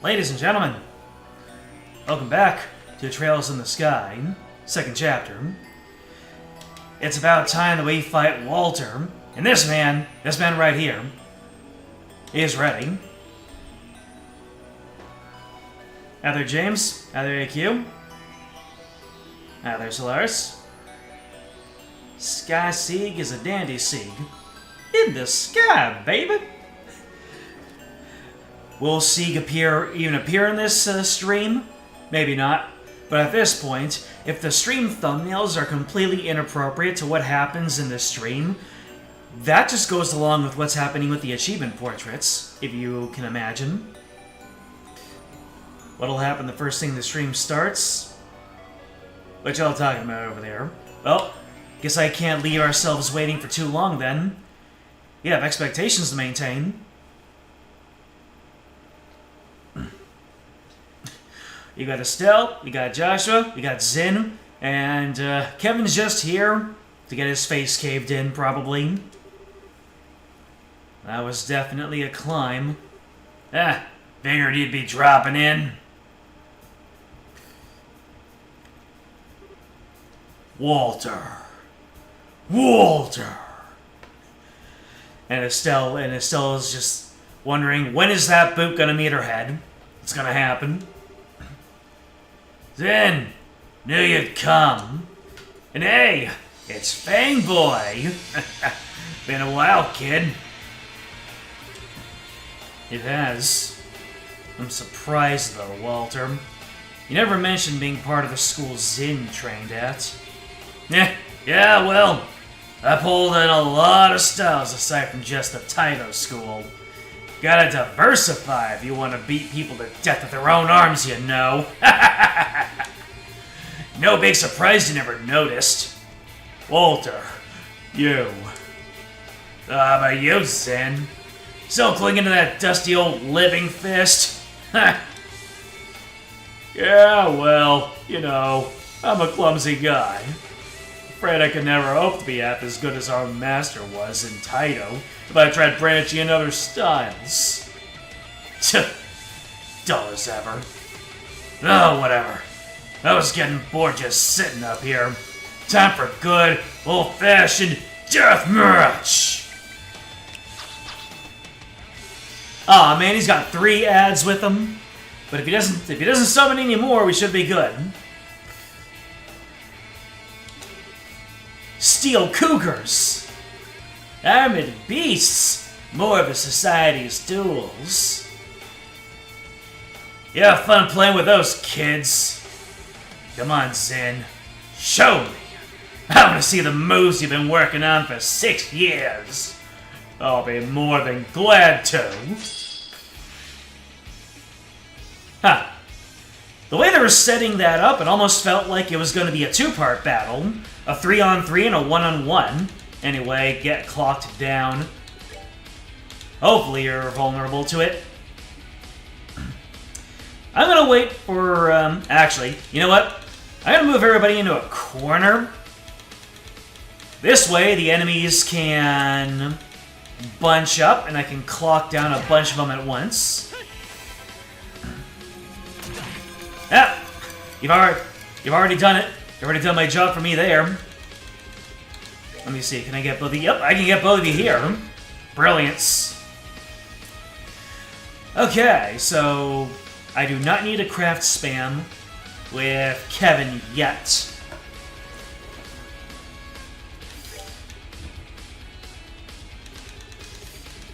Ladies and gentlemen, welcome back to Trails in the Sky, second chapter. It's about time that we fight Walter, and this man right here, is ready. Hi there, James. Hi there, AQ. Hi there, Solaris. Sky Sieg is a dandy Sieg. In the sky, baby! Will Sieg even appear in this stream? Maybe not. But at this point, if the stream thumbnails are completely inappropriate to what happens in the stream, that just goes along with what's happening with the achievement portraits, if you can imagine. What'll happen the first thing the stream starts? What y'all talking about over there? Well, guess I can't leave ourselves waiting for too long then. We have expectations to maintain. You got Estelle, you got Joshua, you got Zin, and Kevin's just here to get his face caved in, probably. That was definitely a climb. Figured you'd be dropping in. Walter. And Estelle is just wondering, when is that boot gonna meet her head? It's gonna happen. Then, knew you'd come. And hey, it's Fang Boy. Been a while, kid. It has. I'm surprised though, Walter. You never mentioned being part of the school Zin trained at. Yeah, well, I pulled in a lot of styles aside from just the Taito school. Gotta diversify if you want to beat people to death with their own arms, you know. No big surprise you never noticed. Walter, you. But you, Zen. Still clinging to that dusty old living fist? Yeah, well, you know, I'm a clumsy guy. Afraid I could never hope to be half as good as our master was in Taito if I tried branching in other styles. Dull as ever. Oh, whatever. I was getting bored just sitting up here. Time for good, old-fashioned deathmatch! Aw, man, he's got 3 ads with him. But if he doesn't summon any more, we should be good. Steel Cougars! Armored beasts! More of a society's tools. You have fun playing with those kids. Come on, Zen. Show me! I want to see the moves you've been working on for 6 years. I'll be more than glad to. Huh. The way they were setting that up, it almost felt like it was going to be a 2-part battle. A 3-on-3 and a 1-on-1. Anyway, get clocked down. Hopefully you're vulnerable to it. I'm going to wait for... actually, you know what? I'm going to move everybody into a corner. This way, the enemies can bunch up, and I can clock down a bunch of them at once. Ah! You've already done it. You've already done my job for me there. Let me see, can I get both of you? Yep, I can get both of you here. Brilliance. Okay, so I do not need a craft spam with Kevin yet.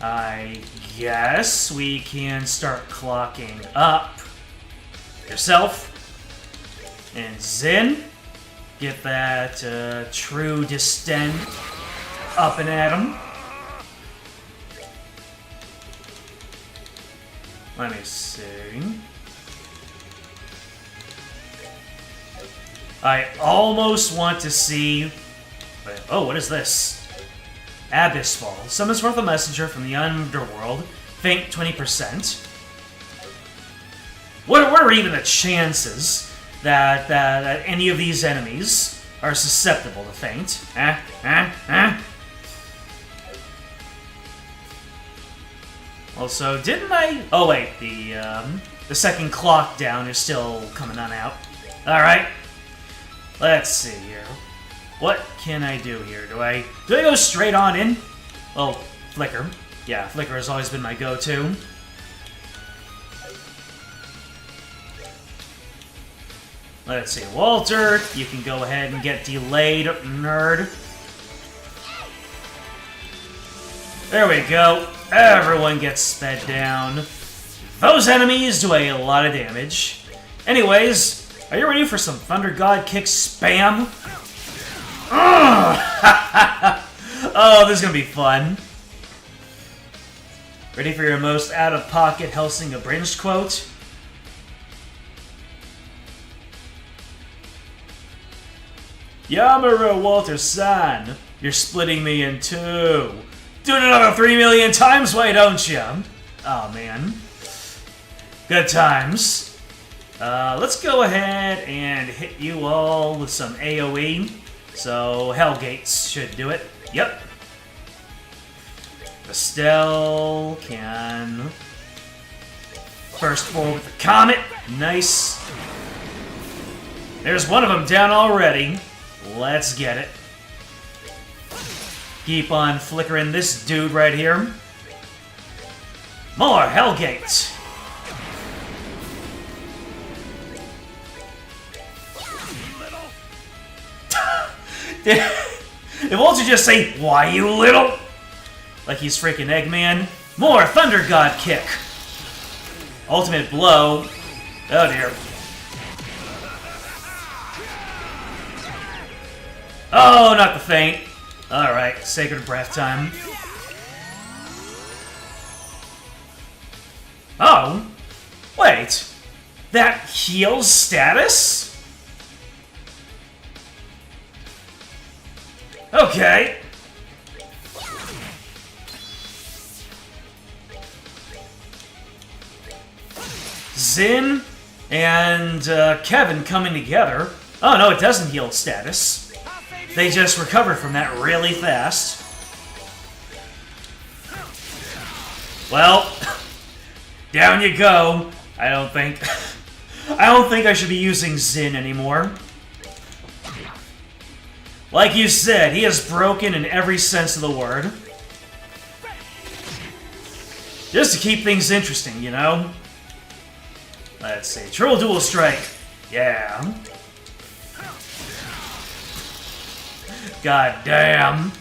I guess we can start clocking up. Yourself and Zen. Get that true distend up and at him. Let me see. I almost want to see... Oh, what is this? Abyss Fall. Summons forth a messenger from the underworld. Faint 20%. What are even the chances that any of these enemies are susceptible to faint? Also, didn't I... Oh, wait, the The second clock down is still coming on out. Alright. Let's see here. What can I do here? Do I go straight on in? Well, Flicker. Yeah, Flicker has always been my go-to. Let's see, Walter, you can go ahead and get delayed, nerd. There we go. Everyone gets sped down. Those enemies do a lot of damage. Anyways, are you ready for some Thunder God Kick spam? Oh, this is gonna be fun. Ready for your most out-of-pocket Helsing abridged quote? Yamura Walter-san, you're splitting me in two. Do it another 3 million times, why don't you? Oh, man. Good times. Let's go ahead and hit you all with some AoE. So, Hellgates should do it. Yep. Estelle can burst forward with the Comet. Nice. There's one of them down already. Let's get it. Keep on flickering this dude right here. More Hellgate. Did Walter just say, "Why you little?" Like he's freaking Eggman. More Thunder God Kick. Ultimate blow. Oh dear. Oh, not the feint. Alright, Sacred Breath time. Oh. Wait. That heals status? Okay. Zin and Kevin coming together. Oh no, it doesn't heal status. They just recover from that really fast. Well, down you go. I don't think I should be using Zin anymore. Like you said, he is broken in every sense of the word. Just to keep things interesting, you know? Let's see. Triple Dual Strike. Yeah. God damn.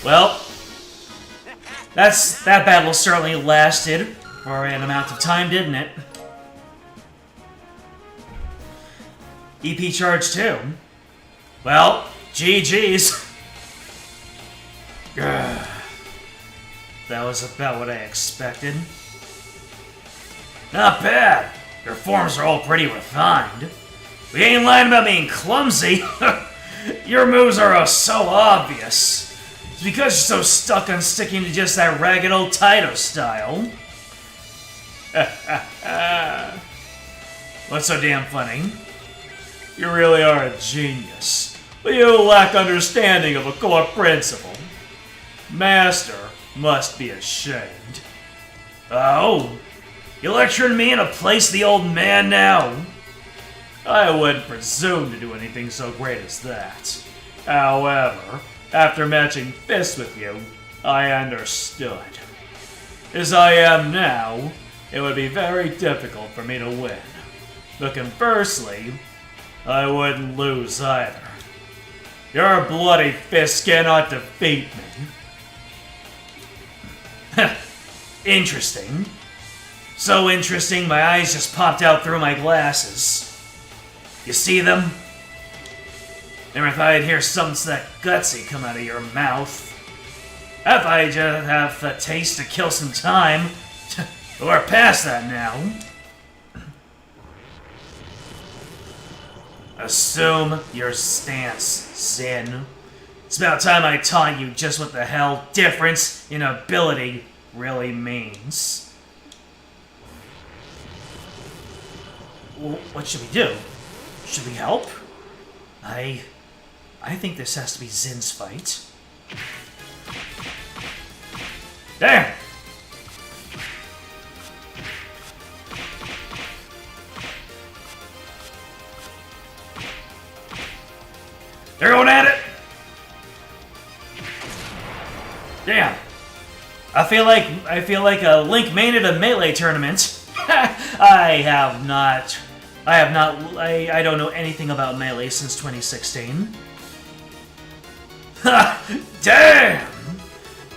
Well, that battle certainly lasted for an amount of time, didn't it? EP charge 2. Well, GG's. That was about what I expected. Not bad. Your forms are all pretty refined. We ain't lying about being clumsy. Your moves are so obvious. It's because you're so stuck on sticking to just that ragged old Taito style. What's so damn funny? You really are a genius, but you lack understanding of a core principle. Master must be ashamed. Oh? You lecturing me in a place of the old man now? I wouldn't presume to do anything so great as that. However, after matching fists with you, I understood. As I am now, it would be very difficult for me to win. But conversely, I wouldn't lose either. Your bloody fist cannot defeat me. Interesting. So interesting, my eyes just popped out through my glasses. You see them? Never thought I'd hear something so that gutsy come out of your mouth. I thought I'd just have the taste to kill some time. But we're past that now. Assume your stance, Sin. It's about time I taught you just what the hell difference in ability really means. What should we do? Should we help? I think this has to be Zin's fight. Damn! They're going at it! Damn. I feel like a Link main at a Melee tournament. I don't know anything about Melee since 2016. Damn!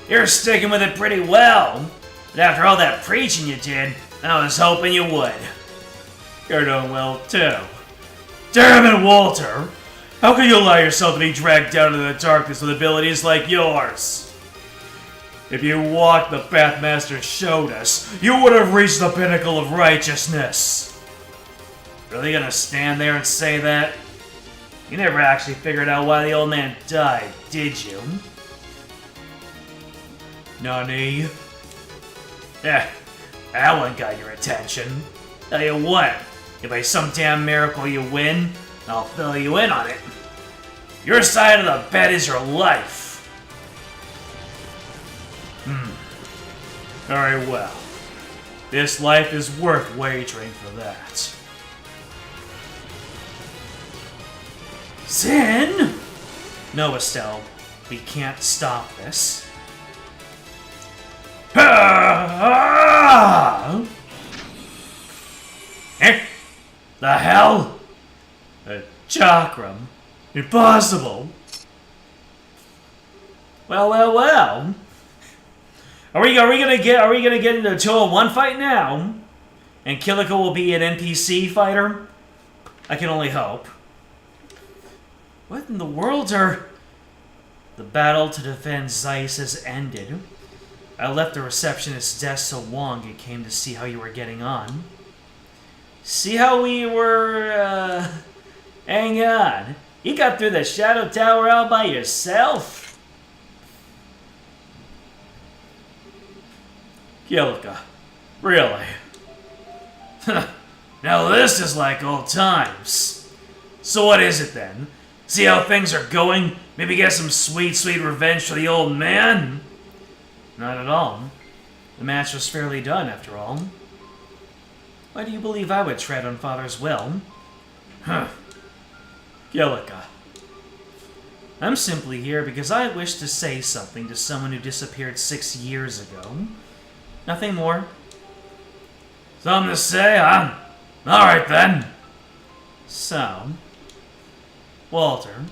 You're sticking with it pretty well. But after all that preaching you did, I was hoping you would. You're doing well, too. Damn it, Walter! How can you allow yourself to be dragged down into the darkness with abilities like yours? If you walked the path Master showed us, you would have reached the pinnacle of righteousness. Really gonna stand there and say that? You never actually figured out why the old man died, did you? Nani? Yeah, that one got your attention. Tell you what, if by some damn miracle you win, I'll fill you in on it. Your side of the bet is your life. Very well. This life is worth wagering for that. Zin! No, Estelle. We can't stop this. Eh? The hell? A chakram? Impossible! Well. Are we gonna get into a 2-on-1 fight now? And Kilika will be an NPC fighter? I can only hope. What in the world are... The battle to defend Zeiss has ended. I left the receptionist's desk so long it came to see how you were getting on. See how we were, hang on. You got through the Shadow Tower all by yourself? Kilika. Really? Now this is like old times. So what is it then? See how things are going? Maybe get some sweet, sweet revenge for the old man? Not at all. The match was fairly done, after all. Why do you believe I would tread on Father's will? Kilika. I'm simply here because I wish to say something to someone who disappeared 6 years ago. Nothing more. Something to say, huh? Alright then. So, Walter,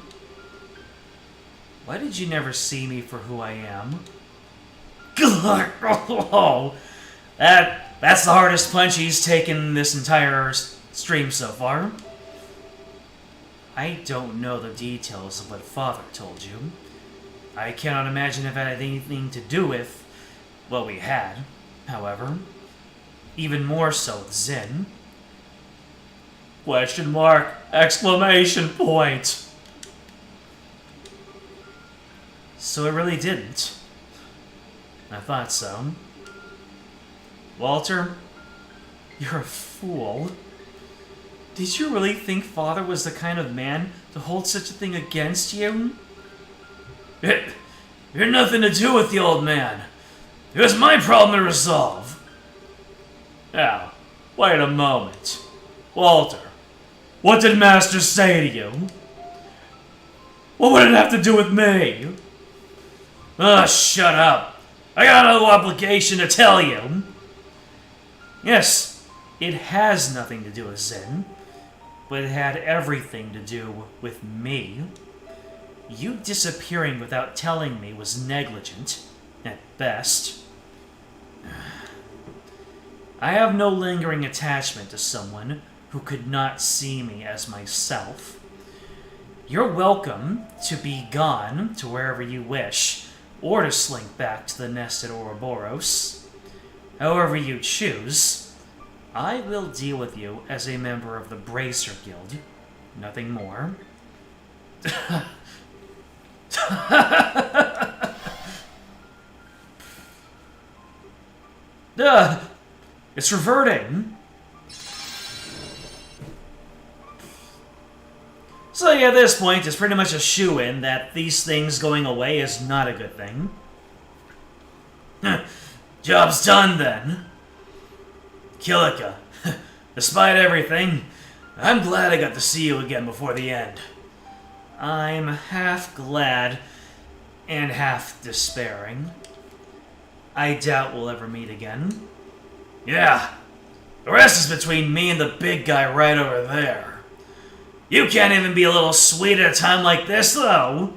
why did you never see me for who I am? Oh, that's the hardest punch he's taken this entire stream so far. I don't know the details of what Father told you. I cannot imagine if it had anything to do with what we had, however. Even more so with Zin. Question mark! Exclamation point! So it really didn't. I thought so. Walter, you're a fool. Did you really think Father was the kind of man to hold such a thing against you? It had nothing to do with the old man. It was my problem to resolve. Now, wait a moment. Walter, what did Master say to you? What would it have to do with me? Shut up. I got no obligation to tell you. Yes, it has nothing to do with Zen, but it had everything to do with me. You disappearing without telling me was negligent, at best. I have no lingering attachment to someone who could not see me as myself. You're welcome to be gone to wherever you wish, or to slink back to the nest at Ouroboros. However you choose, I will deal with you as a member of the Bracer Guild. Nothing more. It's reverting. So yeah, at this point, it's pretty much a shoo-in that these things going away is not a good thing. Job's done then. Kilika, despite everything, I'm glad I got to see you again before the end. I'm half glad and half despairing. I doubt we'll ever meet again. Yeah, the rest is between me and the big guy right over there. You can't even be a little sweet at a time like this, though.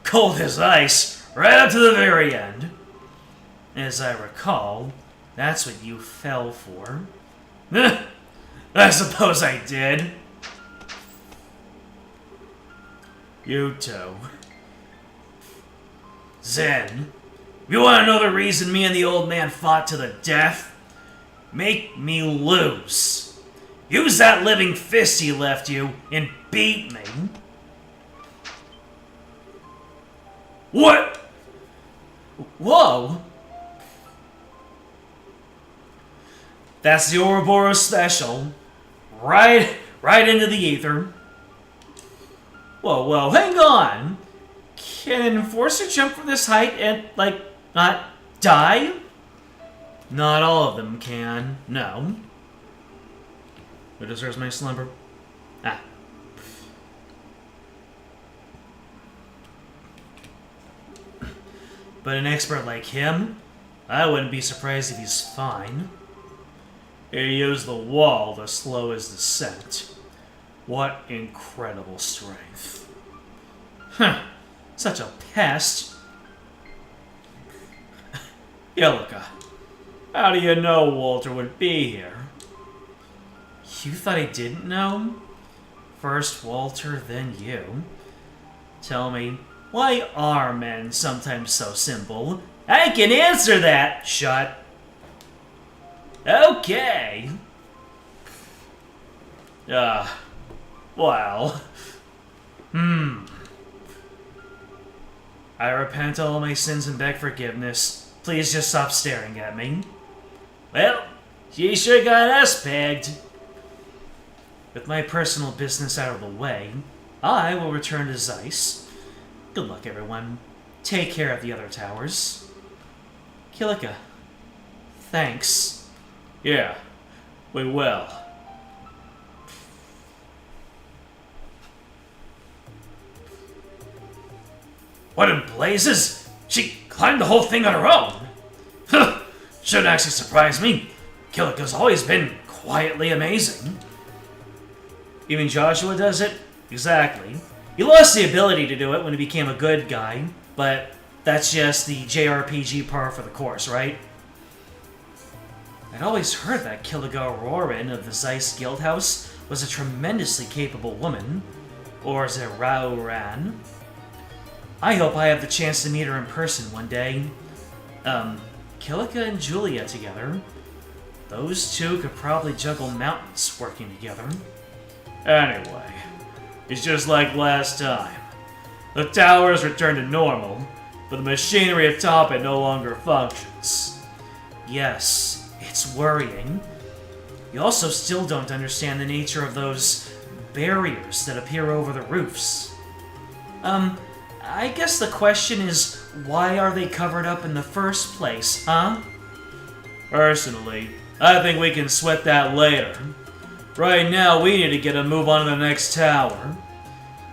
Cold as ice, right up to the very end. As I recall, that's what you fell for. I suppose I did. Yuto. Zen, if you want to know the reason me and the old man fought to the death, make me lose. Use that living fist he left you and beat me. What? Whoa. That's the Ouroboros special. Right into the ether. Whoa, hang on. Can an enforcer jump from this height and, not die? Not all of them can, no. Who deserves my slumber? Ah. But an expert like him, I wouldn't be surprised if he's fine. He used the wall to slow his descent. What incredible strength. Huh. Such a pest. Kilika, how do you know Walter would be here? You thought I didn't know? First Walter, then you. Tell me, why are men sometimes so simple? I can answer that! Shut. Okay. Well. I repent all my sins and beg forgiveness. Please just stop staring at me. Well, she sure got us pegged. With my personal business out of the way, I will return to Zeiss. Good luck, everyone. Take care of the other towers. Kilika, thanks. Yeah, we will. What in blazes? She climbed the whole thing on her own. Huh, shouldn't actually surprise me. Kilika's always been quietly amazing. Even Joshua does it? Exactly. He lost the ability to do it when he became a good guy, but that's just the JRPG par for the course, right? I'd always heard that Kilika Rorin of the Zeiss Guildhouse was a tremendously capable woman. Or is it Rauran? I hope I have the chance to meet her in person one day. Kilika and Julia together. Those two could probably juggle mountains working together. Anyway, it's just like last time. The towers returned to normal, but the machinery atop it no longer functions. Yes, it's worrying. You also still don't understand the nature of those barriers that appear over the roofs. I guess the question is, why are they covered up in the first place, huh? Personally, I think we can sweat that later. Right now, we need to get a move on to the next tower.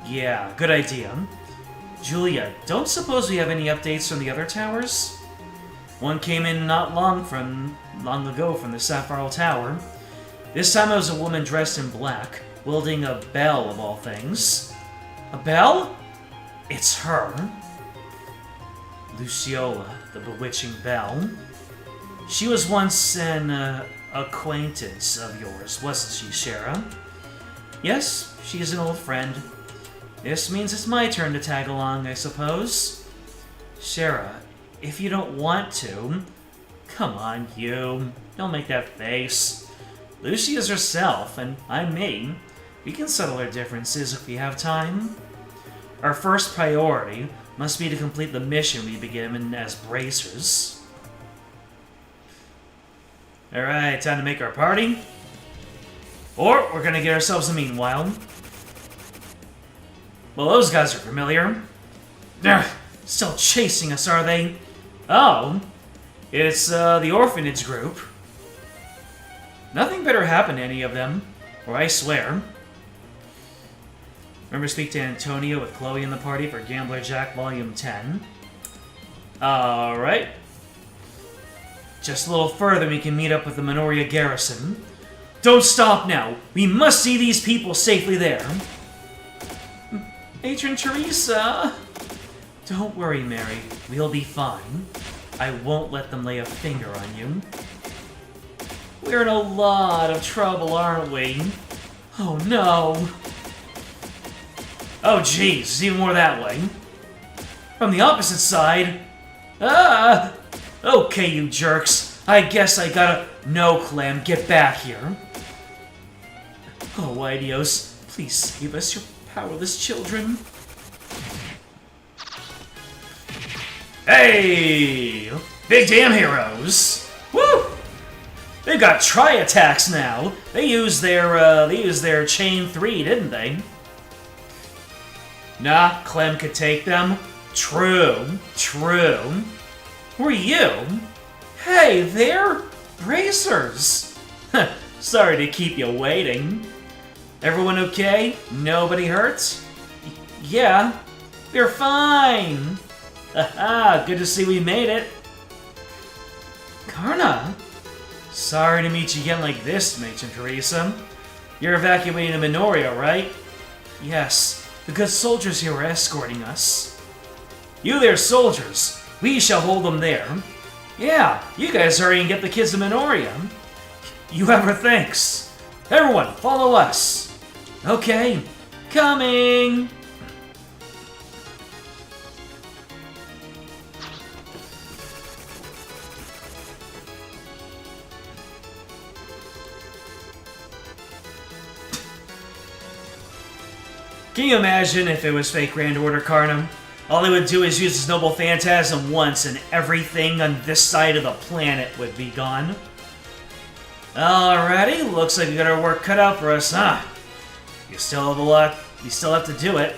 Yeah, good idea. Julia, don't suppose we have any updates from the other towers? One came in not long ago from the Sapphire Tower. This time it was a woman dressed in black, wielding a bell of all things. A bell? It's her. Luciola, the bewitching bell. She was once an acquaintance of yours, wasn't she, Shara? Yes, she's an old friend. This means it's my turn to tag along, I suppose. Shara, if you don't want to... Come on, you. Don't make that face. Lucy is herself, and I'm me. We can settle our differences if we have time. Our first priority must be to complete the mission we begin as bracers. Alright, time to make our party. Or we're gonna get ourselves a meanwhile. Well, those guys are familiar. They're still chasing us, are they? Oh, it's the orphanage group. Nothing better happened to any of them, or I swear. Remember to speak to Antonio with Chloe in the party for Gambler Jack Volume 10. Alright. Just a little further we can meet up with the Minoria garrison. Don't stop now! We must see these people safely there! Matron Teresa! Don't worry, Mary. We'll be fine. I won't let them lay a finger on you. We're in a lot of trouble, aren't we? Oh no! Oh jeez, it's even more that way. From the opposite side... Ah! Okay, you jerks. I guess I gotta... No, Clem, get back here. Oh, Idios, please save us, your powerless children. Hey! Big damn heroes! Woo! They've got tri-attacks now. They used their chain 3, didn't they? Nah, Clem could take them. True. Who are you? Hey, they're bracers. Sorry to keep you waiting. Everyone okay? Nobody hurt? Yeah, we're fine. Haha, good to see we made it. Karna? Sorry to meet you again like this, Matron Teresa. You're evacuating the Minoria, right? Yes, the good soldiers here are escorting us. You there, soldiers. We shall hold them there. Yeah, you guys hurry and get the kids to Minoria. You ever thinks. Everyone, follow us. Okay, coming. Can you imagine if it was fake Grand Order Carnum? All they would do is use this noble phantasm once and everything on this side of the planet would be gone. Alrighty, looks like we got our work cut out for us, huh? You still have to do it.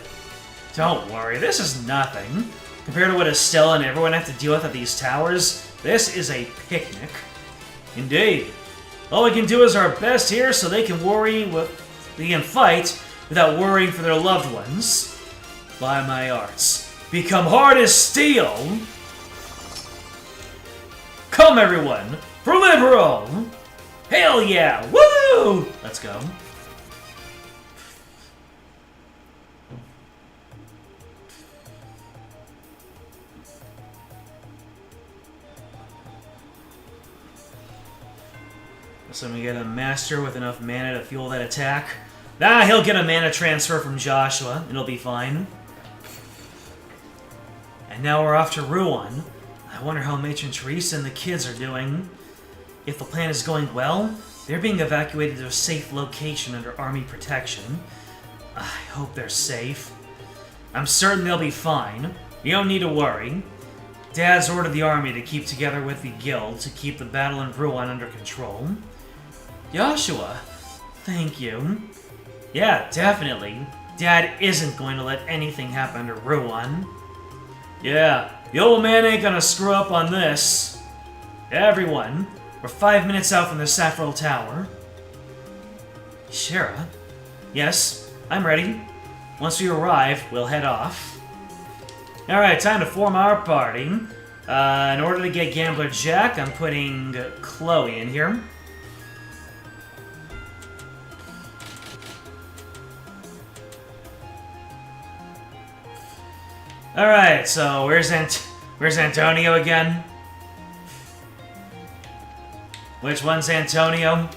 Don't worry, this is nothing. Compared to what Estella and everyone have to deal with at these towers, this is a picnic. Indeed. All we can do is our best here so they can fight without worrying for their loved ones. By my arts. Become hard as steel! Come everyone! For liberal! Hell yeah! Woo! Let's go. So we get a master with enough mana to fuel that attack. Ah, he'll get a mana transfer from Joshua. It'll be fine. And now we're off to Ruan. I wonder how Matron Teresa and the kids are doing. If the plan is going well, they're being evacuated to a safe location under army protection. I hope they're safe. I'm certain they'll be fine. You don't need to worry. Dad's ordered the army to keep together with the guild to keep the battle in Ruan under control. Joshua, thank you. Yeah, definitely. Dad isn't going to let anything happen to Ruan. Yeah, the old man ain't gonna screw up on this. Everyone, we're 5 minutes out from the Saffron Tower. Shara? Yes, I'm ready. Once we arrive, we'll head off. Alright, time to form our party. In order to get Gambler Jack, I'm putting Chloe in here. Alright, so where's Antonio again? Which one's Antonio?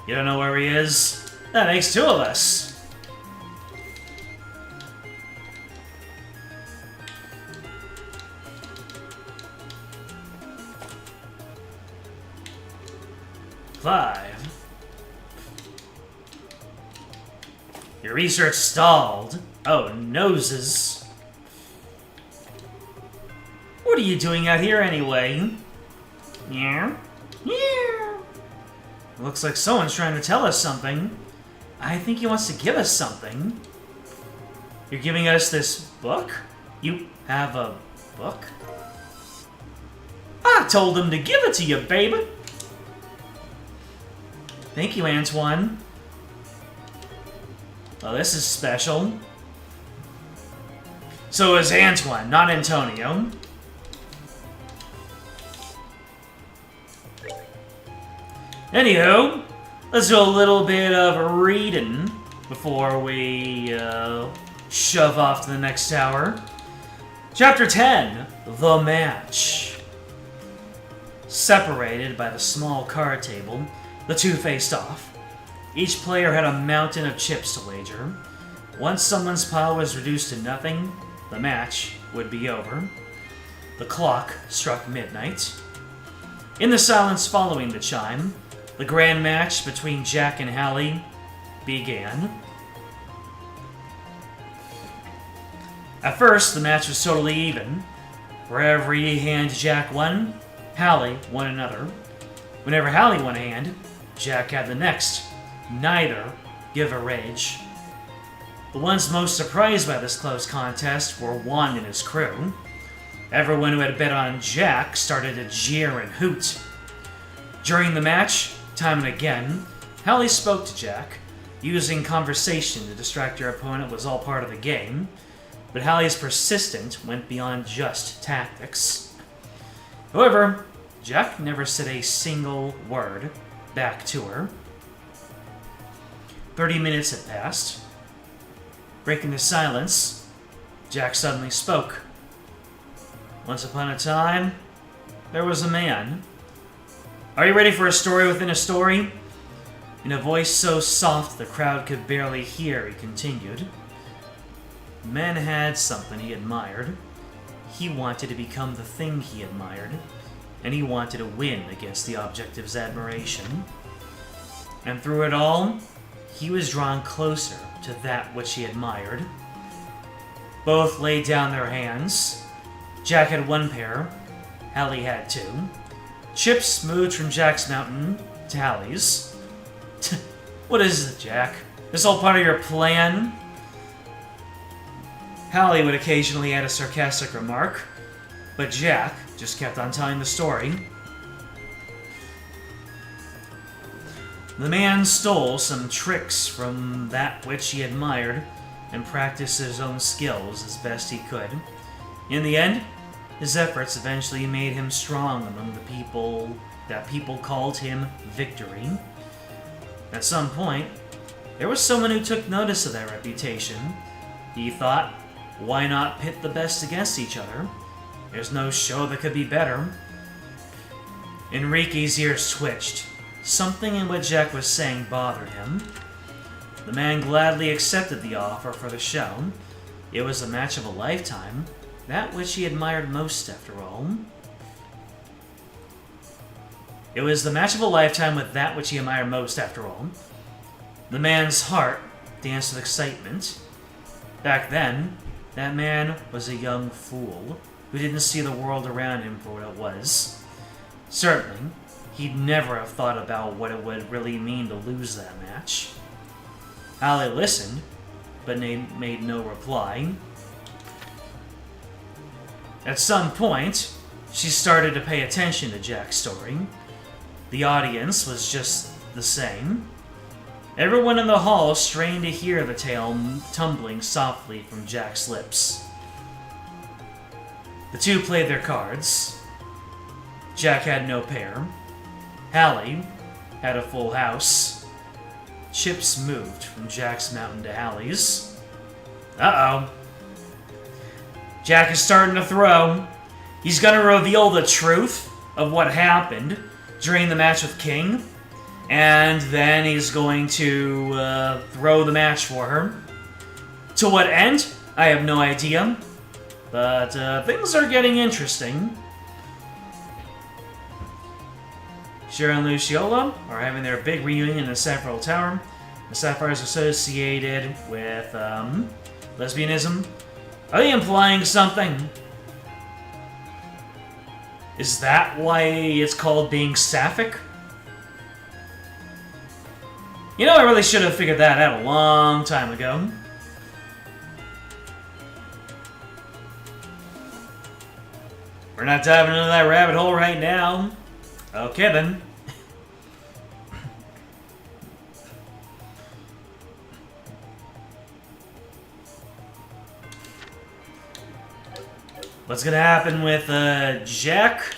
You don't know where he is? That makes two of us. Five. Your research stalled. Oh, noses. What are you doing out here anyway? Yeah? Yeah. It looks like someone's trying to tell us something. I think he wants to give us something. You're giving us this book? You have a book? I told him to give it to you, baby. Thank you, Antoine. Well, this is special. So it's Antoine, not Antonio. Anywho, let's do a little bit of reading before we shove off to the next tower. Chapter 10, The Match. Separated by the small card table, the two faced off. Each player had a mountain of chips to wager. Once someone's pile was reduced to nothing, the match would be over. The clock struck midnight. In the silence following the chime, the grand match between Jack and Hallie began. At first, the match was totally even. For every hand Jack won, Hallie won another. Whenever Hallie won a hand, Jack had the next. Neither give a rage. The ones most surprised by this close contest were Juan and his crew. Everyone who had bet on Jack started to jeer and hoot. During the match, time and again, Hallie spoke to Jack. Using conversation to distract your opponent was all part of the game, but Hallie's persistence went beyond just tactics. However, Jack never said a single word back to her. 30 minutes had passed. Breaking the silence, Jack suddenly spoke. Once upon a time, there was a man. Are you ready for a story within a story? In a voice so soft the crowd could barely hear, he continued. The man had something he admired. He wanted to become the thing he admired, and he wanted to win against the object of his admiration. And through it all, he was drawn closer to that which he admired. Both laid down their hands. Jack had one pair, Hallie had two. Chips moved from Jack's mountain to Hallie's. What is it, Jack? This all part of your plan? Hallie would occasionally add a sarcastic remark, but Jack just kept on telling the story. The man stole some tricks from that which he admired and practiced his own skills as best he could. In the end, his efforts eventually made him strong among the people that people called him Victory. At some point, there was someone who took notice of that reputation. He thought, why not pit the best against each other? There's no show that could be better. Enrique's ears twitched. Something in what Jack was saying bothered him. The man gladly accepted the offer for the show. It was a match of a lifetime, that which he admired most, after all. It was the match of a lifetime with that which he admired most, after all. The man's heart danced with excitement. Back then, that man was a young fool who didn't see the world around him for what it was. Certainly, he'd never have thought about what it would really mean to lose that match. Hallie listened, but made no reply. At some point, she started to pay attention to Jack's story. The audience was just the same. Everyone in the hall strained to hear the tale tumbling softly from Jack's lips. The two played their cards. Jack had no pair. Hallie had a full house. Chips moved from Jack's mountain to Hallie's. Uh-oh. Jack is starting to throw. He's gonna reveal the truth of what happened during the match with King, and then he's going to throw the match for her. To what end? I have no idea. But things are getting interesting. Shira and Luciola are having their big reunion in the Sapphire Tower. The Sapphire is associated with lesbianism. Are they implying something? Is that why it's called being sapphic? You know, I really should have figured that out a long time ago. We're not diving into that rabbit hole right now. Okay, then. What's gonna happen with, Jack?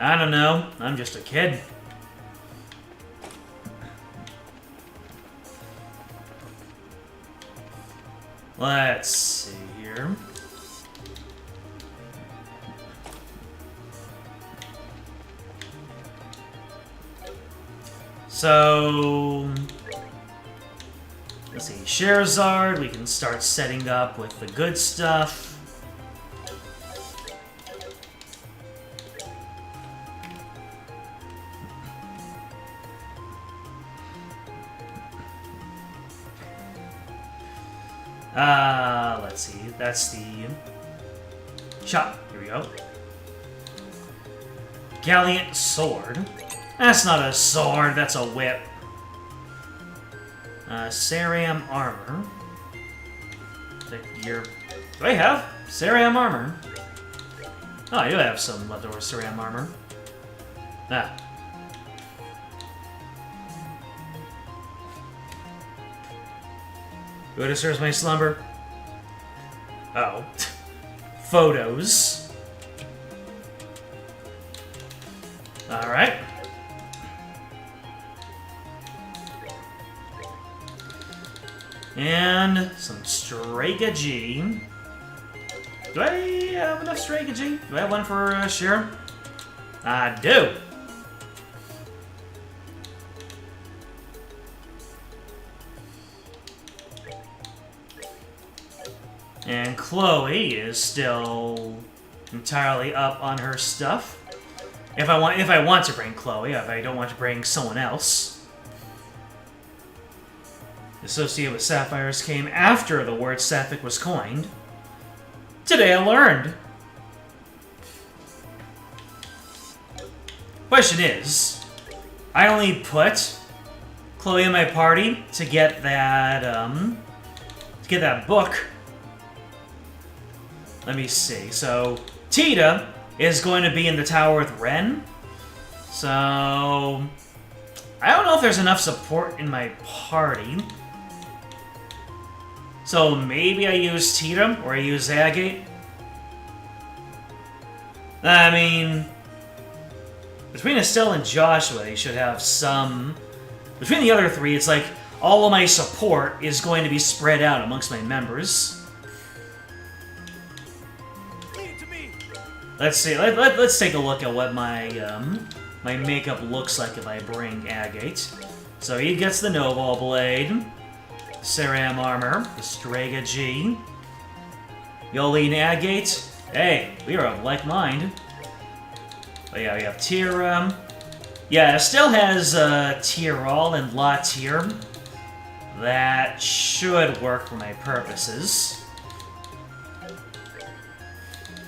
I don't know. I'm just a kid. Let's see here. So, let's see, Sherazard, we can start setting up with the good stuff. Let's see, that's the shot. Here we go. Gallant Sword. That's not a sword, that's a whip. Ceram Armor. Do I have Ceram Armor? Oh, I do have some leftover Ceram Armor. Ah. Who disturbs my slumber? Oh. Photos. Alright. And some Strega G. Do I have enough Strega G? Do I have one for Shira? I do. And Chloe is still entirely up on her stuff. If I want to bring Chloe, if I don't want to bring someone else. Associated with sapphires came after the word sapphic was coined. Today I learned. Question is, I only put Chloe in my party to get that book. Let me see. So Tita is going to be in the tower with Ren. So I don't know if there's enough support in my party. So maybe I use Tita or I use Agate. I mean, between Estelle and Joshua, they should have some. Between the other three, it's like all of my support is going to be spread out amongst my members. Let's see. Let's take a look at what my my makeup looks like if I bring Agate. So he gets the Noble Blade, Ceram Armor, the Strega G, Yolene Agate. Hey, we are of like mind. Oh yeah, we have Tira. Yeah, it still has Tyrol and La Tyr. That should work for my purposes.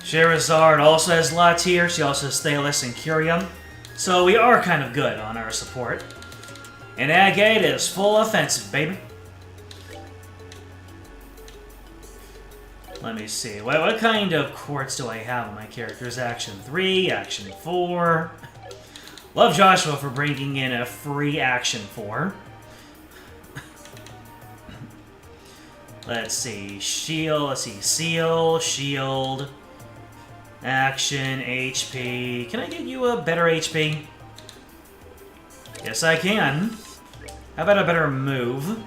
Sherazard also has La Tyr. She also has Thalos and Curium. So we are kind of good on our support. And Agate is full offensive, baby. Let me see. What kind of quartz do I have on my characters? Action 3, Action 4. Love Joshua for bringing in a free Action 4. Let's see. Shield. Let's see. Seal. Shield. Action. HP. Can I get you a better HP? Yes, I can. How about a better move?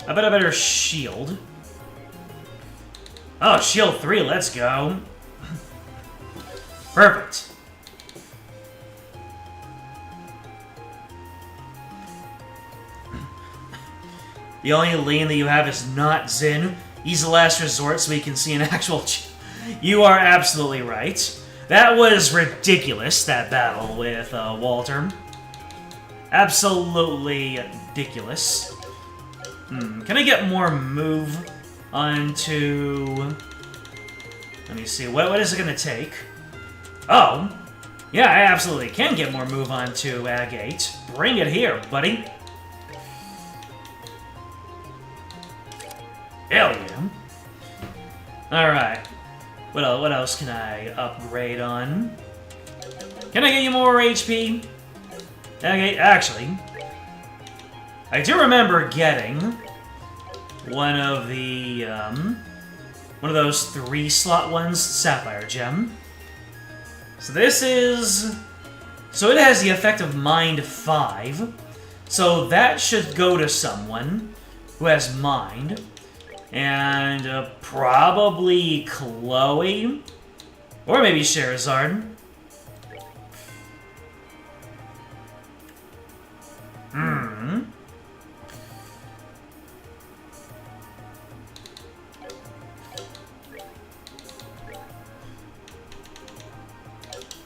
How about a better shield? Oh, shield 3, let's go. Perfect. The only lane that you have is not Zin. He's the last resort, so we can see an actual... You are absolutely right. That was ridiculous, that battle with Walter. Absolutely ridiculous. Can I get more move onto... Let me see. What is it going to take? Oh, yeah, I absolutely can get more move on to Agate. Bring it here, buddy. Hell yeah. Alright. What else can I upgrade on? Can I get you more HP? Okay, actually, I do remember getting one of the, one of those 3-slot ones, Sapphire Gem. So this is... So it has the effect of Mind 5. So that should go to someone who has Mind. And probably Chloe. Or maybe Sherazard.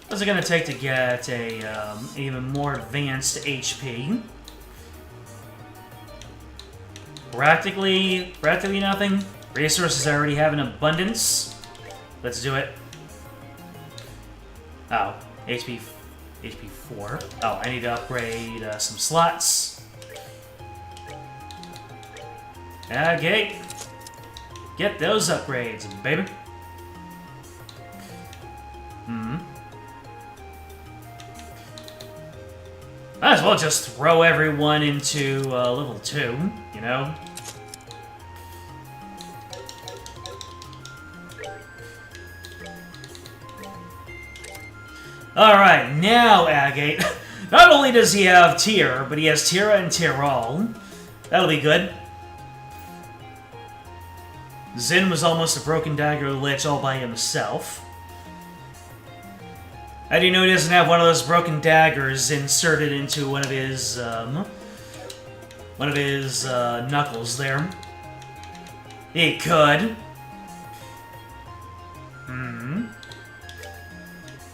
What's it gonna take to get a even more advanced HP? Practically nothing. Resources I already have in abundance. Let's do it. Oh, HP 4. Oh, I need to upgrade some slots. Okay. Get those upgrades, baby. Might as well just throw everyone into level 2, you know? Alright, now Agate. Not only does he have Tyr, but he has Tira and Tyrol. That'll be good. Zin was almost a Broken Dagger Lich all by himself. How do you know he doesn't have one of those broken daggers inserted into one of his knuckles there? He could.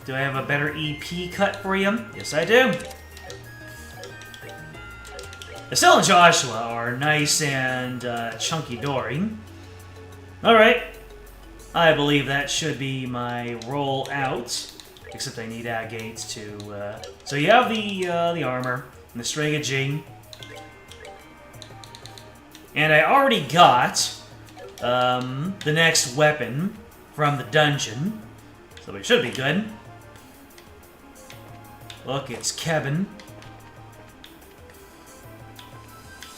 Do I have a better EP cut for you? Yes, I do. Estelle and Joshua are nice and chunky Dory. Alright. I believe that should be my roll out. Except I need Agate to... So you have the armor and the Strega G. And I already got the next weapon from the dungeon. So it should be good. Look, it's Kevin.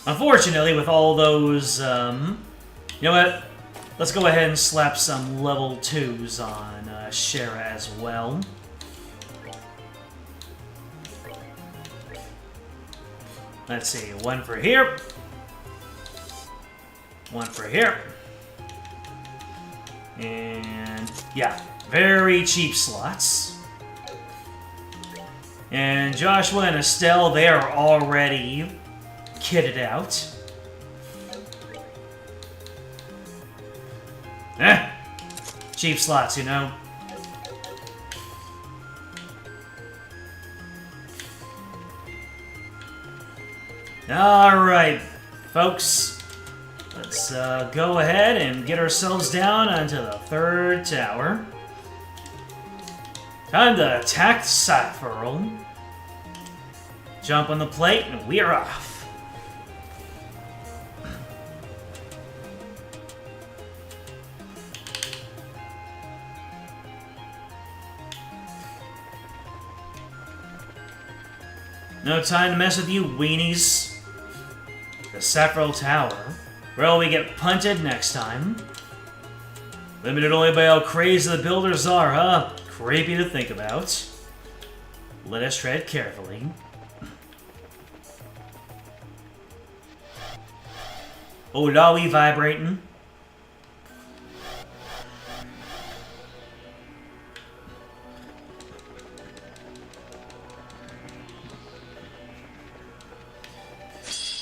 Unfortunately, with all those... you know what? Let's go ahead and slap some level 2s on Shara as well. Let's see, one for here. One for here. And yeah, very cheap slots. And Joshua and Estelle, they are already kitted out. Cheap slots, you know. Alright, folks. Let's go ahead and get ourselves down onto the 3rd tower. Time to attack Cypherl. Jump on the plate, and we are off. No time to mess with you, weenies. The Cypherl Tower. Well, we get punted next time. Limited only by how crazy the builders are, huh? Creepy to think about. Let us tread carefully. Oh, are we vibrating?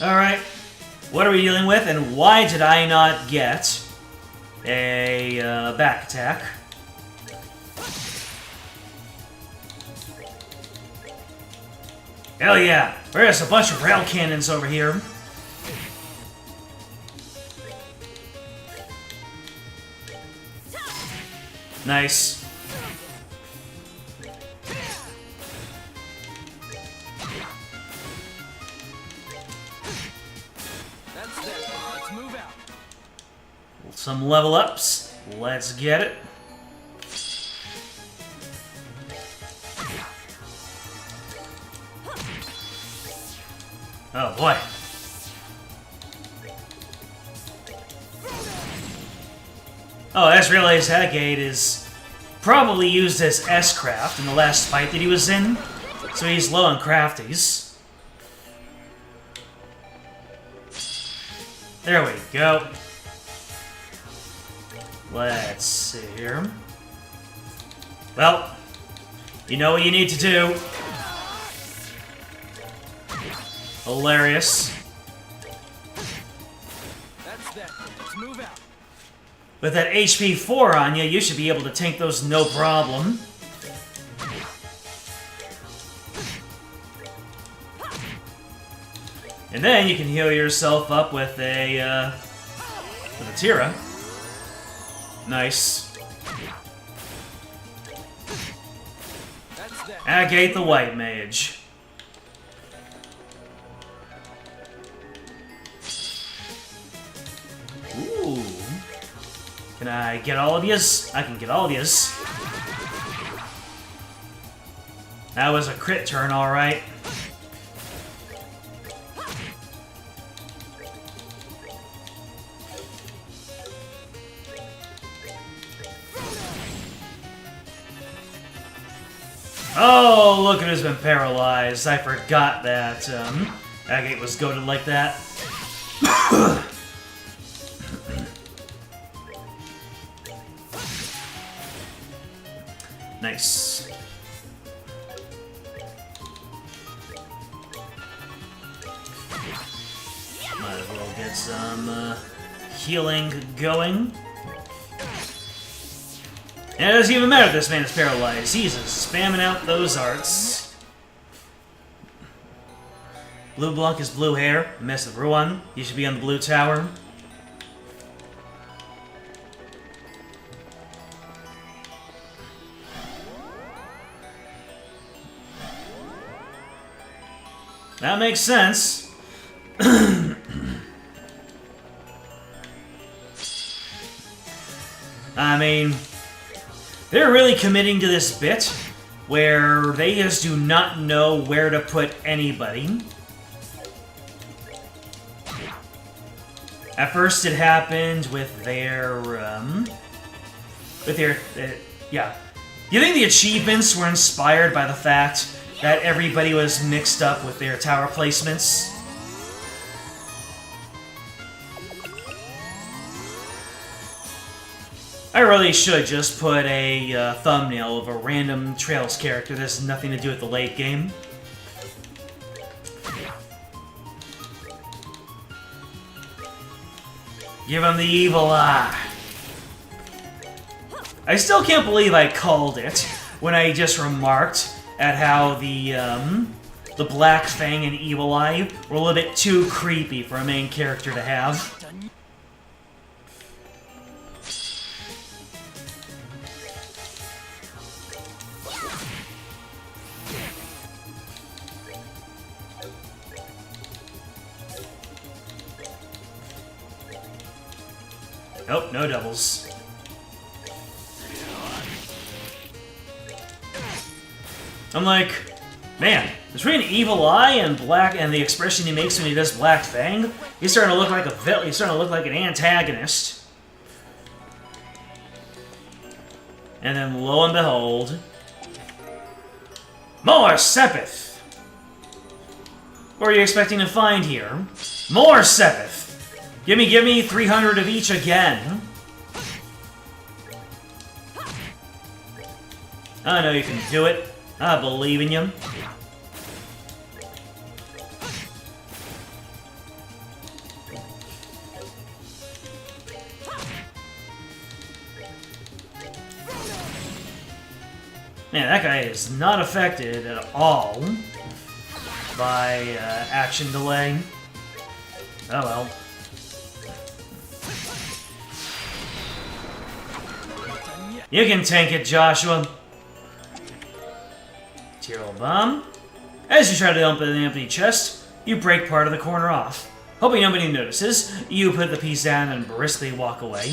Alright, what are we dealing with, and why did I not get a back attack? Hell yeah, there's a bunch of rail cannons over here. Nice. Some level ups. Let's get it. Oh boy. Oh, I just realized Agate is probably used as S-Craft in the last fight that he was in, so he's low on crafties. There we go. Let's see here. Well, you know what you need to do. Hilarious. That's that. Let's move out. With that HP 4 on you, you should be able to tank those no problem. And then you can heal yourself up with a Tira. Nice. That's that. Agate the White Mage. Ooh. Can I get all of yous? I can get all of yous. That was a crit turn, alright. Oh, look at who's been paralyzed. I forgot that Agate was goated like that. Nice. Might as well get some healing going. And it doesn't even matter if this man is paralyzed. He's just spamming out those arts. Blue Blanc is blue hair. Mess of Ruan. You should be on the blue tower. That makes sense. I mean, they're really committing to this bit where they just do not know where to put anybody. At first it happened with their, yeah. You think the achievements were inspired by the fact that everybody was mixed up with their tower placements? I really should just put a thumbnail of a random Trails character that has nothing to do with the late game. Give him the evil eye. I still can't believe I called it when I just remarked at how the Black Fang and Evil Eye were a little bit too creepy for a main character to have. Nope, no doubles. I'm like, man, between Evil Eye and Black and the expression he makes when he does Black Fang, he's starting to look like a villain. He's starting to look like an antagonist. And then, lo and behold, more Sepith. What are you expecting to find here? More Sepith. Give me 300 of each again. I know you can do it. I believe in you. Man, that guy is not affected at all by action delay. Oh well. You can tank it, Joshua. Tiro Bomb. As you try to dump an empty chest, you break part of the corner off. Hoping nobody notices, you put the piece down and briskly walk away.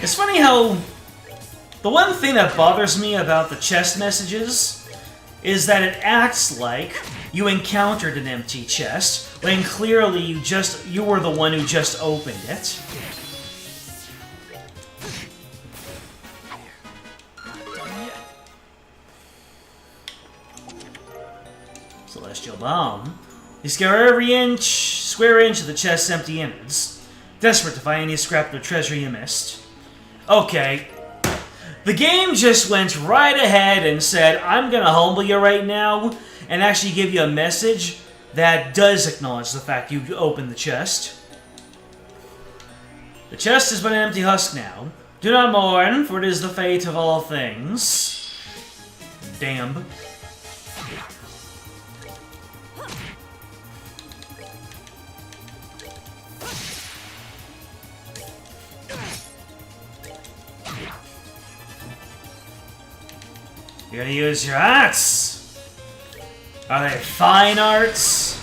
It's funny how the one thing that bothers me about the chest messages is that it acts like you encountered an empty chest when clearly you were the one who just opened it. Celestial Bomb. You scour every square inch of the chest's empty innards, desperate to find any scrap of treasure you missed. Okay, the game just went right ahead and said, I'm gonna humble you right now, and actually give you a message that does acknowledge the fact you opened the chest. The chest is but an empty husk now. Do not mourn, for it is the fate of all things. Damn. You're gonna use your arts? Are they fine arts?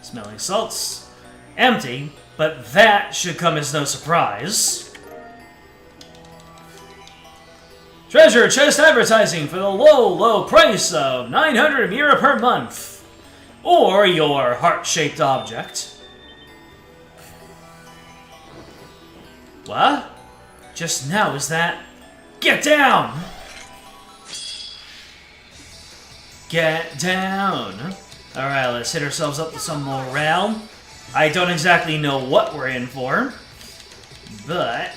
Smelling salts. Empty, but that should come as no surprise. Treasure chest advertising for the low, low price of 900 mira per month. Or your heart-shaped object. What? Just now, is that... Get down! Get down. Alright, let's hit ourselves up with some morale. I don't exactly know what we're in for, but...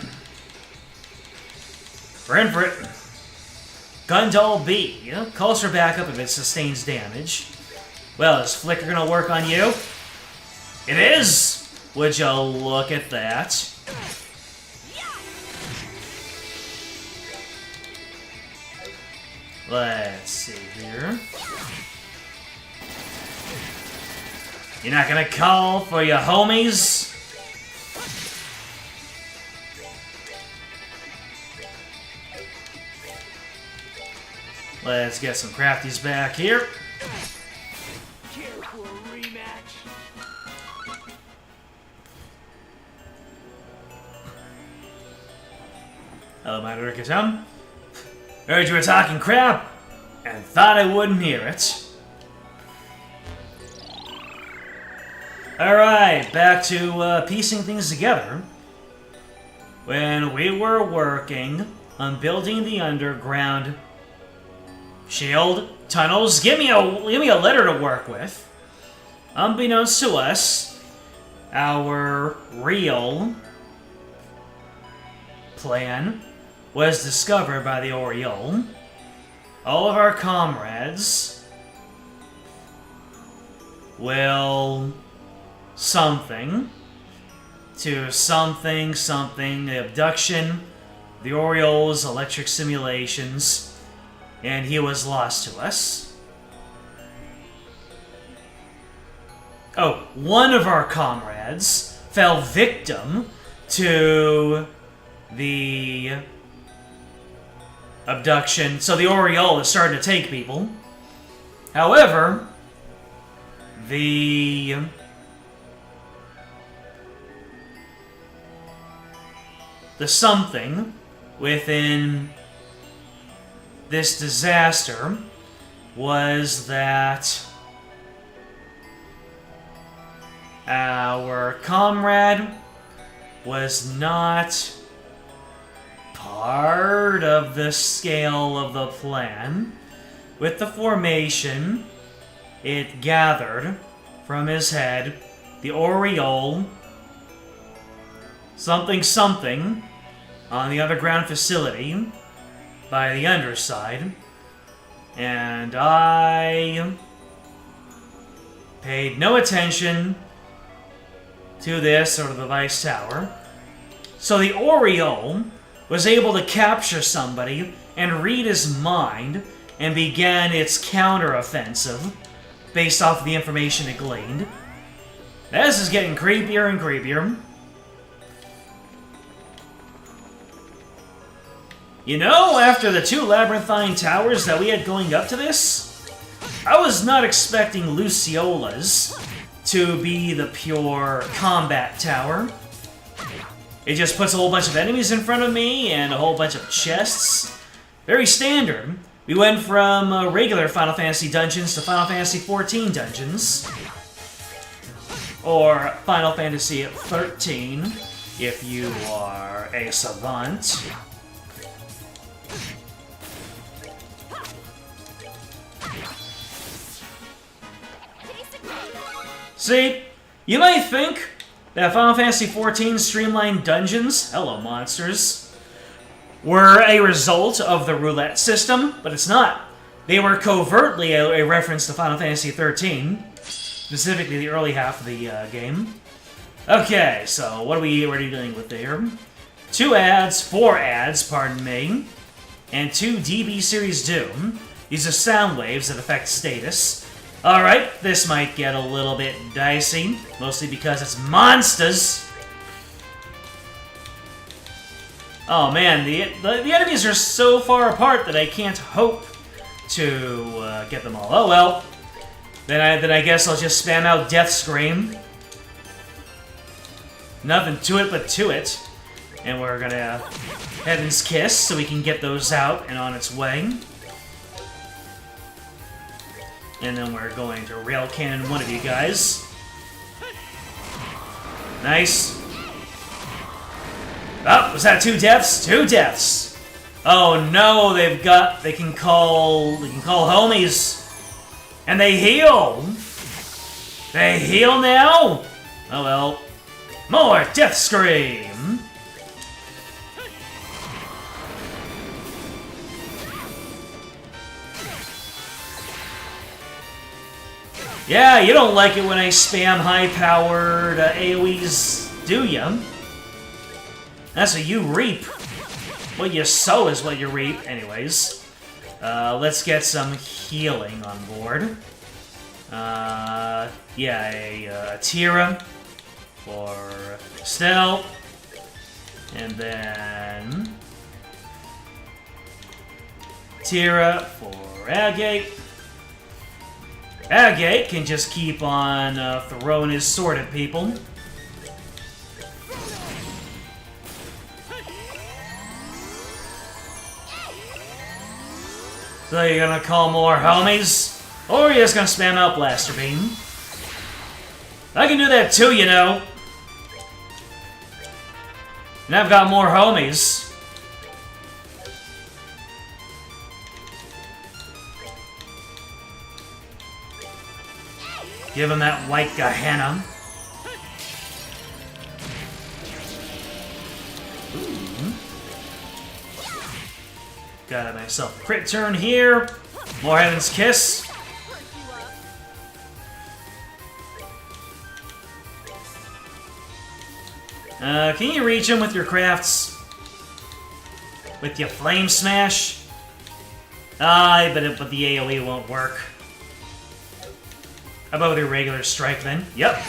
we're in for it. Gundall B calls for backup if it sustains damage. Well, is Flicker gonna work on you? It is! Would you look at that? Let's see here. You're not gonna call for your homies? Let's get some crafties back here. Care for a rematch? Hello, my Rickatum. Heard you were talking crap, and thought I wouldn't hear it. Alright, back to piecing things together. When we were working on building the underground shield tunnels, give me a letter to work with. Unbeknownst to us, our real plan was discovered by the Oriole. All of our comrades will something to something, the abduction, the Oriole's electric simulations, and he was lost to us. Oh, one of our comrades fell victim to the abduction, so the Oriole is starting to take people. However, the something within this disaster was that our comrade was not part of the scale of the plan. With the formation, it gathered from his head the Oriole something on the underground facility by the underside, and I paid no attention to this or the Vice Tower. So the Oriole was able to capture somebody and read his mind and began its counter-offensive based off of the information it gleaned. This is getting creepier and creepier. You know, after the 2 labyrinthine towers that we had going up to this, I was not expecting Luciola's to be the pure combat tower. It just puts a whole bunch of enemies in front of me and a whole bunch of chests. Very standard. We went from regular Final Fantasy dungeons to Final Fantasy XIV dungeons. Or Final Fantasy XIII, if you are a savant. See, you might think that Final Fantasy XIV streamlined dungeons, hello monsters, were a result of the roulette system, but it's not. They were covertly a reference to Final Fantasy XIII, specifically the early half of the game. Okay, so what are we dealing with there? 4 ads, pardon me, and 2 DB Series Doom. These are sound waves that affect status. Alright, this might get a little bit dicey, mostly because it's monsters. Oh man, the enemies are so far apart that I can't hope to get them all. Oh well, then I guess I'll just spam out Death Scream. Nothing to it but to it. And we're gonna Heaven's Kiss so we can get those out and on its way. And then we're going to rail cannon one of you guys. Nice. Oh, was that 2 deaths? 2 deaths. Oh no, they can call homies. And they heal. They heal now? Oh well. More Death Scream. Yeah, you don't like it when I spam high-powered AoEs, do ya? That's what you reap. What you sow is what you reap. Anyways, let's get some healing on board. Yeah, a Tira for Stell, and then Tira for Agate. Agate can just keep on throwing his sword at people. So you're gonna call more homies? Or you're just gonna spam out Blaster Beam? I can do that too, you know. And I've got more homies. Give him that white Gehenna. Ooh. Got myself a crit turn here. More Heaven's Kiss. Can you reach him with your crafts? With your Flame Smash? But the AoE won't work. How about with your regular strike then? Yep.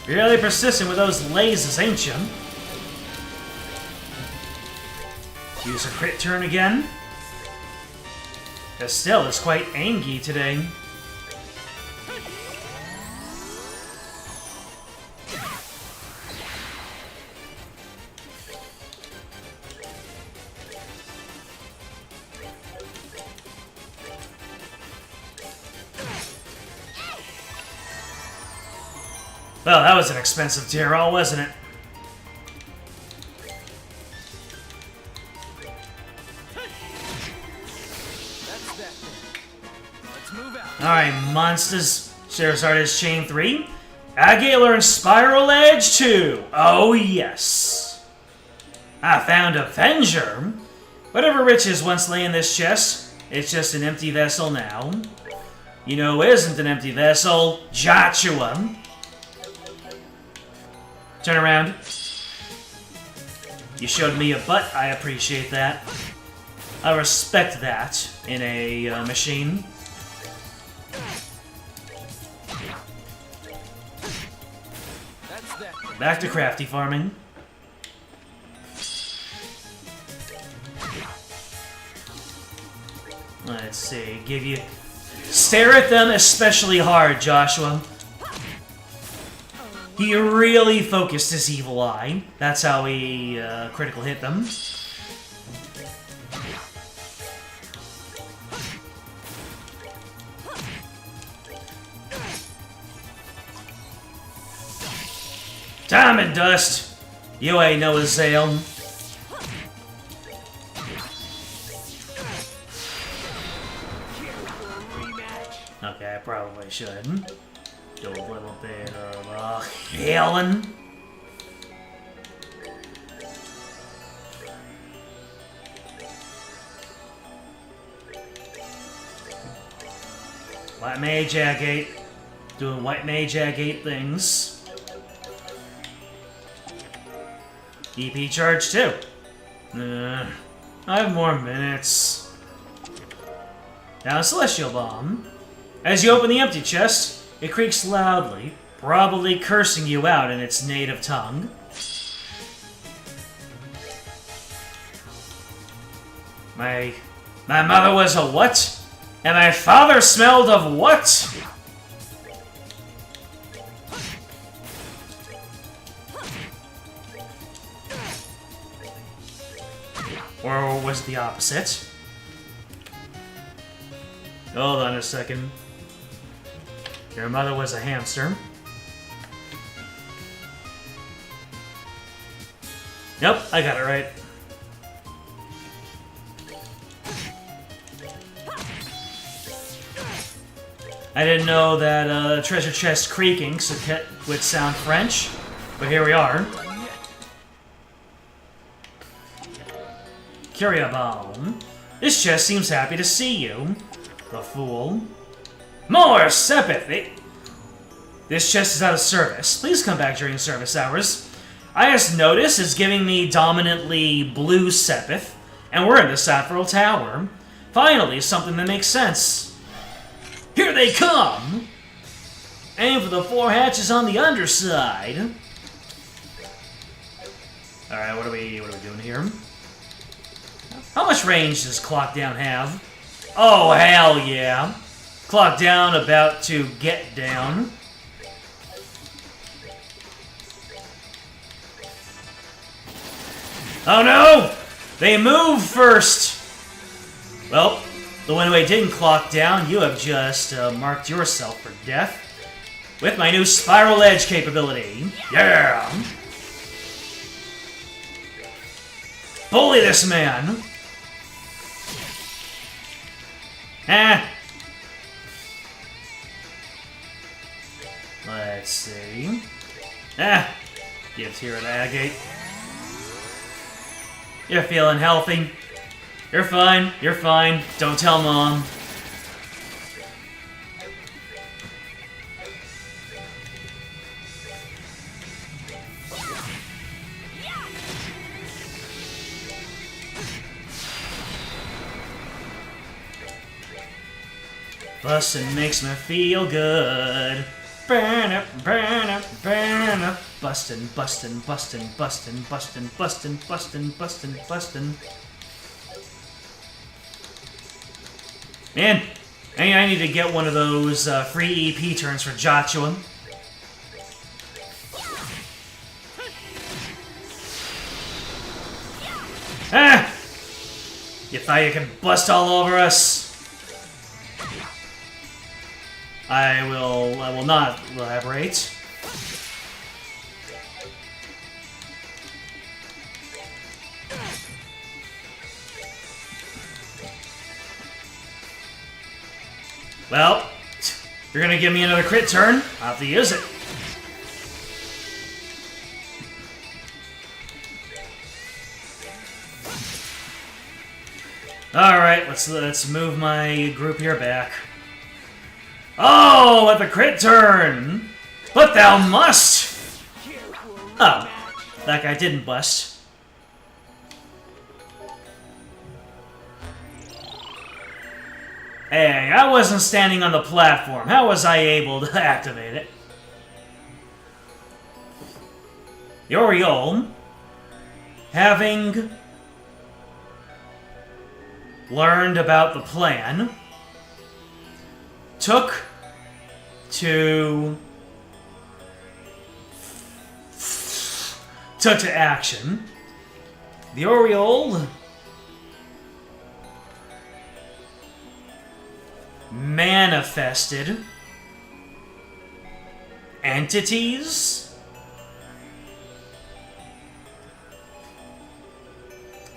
You're really persistent with those lasers, ain't you? Use a crit turn again. Estelle is quite angry today. Well, that was an expensive tear-all, wasn't it? Alright, monsters. Sheriff's Artist Chain 3. Agate learns Spiral Edge 2. Oh, yes. I found Avenger. Whatever riches once lay in this chest, it's just an empty vessel now. You know who isn't an empty vessel? Joshua. Turn around. You showed me a butt. I appreciate that. I respect that in a machine. back to crafty farming. Let's see, give you... Stare at them especially hard, Joshua. He really focused his evil eye. That's how he critical hit them. Diamond dust! You ain't no Azale. Okay, I probably should. Do a little bit of healing. White Mage Agate. Doing White Mage Agate things. EP charge too. I have more minutes. Now, Celestial Bomb. As you open the empty chest, it creaks loudly, probably cursing you out in its native tongue. My mother was a what? And my father smelled of what? Or was it the opposite? Hold on a second. Your mother was a hamster. Nope, I got it right. I didn't know that treasure chest creaking would sound French, but here we are. Curiabone. This chest seems happy to see you. The fool. More Sepith! This chest is out of service. Please come back during service hours. I just noticed it's giving me dominantly blue Sepith, and we're in the Sapphiral Tower. Finally, something that makes sense. Here they come! Aim for the 4 hatches on the underside. Alright, what are we doing here? How much range does Clock Down have? Oh, hell yeah. Clock Down about to get down. Oh no! They move first! Well, the one who didn't clock down, you have just marked yourself for death. With my new Spiral Edge capability. Yeah! Bully this man! Ah! Let's see. Ah! Gives here at Agate. You're feeling healthy. You're fine. You're fine. Don't tell Mom. Bustin' makes me feel good. Burn up, burn up, burn up. Bustin', bustin', bustin', bustin', bustin', bustin', bustin', bustin', bustin'. Man, I need to get one of those free EP turns for Joshua. Ah! You thought you could bust all over us? I will not elaborate. Well, you're gonna give me another crit turn. I'll have to use it. Alright, let's move my group here back. Oh, with a crit turn! But thou must! Oh, that guy didn't bust. Hey, I wasn't standing on the platform. How was I able to activate it? The Oriole, having learned about the plan, took to action. The Oriole manifested entities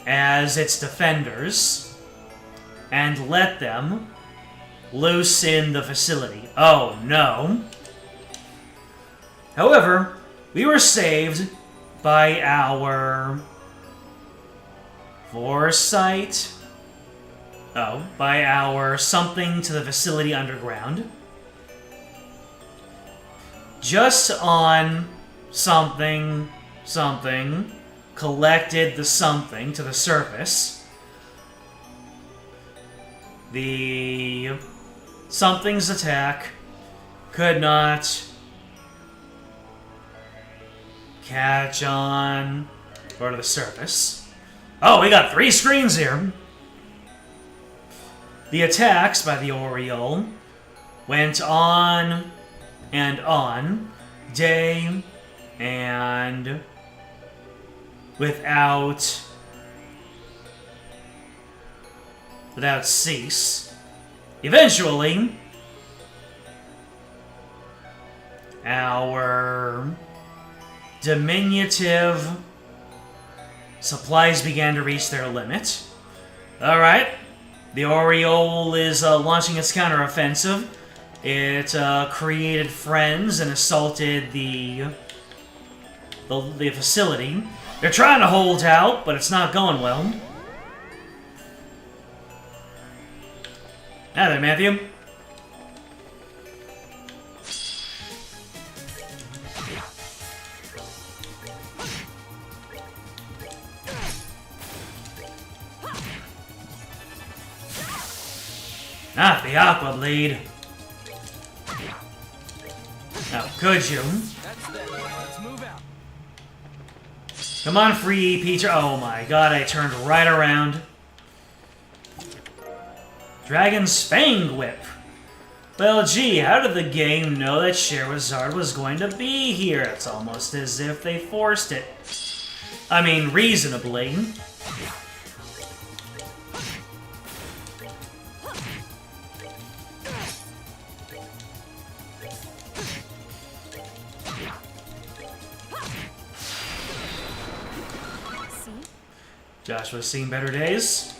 as its defenders and let them loose in the facility. Oh no. However, we were saved by our foresight. Oh, by our something to the facility underground. Just on something, collected the something to the surface. The something's attack could not catch on or to the surface. Oh, we got 3 screens here. The attacks by the Oriole went on and on, day and without cease. Eventually, our diminutive supplies began to reach their limit. Alright, the Oriole is launching its counteroffensive. It created friends and assaulted the facility. They're trying to hold out, but it's not going well. Hi there, Matthew. Not the Aqua Bleed. Now, could you? Let's move out. Come on, free Peter. Oh my god, I turned right around. Dragon's Fang Whip. Well, gee, how did the game know that Scheherazade was going to be here? It's almost as if they forced it. I mean, reasonably. Joshua's seen better days.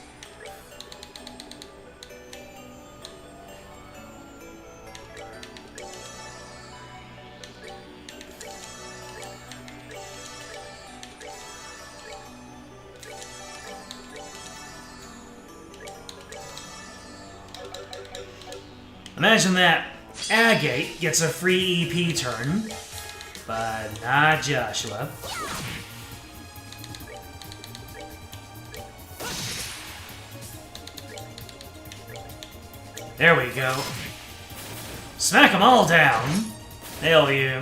Imagine that Agate gets a free EP turn, but not Joshua. There we go. Smack them all down. Hell you.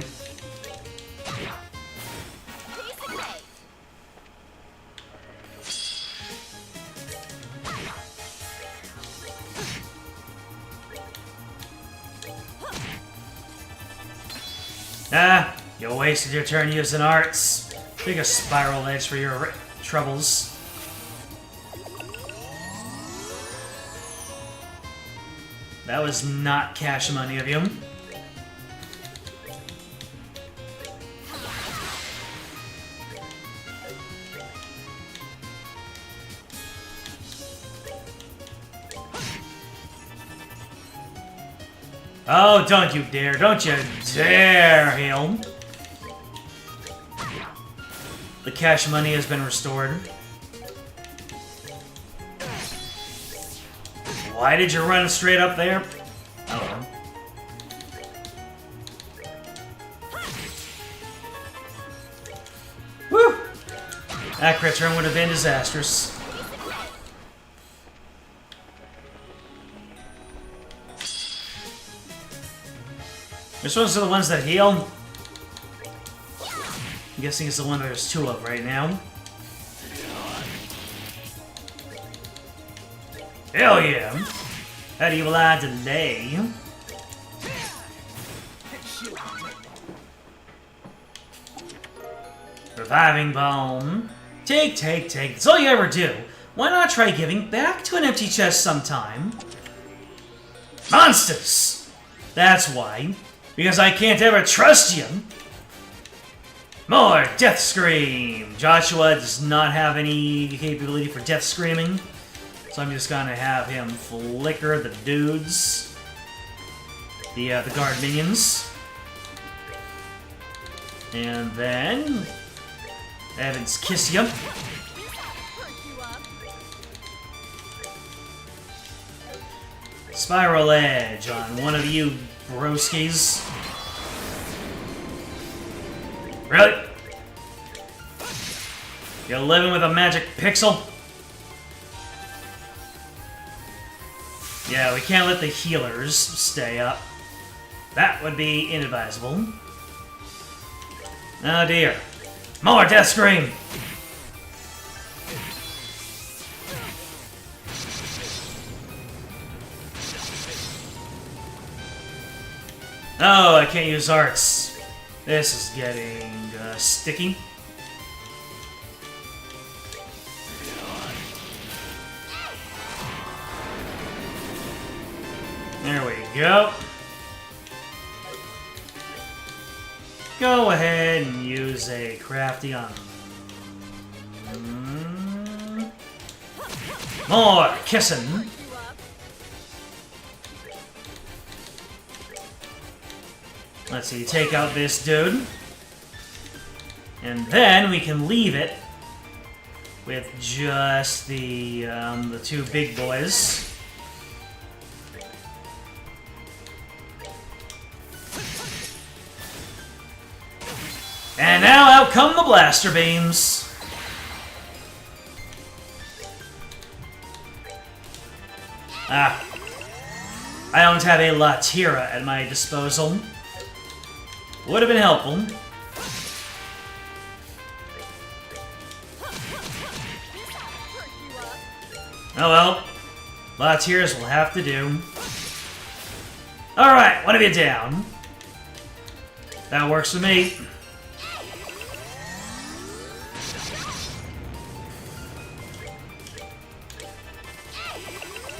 Ah, you wasted your turn using arts. Take a spiral edge for your troubles. That was not cash money of you. Oh, don't you dare. Don't you dare, Hale. The cash money has been restored. Why did you run straight up there? I don't know. Woo! That crit turn would have been disastrous. Which ones are the ones that heal? I'm guessing it's the one there's two of right now. Hell yeah! How do you lie delay? Reviving bomb. Take. That's all you ever do. Why not try giving back to an empty chest sometime? Monsters! That's why. Because I can't ever trust you. More death scream. Joshua does not have any capability for death screaming. So I'm just gonna have him flicker the dudes. The guard minions. And then Evans kiss you. Spiral Edge on one of you broskies. Really? You're living with a magic pixel? Yeah, we can't let the healers stay up. That would be inadvisable. Oh dear. More death scream! Oh, I can't use arts. This is getting sticky. There we go. Go ahead and use a crafty on. More kissing. Let's see, take out this dude. And then we can leave it with just the two big boys. And now out come the blaster beams. Ah. I don't have a Latira at my disposal. Would have been helpful. Oh well. Latiras will have to do. Alright, one of you down. That works for me.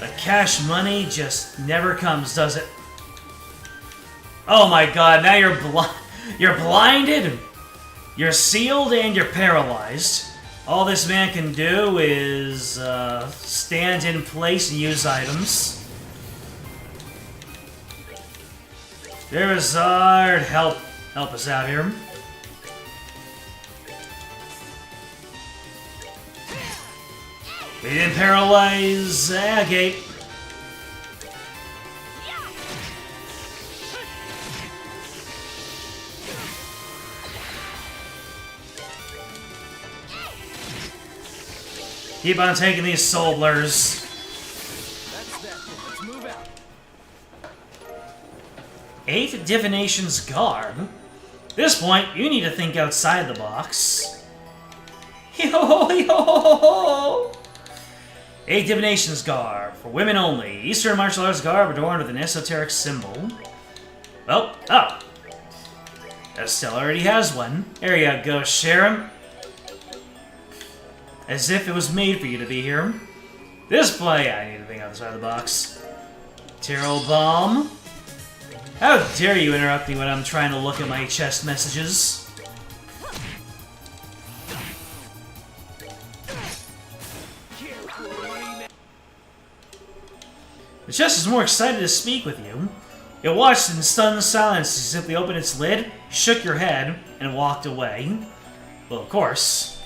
The cash money just never comes, does it? Oh my god, now you're blinded, you're sealed, and you're paralyzed. All this man can do is stand in place and use items. Charizard, help us out here. We didn't paralyze Agape. Keep on taking these soul blurs. That's that. Let's move out. 8 Divination's Garb? At this point, you need to think outside the box. Yo-ho-ho-ho-ho-ho! 8 Divination's Garb, for women only. Eastern martial arts garb adorned with an esoteric symbol. Well, oh. Estelle already has one. There you go, Sharon. As if it was made for you to be here. Display! I need to think outside the box. Tarot Bomb. How dare you interrupt me when I'm trying to look at my chest messages? The chest is more excited to speak with you. You watched in stunned silence as you simply opened its lid, shook your head, and walked away. Well, of course.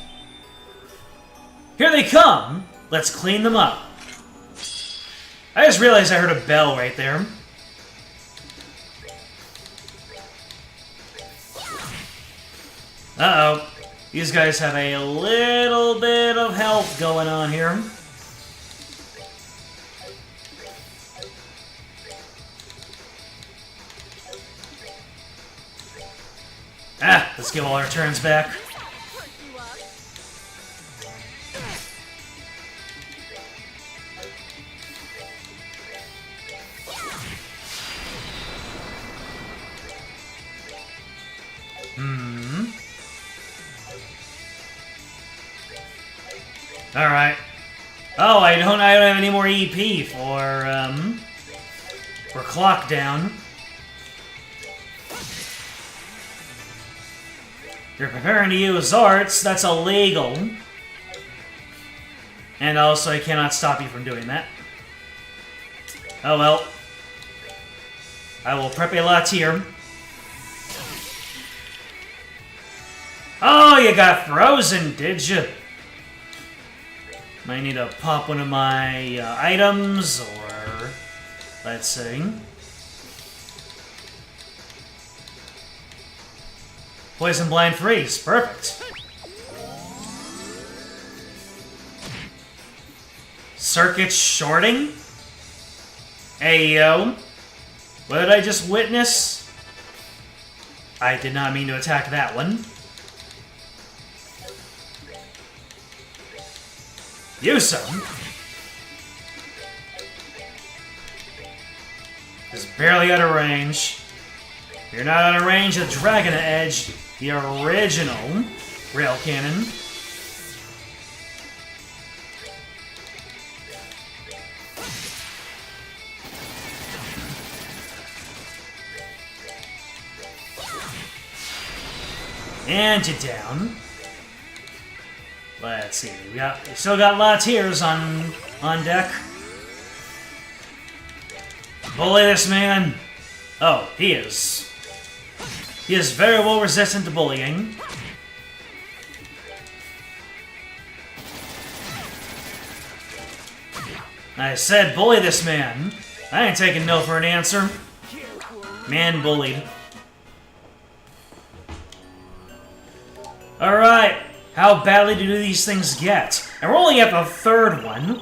Here they come! Let's clean them up. I just realized I heard a bell right there. Uh-oh. These guys have a little bit of health going on here. Ah, let's give all our turns back. Alright. Oh, I don't have any more EP for clock down. You're preparing to use arts, that's illegal. And also, I cannot stop you from doing that. Oh well. I will prep a latte. Oh, you got frozen, did you? Might need to pop one of my items, or... Let's see. Poison Blind Freeze. Perfect. Circuit shorting? Ayo. What did I just witness? I did not mean to attack that one. Use some. Is barely out of range. You're not out of range of Dragon Edge, the original rail cannon. And you're down. Let's see. We still got Lateers on deck. Bully this man. Oh, he is. He is very well resistant to bullying. I said bully this man. I ain't taking no for an answer. Man bullied. Alright. How badly do these things get? And we're only at the third one.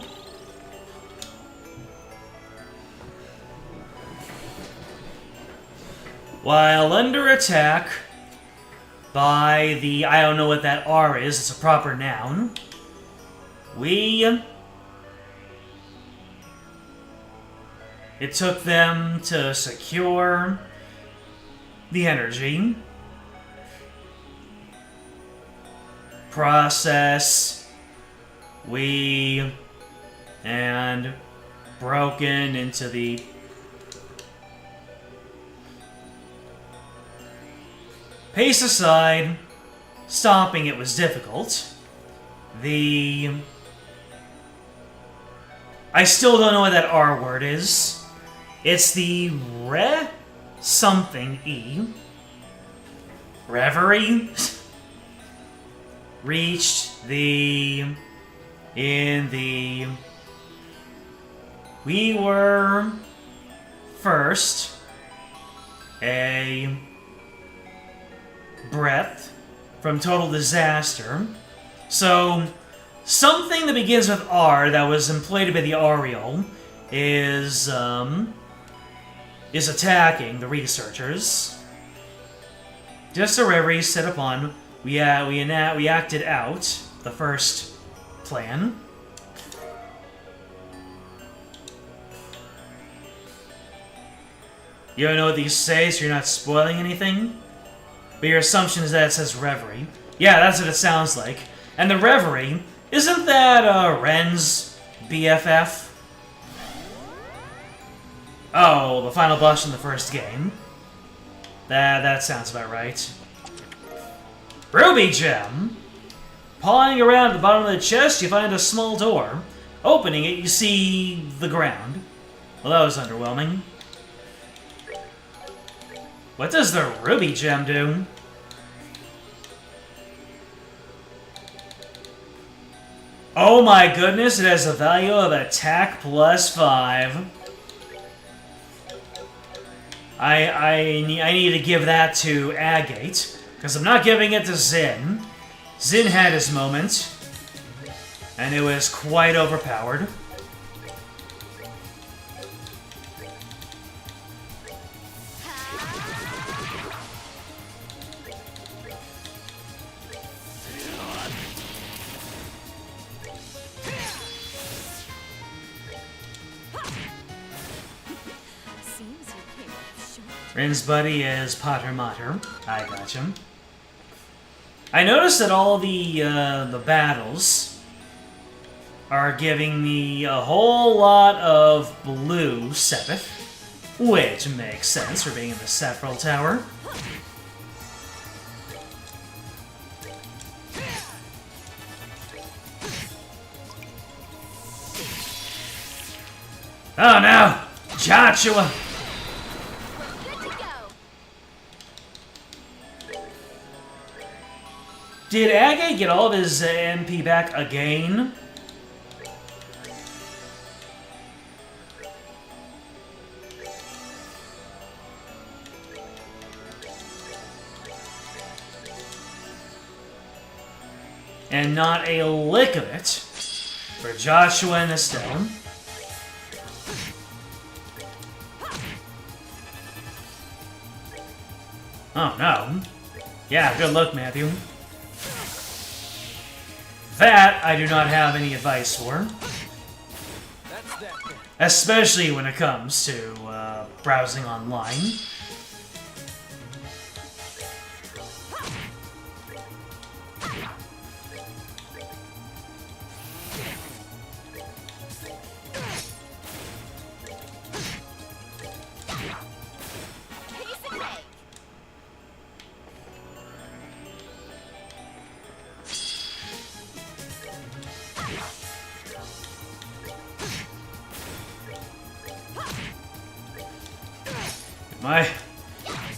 While under attack by the... I don't know what that R is. It's a proper noun. It took them to secure the energy. Process. And broken into the... Pace aside, stopping it was difficult. I still don't know what that R word is. It's the something E. Reverie? Reached we were first a breath from total disaster. So, something that begins with R that was inflated by the Ariel is attacking the researchers. Just a reverie set upon. We acted out the first plan. You don't know what these say, so you're not spoiling anything? But your assumption is that it says reverie. Yeah, that's what it sounds like. And the reverie, isn't that Ren's BFF? Oh, the final boss in the first game. That sounds about right. Ruby Gem! Pawing around at the bottom of the chest, you find a small door. Opening it, you see the ground. Well, that was underwhelming. What does the Ruby Gem do? Oh my goodness, it has a value of attack plus 5. I need to give that to Agate, because I'm not giving it to Zin. Zin had his moment, and it was quite overpowered. Rin's buddy is Potter Mater. I gotcha. I noticed that all the battles are giving me a whole lot of blue Sepith, which makes sense for being in the Sephiroth Tower. Oh no! Joshua! Good to go. Did Agate get all of his MP back again? And not a lick of it for Joshua and Estelle. Oh no. Yeah, good luck, Matthew. That I do not have any advice for. That's that. Especially when it comes to browsing online. Piece and make.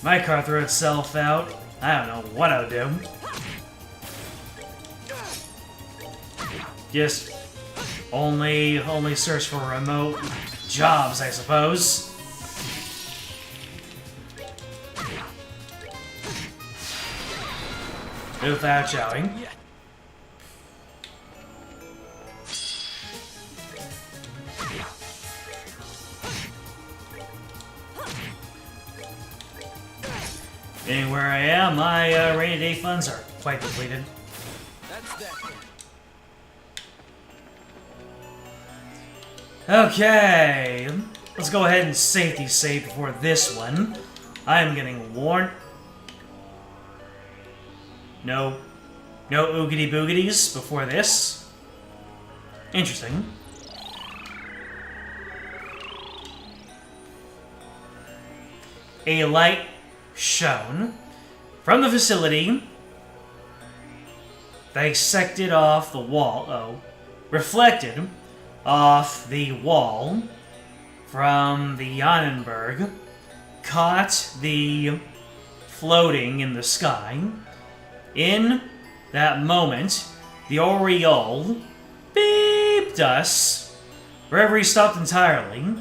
My car threw itself out. I don't know what I would do. Just only search for remote jobs, I suppose. Without shouting. Yeah. Being where I am, my rainy day funds are quite depleted. That's that. Okay, let's go ahead and safety save before this one. I am getting warned. No oogity boogities before this. Interesting. A light shone from the facility, dissected off the wall. Reflected off the wall from the Annenberg, caught the floating in the sky. In that moment, the Aureole beeped us wherever he stopped entirely.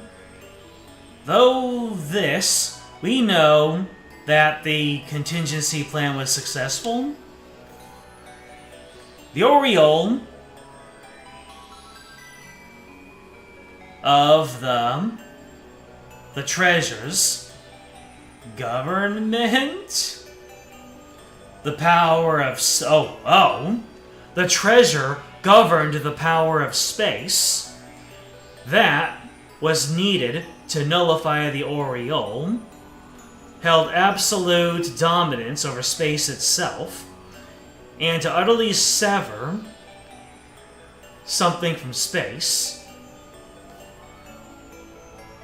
Though this, we know that the contingency plan was successful. The Aureole of the treasures, government, the power of the treasure governed the power of space. That was needed to nullify the Aureole, held absolute dominance over space itself, and to utterly sever something from space.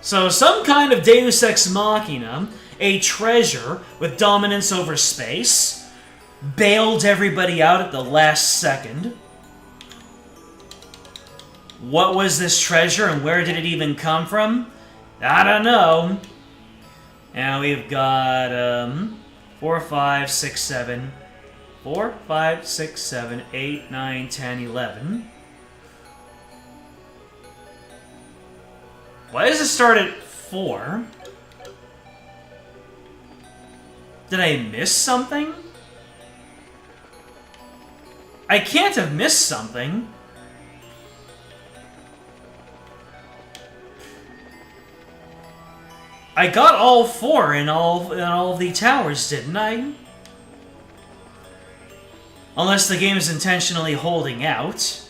So some kind of Deus Ex Machina, a treasure with dominance over space, bailed everybody out at the last second. What was this treasure and where did it even come from? I don't know. Now we've got 4, 5, 6, 7. 4, 5, 6, 7, 8, 9, 10, 11. Why does it start at 4? Did I miss something? I can't have missed something. I got all 4 in all of the towers, didn't I? Unless the game is intentionally holding out.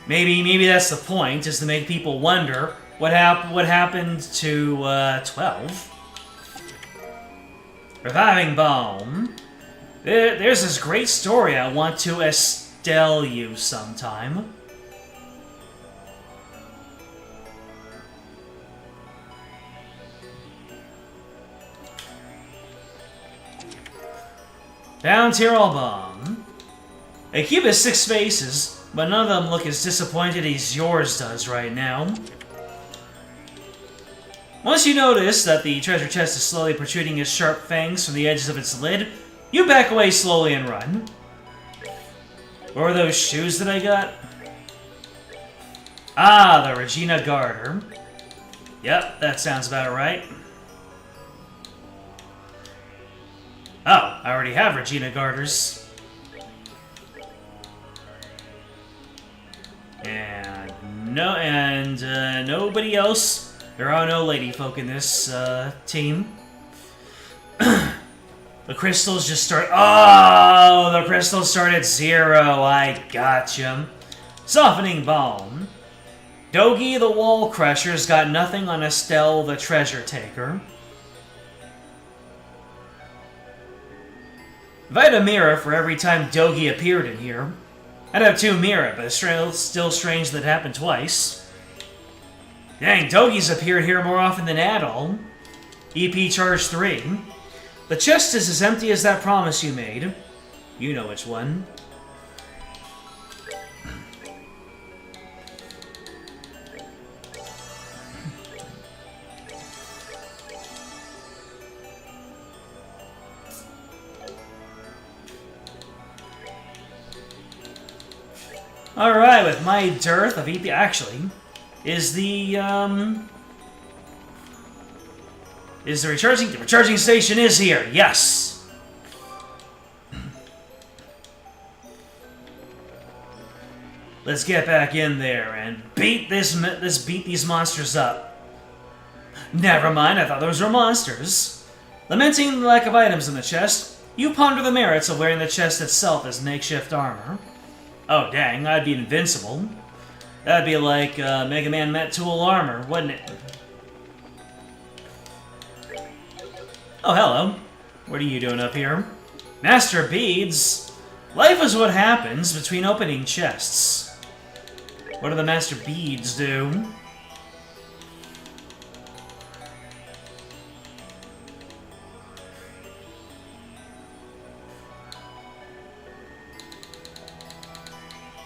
Maybe that's the point, is to make people wonder what happened to 12. Reviving Balm. There's this great story I want to Estelle you sometime. Down Tyrol Bomb. A cube has 6 faces, but none of them look as disappointed as yours does right now. Once you notice that the treasure chest is slowly protruding its sharp fangs from the edges of its lid, you back away slowly and run. What were those shoes that I got? Ah, the Regina Garter. Yep, that sounds about right. Oh, I already have Regina Garters. And nobody else. There are no lady folk in this team. The crystals just start. Oh, the crystals start at 0. I gotcha. Softening Balm. Dogi the Wall Crusher's got nothing on Estelle the Treasure Taker. If I had a mirror for every time Dogi appeared in here, I'd have 2 mirror, but it's still strange that it happened twice. Dang, Dogi's appeared here more often than Adol. EP charge 3. The chest is as empty as that promise you made. You know which one. Alright, with my dearth of EP... Actually, is the recharging... The recharging station is here, yes! Let's get back in there and beat these monsters up. Never mind, I thought those were monsters. Lamenting the lack of items in the chest, you ponder the merits of wearing the chest itself as makeshift armor. Oh dang, I'd be invincible. That'd be like Mega Man Met Tool armor, wouldn't it? Oh, hello. What are you doing up here? Master Beads? Life is what happens between opening chests. What do the Master Beads do?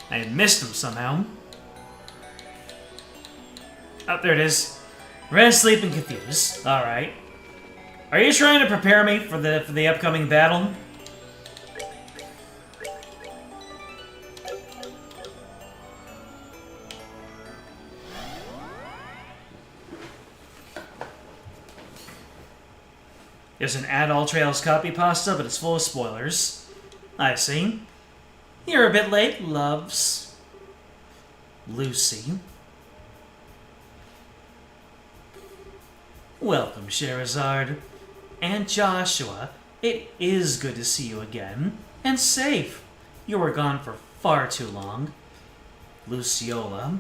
I missed him somehow. Oh, there it is. Red, sleep, and confused. Alright. Are you trying to prepare me for the upcoming battle? There's an Add-All Trails copy pasta, but it's full of spoilers. I see. You're a bit late, loves. Lucy. Welcome, Sherazard. And Joshua, it is good to see you again. And safe. You were gone for far too long. Luciola,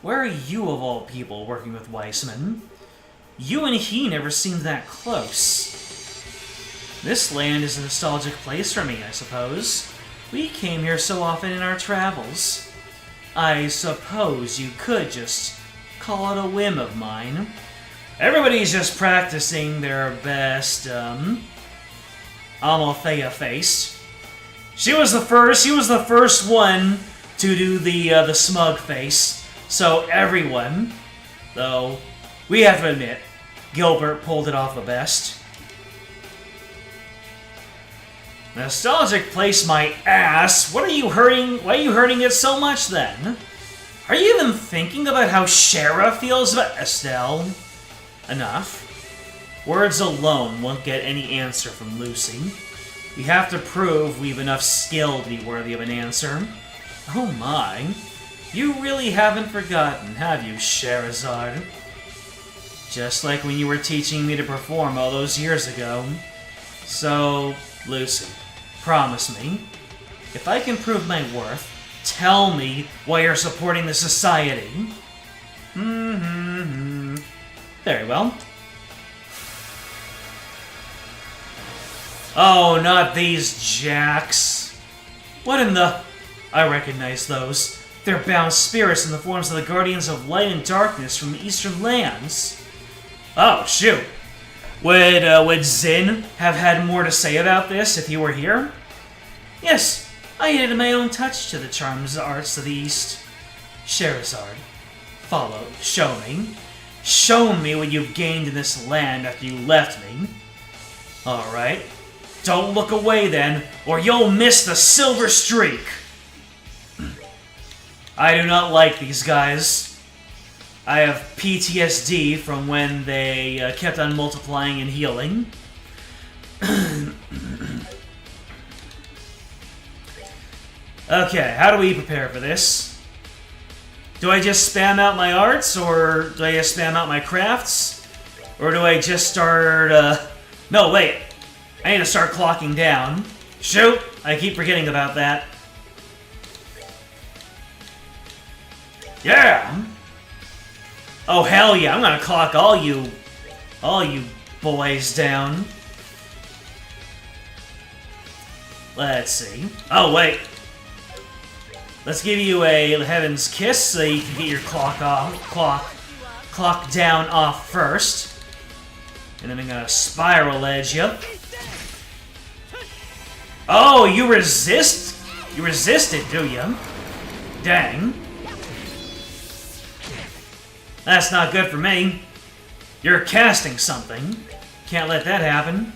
where are you of all people working with Weissman? You and he never seemed that close. This land is a nostalgic place for me, I suppose. We came here so often in our travels. I suppose you could just call it a whim of mine. Everybody's just practicing their best, Amalthea face. She was the first one to do the smug face. So everyone, though, we have to admit, Gilbert pulled it off the best. Nostalgic place, my ass. What are you hurting? Why are you hurting it so much then? Are you even thinking about how Shara feels about Estelle? Enough. Words alone won't get any answer from Lucy. We have to prove we've enough skill to be worthy of an answer. Oh my. You really haven't forgotten, have you, Sherazard? Just like when you were teaching me to perform all those years ago. So, Lucy, promise me, if I can prove my worth, tell me why you're supporting the society. Very well. Oh, not these jacks. What in the... I recognize those. They're bound spirits in the forms of the guardians of light and darkness from the eastern lands. Oh, shoot. Would Zin have had more to say about this if he were here? Yes, I added my own touch to the charms arts of the East. Sherazard, follow, show me. Show me what you've gained in this land after you left me. Alright. Don't look away then, or you'll miss the silver streak! I do not like these guys. I have PTSD from when they kept on multiplying and healing. Okay, how do we prepare for this? Do I just spam out my arts, or do I just spam out my crafts? Or do I just start, No, wait. I need to start clocking down. Shoot! I keep forgetting about that. Yeah! Oh, hell yeah, I'm gonna clock all you boys down. Let's see. Oh, wait. Let's give you a Heaven's Kiss so you can get your clock down off first. And then I'm gonna Spiral Edge you. Oh, you resist? You resisted, do you? Dang. That's not good for me. You're casting something. Can't let that happen.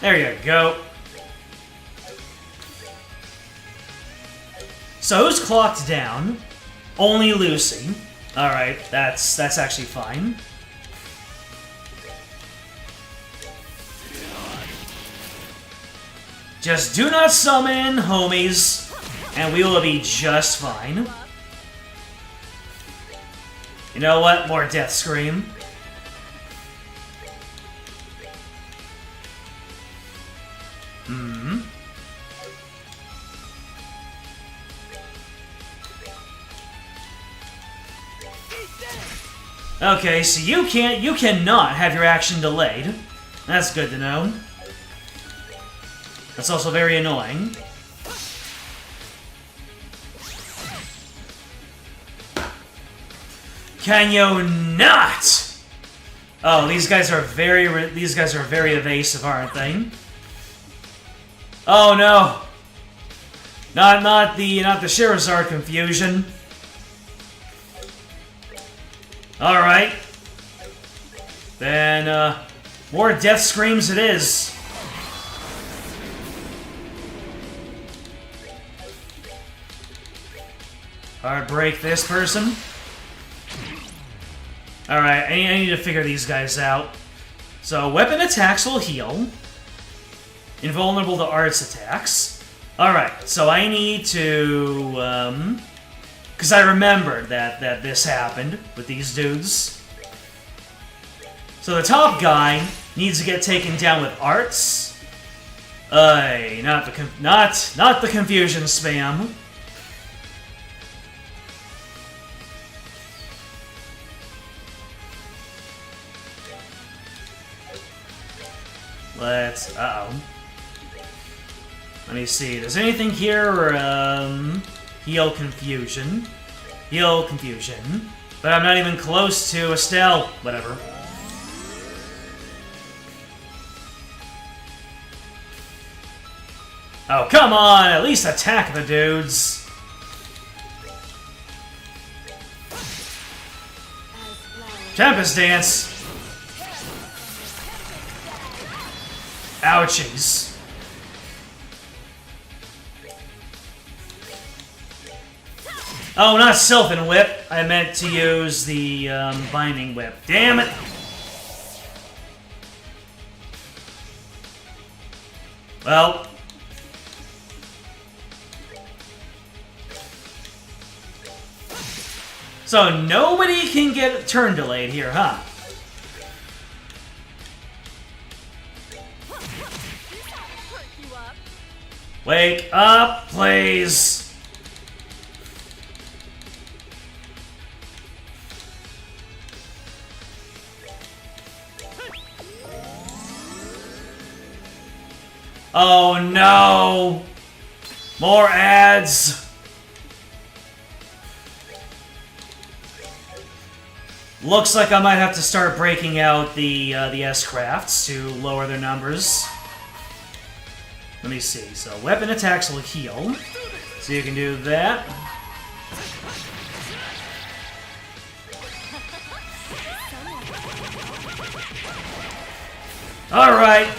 There you go. So who's clocked down? Only Lucy. Alright, that's actually fine. Just do not summon, homies, and we will be just fine. You know what? More Death Scream. Okay, so you cannot have your action delayed. That's good to know. That's also very annoying. Can you not? Oh, these guys are very evasive, aren't they? Oh no! Not the Sherazard confusion. All right. Then more Death Screams it is. Alright, break this person. Alright, I need to figure these guys out. So, weapon attacks will heal. Invulnerable to arts attacks. Alright, so I need to, because I remembered that this happened with these dudes. So the top guy needs to get taken down with arts. Not the confusion spam. Uh-oh. Let me see. Does anything here, heal confusion? Heal confusion. But I'm not even close to Estelle. Whatever. Oh, come on! At least attack the dudes! Tempest Dance! Ouchies. Oh, not Sylvan Whip. I meant to use the Binding Whip. Damn it! Well. So nobody can get turn delayed here, huh? Wake up, please! Oh no! More ads! Looks like I might have to start breaking out the S-crafts to lower their numbers. Let me see. So weapon attacks will heal. So you can do that. Alright.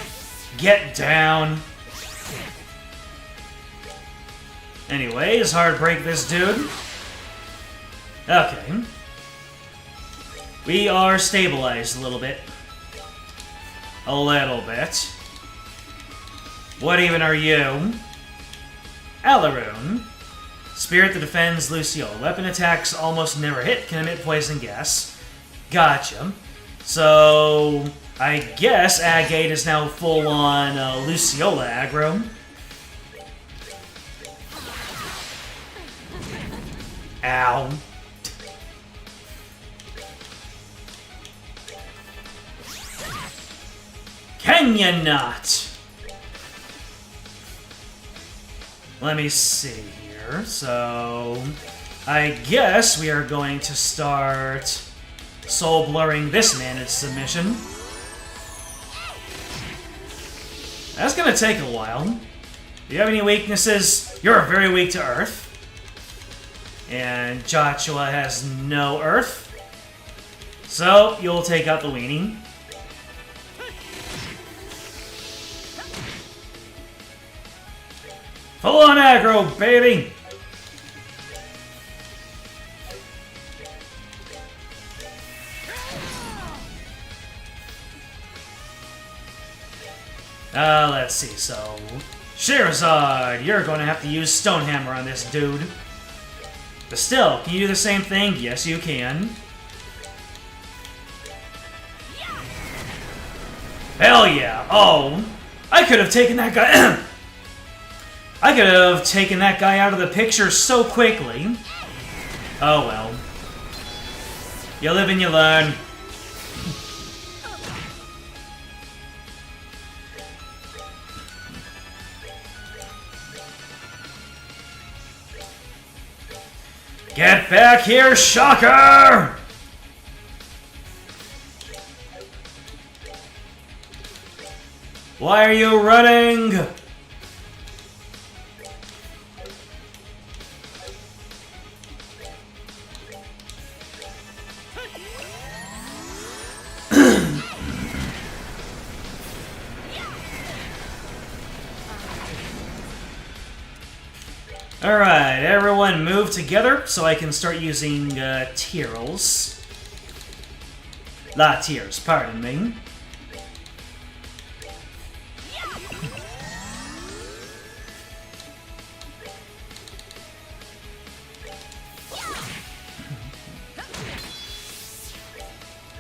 Get down. Anyways, hard break this dude. Okay. We are stabilized a little bit. A little bit. What even are you? Alaroon. Spirit that defends Luciola. Weapon attacks almost never hit. Can emit poison gas. Gotcha. So, I guess Agate is now full on Luciola aggro. Ow. Can you not? Let me see here. So, I guess we are going to start soul blurring this man into submission. That's gonna take a while. Do you have any weaknesses? You're very weak to Earth. And Joshua has no Earth. So, you'll take out the weenie. Full on aggro, baby! Let's see, so... Sherazard, you're going to have to use Stonehammer on this dude. But still, can you do the same thing? Yes, you can. Hell yeah! Oh, I could have taken that guy... I could have taken that guy out of the picture so quickly. Oh well. You live and you learn. Get back here, Shocker! Why are you running? Alright, everyone move together so I can start using tears. Tears, pardon me.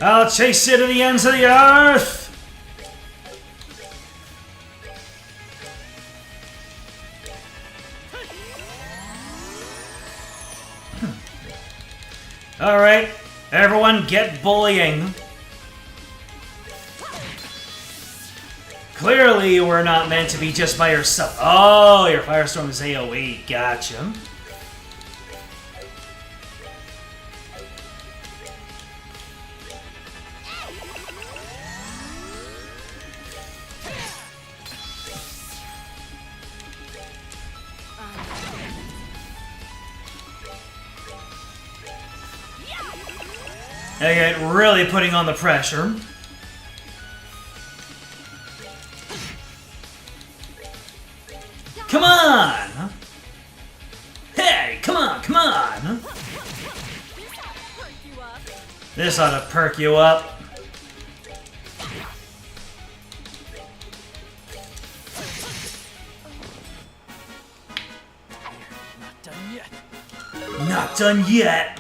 I'll chase you to the ends of the earth! Alright, everyone get bullying. Clearly, we're not meant to be just by yourself. Oh, your Firestorm is AoE. Gotcha. I get really putting on the pressure. Come on! Hey, come on, come on! This ought to perk you up. Not done yet. Not done yet!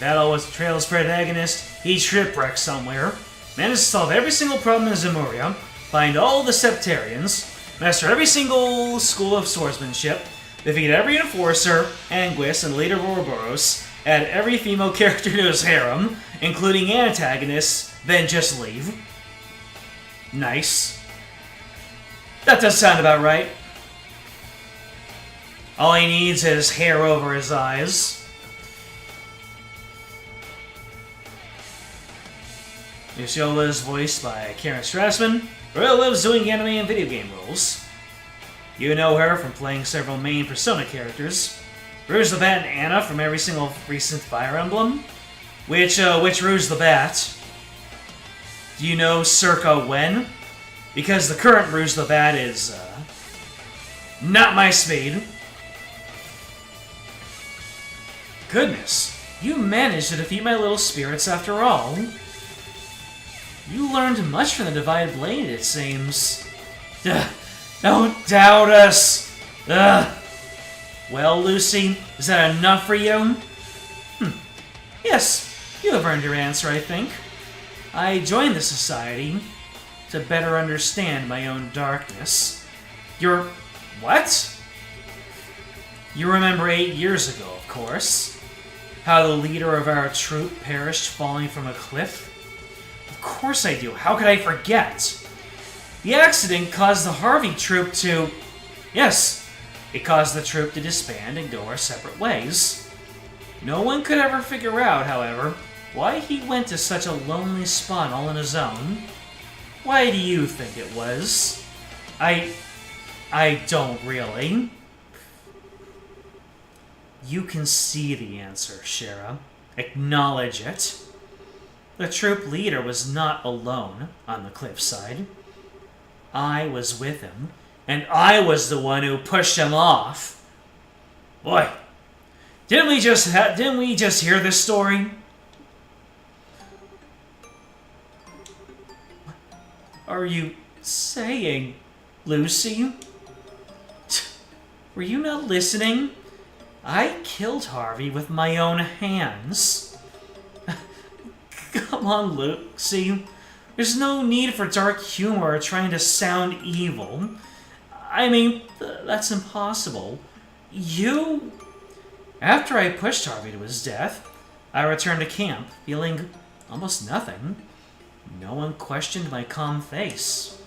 Battle with the Trail's protagonist, he's shipwrecked somewhere, managed to solve every single problem in Zemuria, find all the Septarians, master every single school of swordsmanship, defeat every enforcer, Anguis, and leader of Ouroboros, add every female character to his harem, including antagonists, then just leave. Nice. That does sound about right. All he needs is hair over his eyes. Luciola is voiced by Karen Strassman, who lives doing anime and video game roles. You know her from playing several main Persona characters. Rouge the Bat and Anna from every single recent Fire Emblem. Which Rouge the Bat? Do you know circa when? Because the current Rouge the Bat is, not my speed. Goodness, you managed to defeat my little spirits after all. You learned much from the Divided Blade, it seems. Don't doubt us! Well, Lucy, is that enough for you? Yes, you have earned your answer, I think. I joined the Society to better understand my own darkness. Your... what? You remember 8 years ago, of course. How the leader of our troop perished falling from a cliff? Of course I do. How could I forget? The accident caused the Harvey troop to... yes, it caused the troop to disband and go our separate ways. No one could ever figure out, however, why he went to such a lonely spot all on his own. Why do you think it was? I don't really. You can see the answer, Shara. Acknowledge it. The troop leader was not alone on the cliffside. I was with him, and I was the one who pushed him off. Boy, didn't we just hear this story? What are you saying, Lucy? Were you not listening? I killed Harvey with my own hands. Come on, Lucy. There's no need for dark humor or trying to sound evil. I mean, that's impossible. You... After I pushed Harvey to his death, I returned to camp, feeling almost nothing. No one questioned my calm face.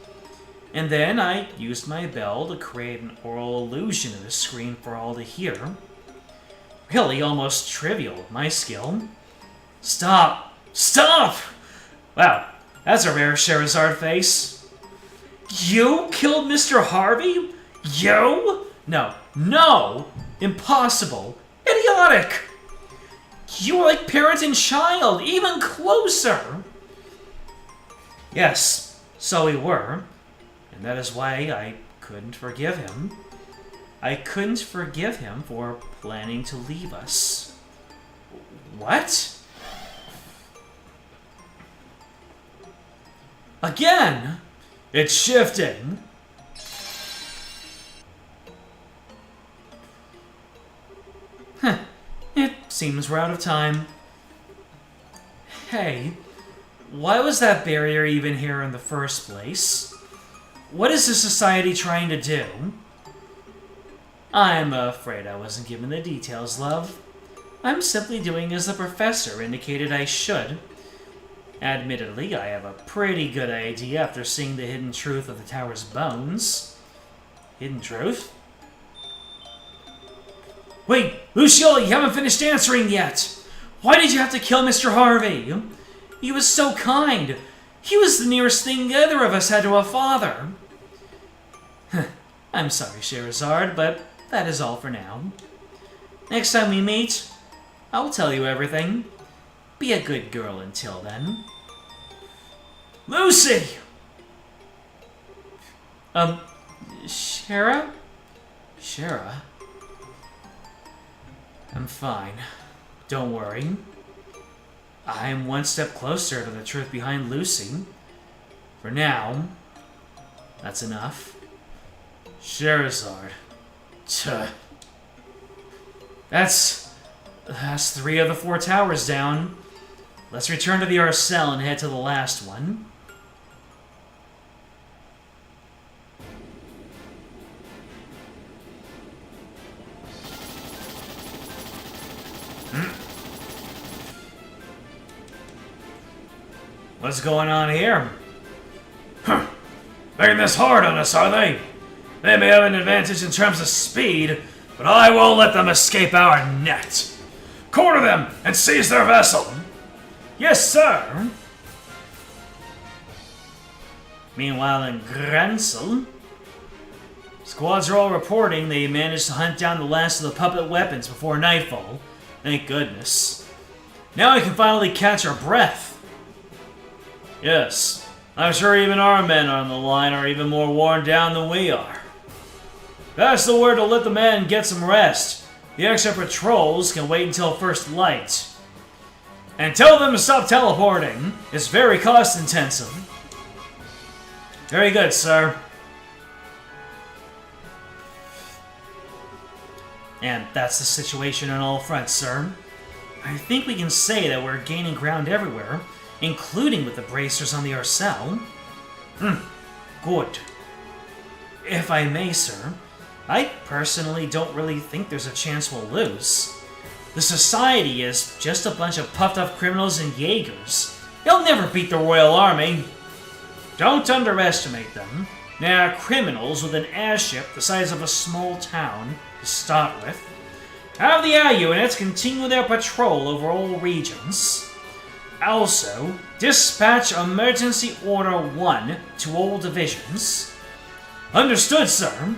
And then I used my bell to create an oral illusion of the screen for all to hear. Really almost trivial with my skill. Stop! Stop! Wow, that's a rare Scheherazade face. You killed Mr. Harvey? You? No. No! Impossible. Idiotic! You were like parent and child, even closer! Yes, so we were. And that is why I couldn't forgive him. I couldn't forgive him for planning to leave us. What? Again! It's shifting! It seems we're out of time. Hey, why was that barrier even here in the first place? What is the Society trying to do? I'm afraid I wasn't given the details, love. I'm simply doing as the professor indicated I should. Admittedly, I have a pretty good idea after seeing the hidden truth of the tower's bones. Hidden truth? Wait, Luciola, you haven't finished answering yet! Why did you have to kill Mr. Harvey? He was so kind. He was the nearest thing either of us had to a father. I'm sorry, Scheherazade, but that is all for now. Next time we meet, I'll tell you everything. Be a good girl until then. Lucy! Shara? Shara? I'm fine. Don't worry. I'm one step closer to the truth behind Lucy. For now, that's enough. Scheherazade. Tuh. That's 3 of the 4 towers down. Let's return to the Arcel and head to the last one. What's going on here? Huh. Making this hard on us, are they? They may have an advantage in terms of speed, but I won't let them escape our net. Corner them and seize their vessel. Yes, sir. Meanwhile, in Grensel, squads are all reporting they managed to hunt down the last of the puppet weapons before nightfall. Thank goodness. Now we can finally catch our breath. Yes, I'm sure even our men on the line are even more worn down than we are. Pass the word to let the men get some rest. The extra patrols can wait until first light. And tell them to stop teleporting. It's very cost intensive. Very good, sir. And that's the situation on all fronts, sir. I think we can say that we're gaining ground everywhere, including with the bracers on the Arcel. Good. If I may, sir, I personally don't really think there's a chance we'll lose. The Society is just a bunch of puffed-up criminals and Jaegers. They'll never beat the Royal Army. Don't underestimate them. They are criminals with an airship the size of a small town to start with. Have the air units continue their patrol over all regions. Also, dispatch Emergency Order 1 to all divisions. Understood, sir.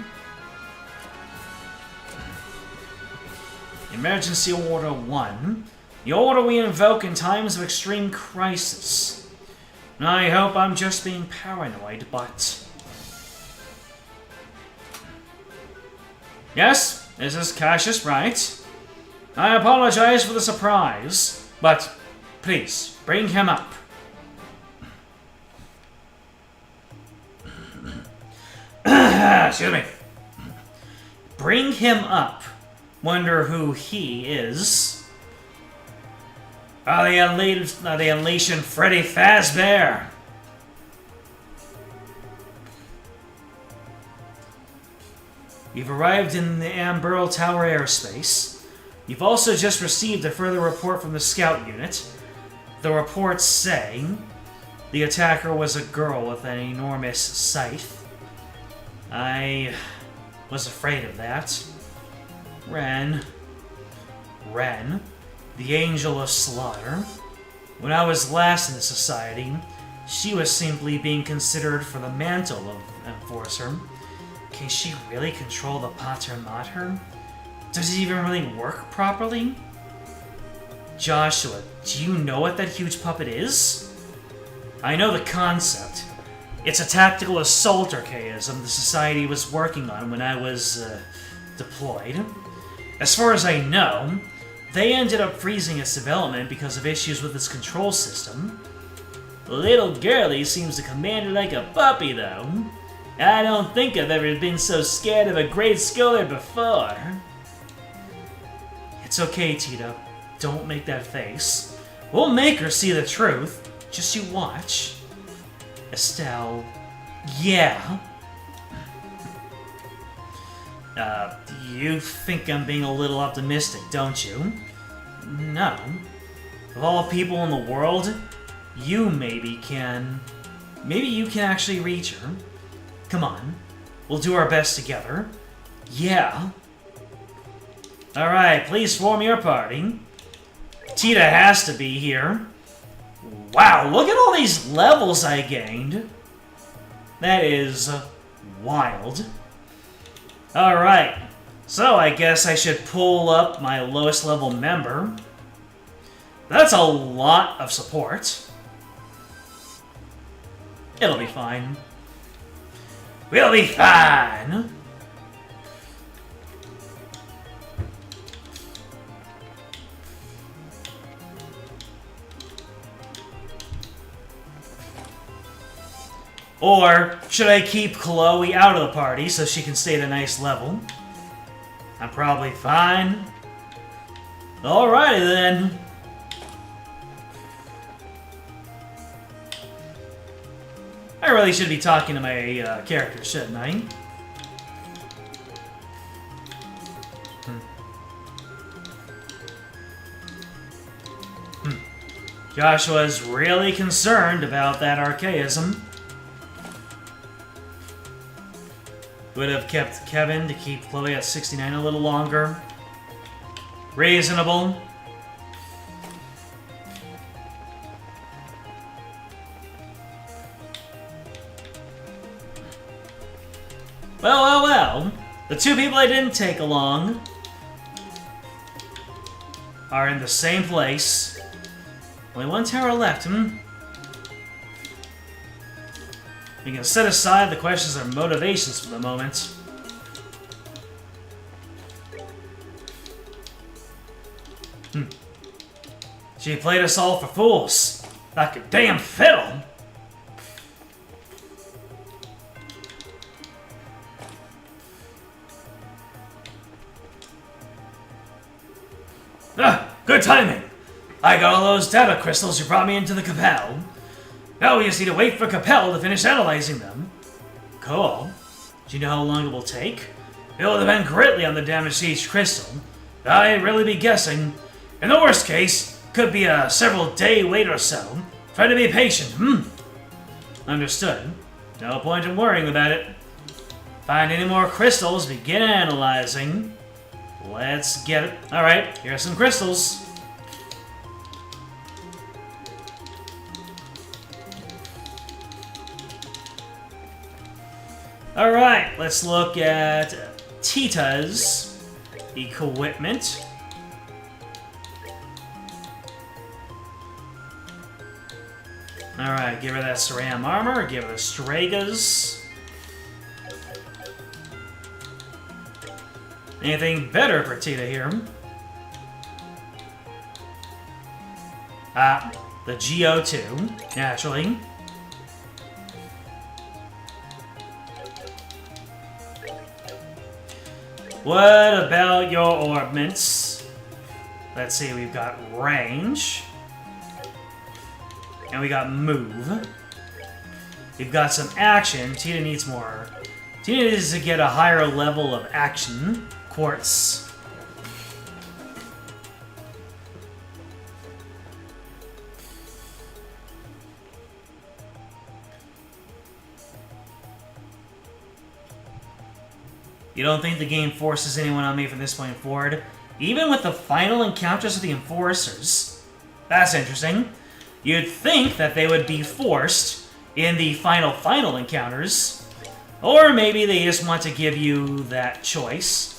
Emergency Order 1. The order we invoke in times of extreme crisis. I hope I'm just being paranoid, but... Yes, this is Cassius Wright. I apologize for the surprise, but please, bring him up. Excuse me. Bring him up. Wonder who he is. Are they unleashing Freddy Fazbear? You've arrived in the Amberl Tower airspace. You've also just received a further report from the scout unit. The reports say the attacker was a girl with an enormous scythe. I was afraid of that. Ren, the Angel of Slaughter. When I was last in the Society, she was simply being considered for the mantle of Enforcer. Can she really control the Pater Mater? Does it even really work properly? Joshua, do you know what that huge puppet is? I know the concept. It's a tactical assault archaism the Society was working on when I was, deployed. As far as I know, they ended up freezing its development because of issues with its control system. The little girlie seems to command it like a puppy, though. I don't think I've ever been so scared of a great scholar before. It's okay, Tita. Don't make that face. We'll make her see the truth. Just you watch. Estelle. Yeah. You think I'm being a little optimistic, don't you? No. Of all people in the world, you maybe you can actually reach her. Come on. We'll do our best together. Yeah. Alright, please form your party. Tita has to be here. Wow, look at all these levels I gained. That is wild. Alright, so I guess I should pull up my lowest level member. That's a lot of support. It'll be fine. We'll be fine! Or should I keep Chloe out of the party so she can stay at a nice level? I'm probably fine. Alrighty then. I really should be talking to my character, shouldn't I? Joshua's really concerned about that archaism. Would have kept Kevin to keep Chloe at 69 a little longer. Reasonable. Well. The two people I didn't take along are in the same place. Only one tower left, We can set aside the questions of motivations for the moment. She played us all for fools. Like a damn fiddle. Good timing. I got all those data crystals you brought me into the Capel. Now we just need to wait for Capel to finish analyzing them. Cool. Do you know how long it will take? It will depend greatly on the damage to each crystal. I'd really be guessing. In the worst case, could be a several-day wait or so. Try to be patient, Understood. No point in worrying about it. Find any more crystals, begin analyzing. Let's get it. Alright, here are some crystals. Alright, let's look at Tita's equipment. Alright, give her that Ceram armor, give her the Stragas. Anything better for Tita here? The GO2, naturally. What about your orbments? Let's see, we've got range. And we got move. We've got some action. Tita needs more. Tita needs to get a higher level of action. Quartz. You don't think the game forces anyone on me from this point forward? Even with the final encounters with the Enforcers? That's interesting. You'd think that they would be forced in the final encounters. Or maybe they just want to give you that choice.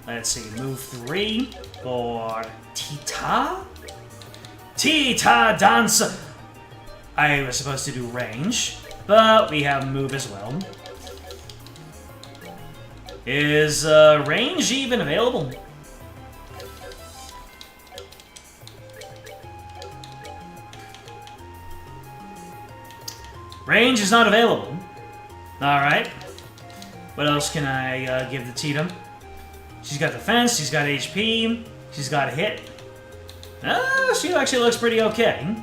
Let's see, move 3 for Tita? Tita Danza! I was supposed to do range, but we have move as well. Is range even available? Range is not available. Alright. What else can I give to Tita? She's got defense, she's got HP, she's got hit. She actually looks pretty okay.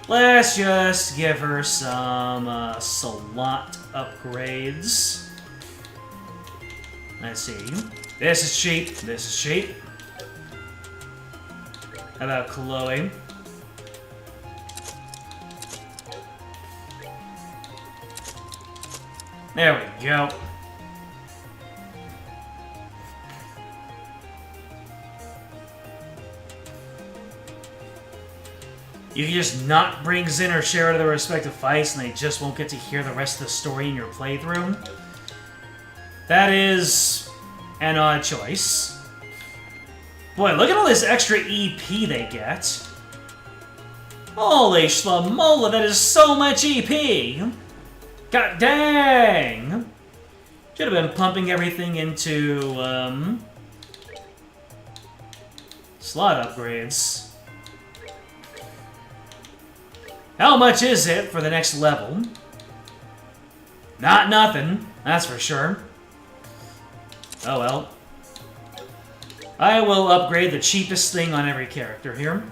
Let's just give her some slot upgrades. Let's see. This is cheap, this is cheap. How about Chloe? There we go. You can just not bring Zin or Shara to their respective fights and they just won't get to hear the rest of the story in your playthrough. That is an odd choice. Boy, look at all this extra EP they get. Holy schlamola, that is so much EP! God dang! Should have been pumping everything into, slot upgrades. How much is it for the next level? Not nothing, that's for sure. Oh well. I will upgrade the cheapest thing on every character here.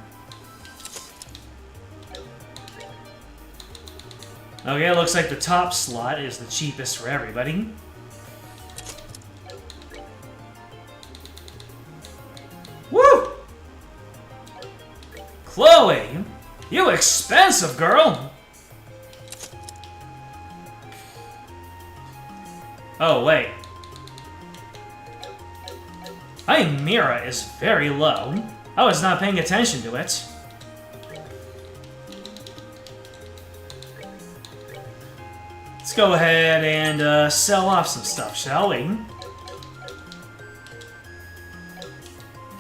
Okay, it looks like the top slot is the cheapest for everybody. Woo! Chloe! You expensive girl! Oh, wait. My mirror is very low. I was not paying attention to it. Let's go ahead and sell off some stuff, shall we?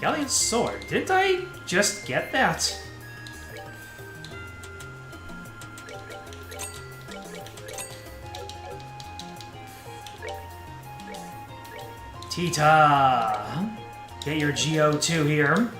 Galleon sword. Didn't I just get that? Tita! Get your GO2 here.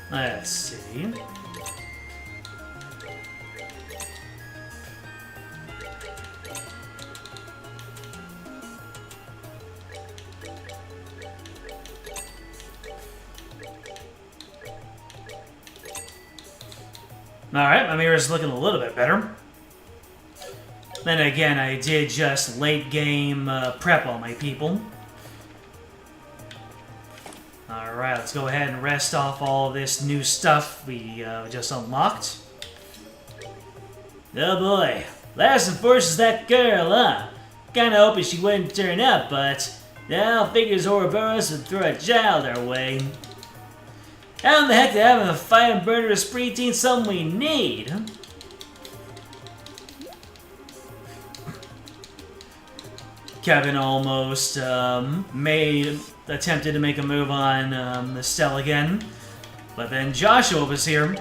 Let's see. Alright, my mirror's looking a little bit better. Then again, I did just late game prep all my people. Alright, let's go ahead and rest off all this new stuff we just unlocked. Oh boy, last enforces that girl, huh? Kinda hoping she wouldn't turn up, but now figures Ouroboros would throw a child our way. How in the heck did having a fight and murderous preteen something we need? Kevin almost attempted to make a move on Estelle again, but then Joshua was here.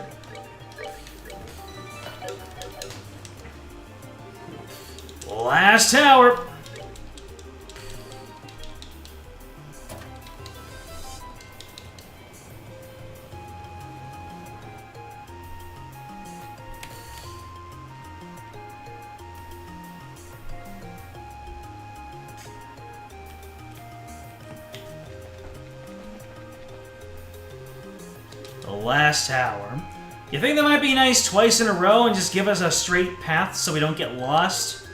Last tower. The last tower. You think that might be nice twice in a row and just give us a straight path so we don't get lost?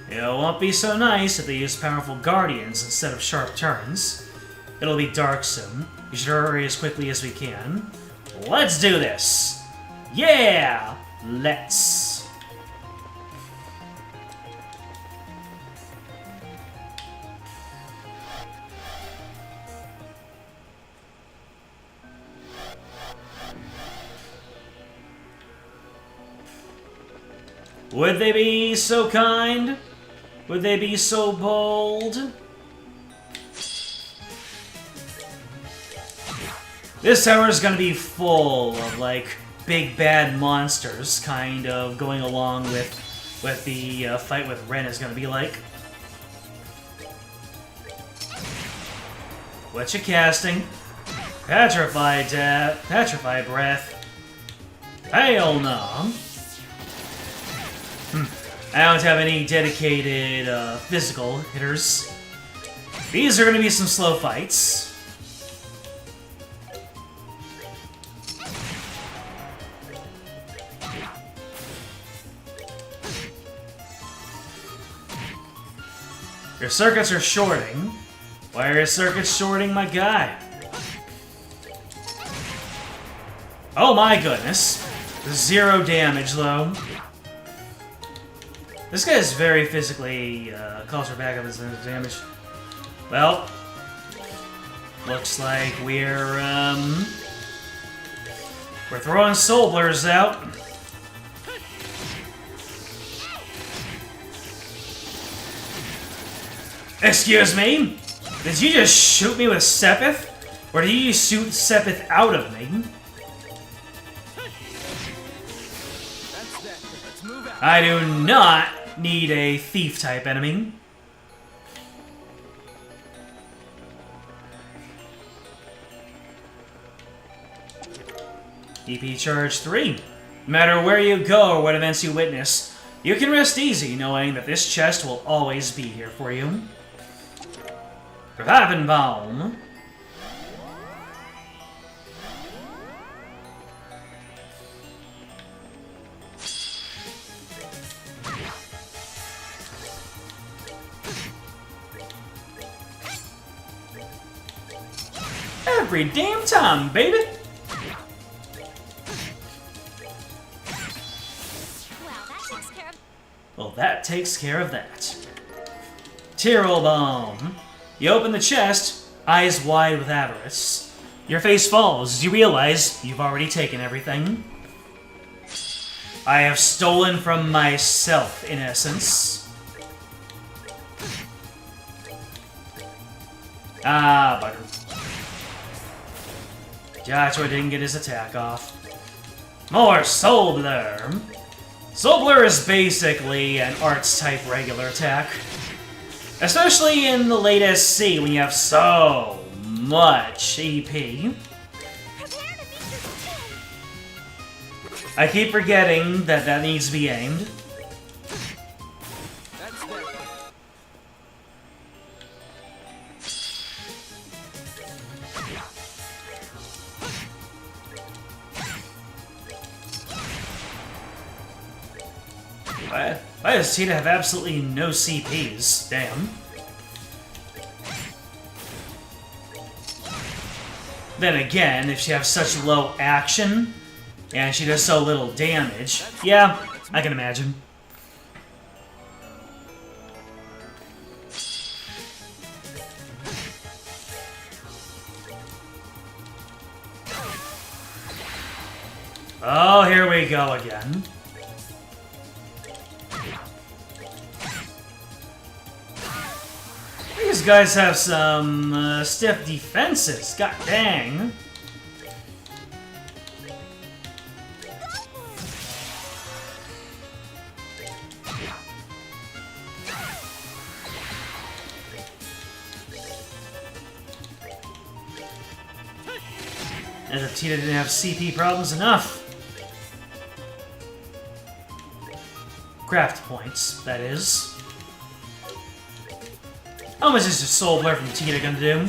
It won't be so nice if they use powerful guardians instead of sharp turns. It'll be dark soon. We should hurry as quickly as we can. Let's do this! Yeah! Let's! Would they be so kind? Would they be so bold? This tower is gonna be full of, like, big bad monsters, kind of going along with the fight with Ren is gonna be like. What you casting? Petrified breath. Hell no. I don't have any dedicated physical hitters. These are going to be some slow fights. Your circuits are shorting. Why are your circuits shorting, my guy? Oh my goodness. 0 damage, though. This guy is very physically calls for backup as damage. Well, looks like we're throwing soul blurs out. Excuse me? Did you just shoot me with Sepith? Or did you shoot Sepith out of me? I do not need a thief-type enemy. EP Charge 3. No matter where you go or what events you witness, you can rest easy knowing that this chest will always be here for you. Ravenbaum. every damn time, baby! Well, that takes care of... Well, that takes care of that. Tyrrell Bone. You open the chest, eyes wide with avarice. Your face falls as you realize you've already taken everything. I have stolen from myself, in essence. Ah, bugger. Joshua didn't get his attack off. More Soul Blur. Soul Blur is basically an arts-type regular attack. Especially in the late SC when you have so much EP. Prepare to meet your doom. I keep forgetting that that needs to be aimed. That's that. Why does Tina have absolutely no CPs? Damn. Then again, if she has such low action, and she does so little damage, yeah, I can imagine. Oh, here we go again. These guys have some stiff defenses. God dang. As if Tina didn't have CP problems enough. Craft points, that is. How much is the Soul Blur from Tina gonna do?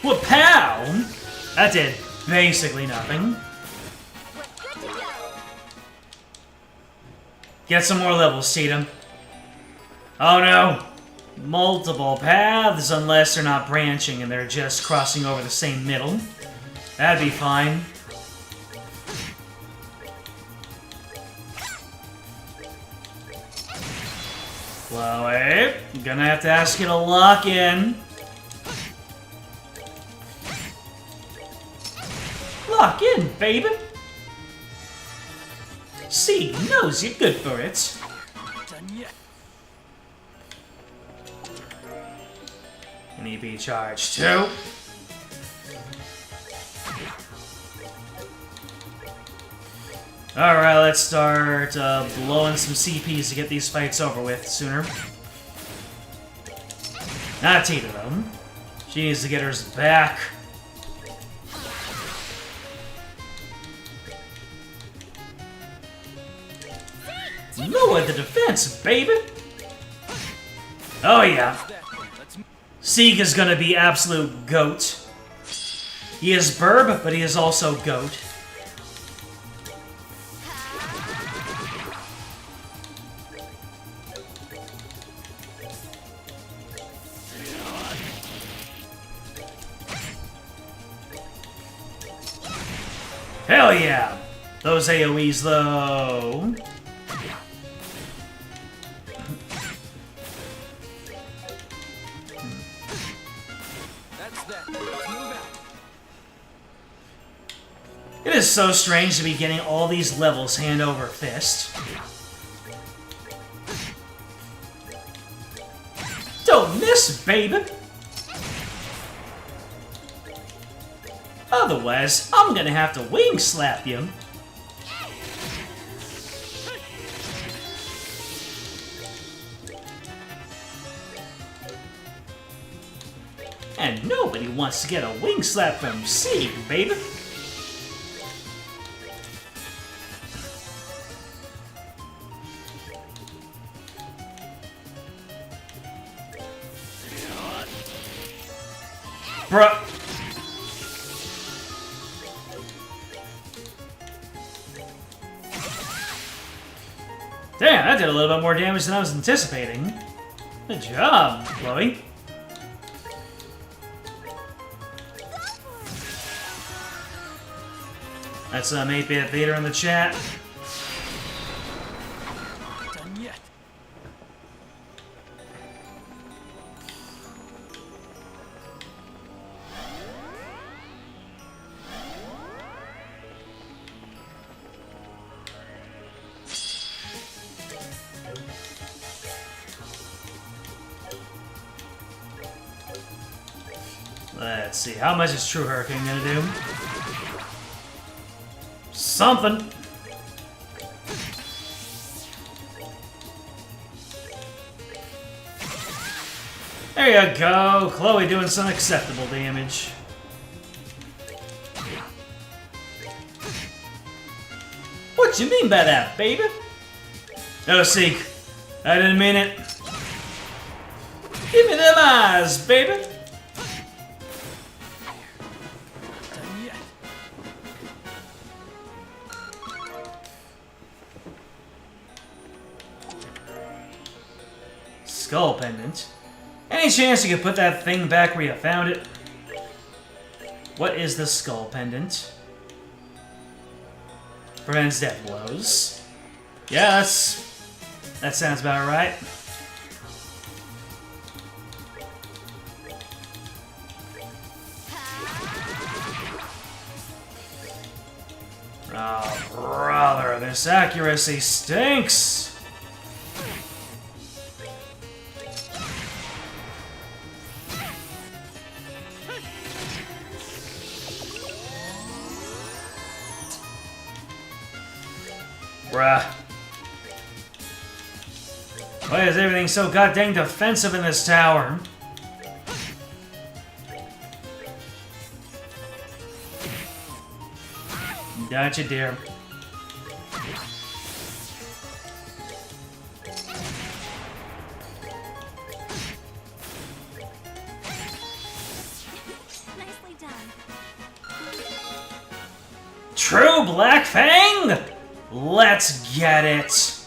What pound? That did basically nothing. We're good to go. Get some more levels, Tina. Oh no! Multiple paths, unless they're not branching and they're just crossing over the same middle. That'd be fine. Chloe, gonna have to ask you to lock in. Lock in, baby! See, knows you're good for it. Done yet. An EP charge, too. Alright, let's start blowing some CPs to get these fights over with sooner. Not Tina, though. She needs to get hers back. Lower the defense, baby! Oh yeah. Let's Sieg is gonna be absolute GOAT. He is Burb, but he is also GOAT. Hell yeah! Those AoEs, though. That's that. Let's move out. It is so strange to be getting all these levels hand over fist. Don't miss, baby! Otherwise, I'm gonna have to wing slap you. And nobody wants to get a wing slap from Sieg, baby. Bruh. Damn, that did a little bit more damage than I was anticipating. Good job, Chloe. That's 8-bit Vader in the chat. Done yet. Let's see, how much is True Hurricane gonna do? Something. There you go, Chloe doing some acceptable damage. What you mean by that, baby? No, Seek. I didn't mean it. Give me them eyes, baby. Done yet. Skull pendant. Any chance you could put that thing back where you found it? What is the skull pendant? Prevents death blows. Yeah, that sounds about right. Oh, brother, this accuracy stinks! Bruh. Why is everything so goddamn defensive in this tower? Don't you dare. Nicely done. True Black Fang? Let's get it.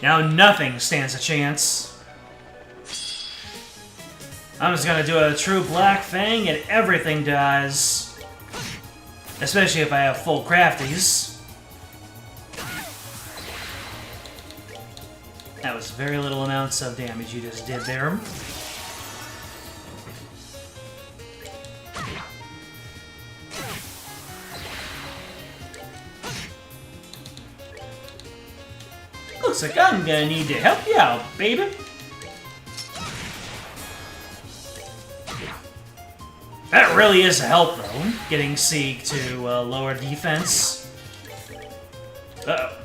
Now nothing stands a chance. I'm just gonna do a true Black Fang and everything dies. Especially if I have full crafties. That was very little amounts of damage you just did there. Looks like I'm gonna need to help you out, baby. That really is a help, though, getting Sieg to lower defense. Uh-oh.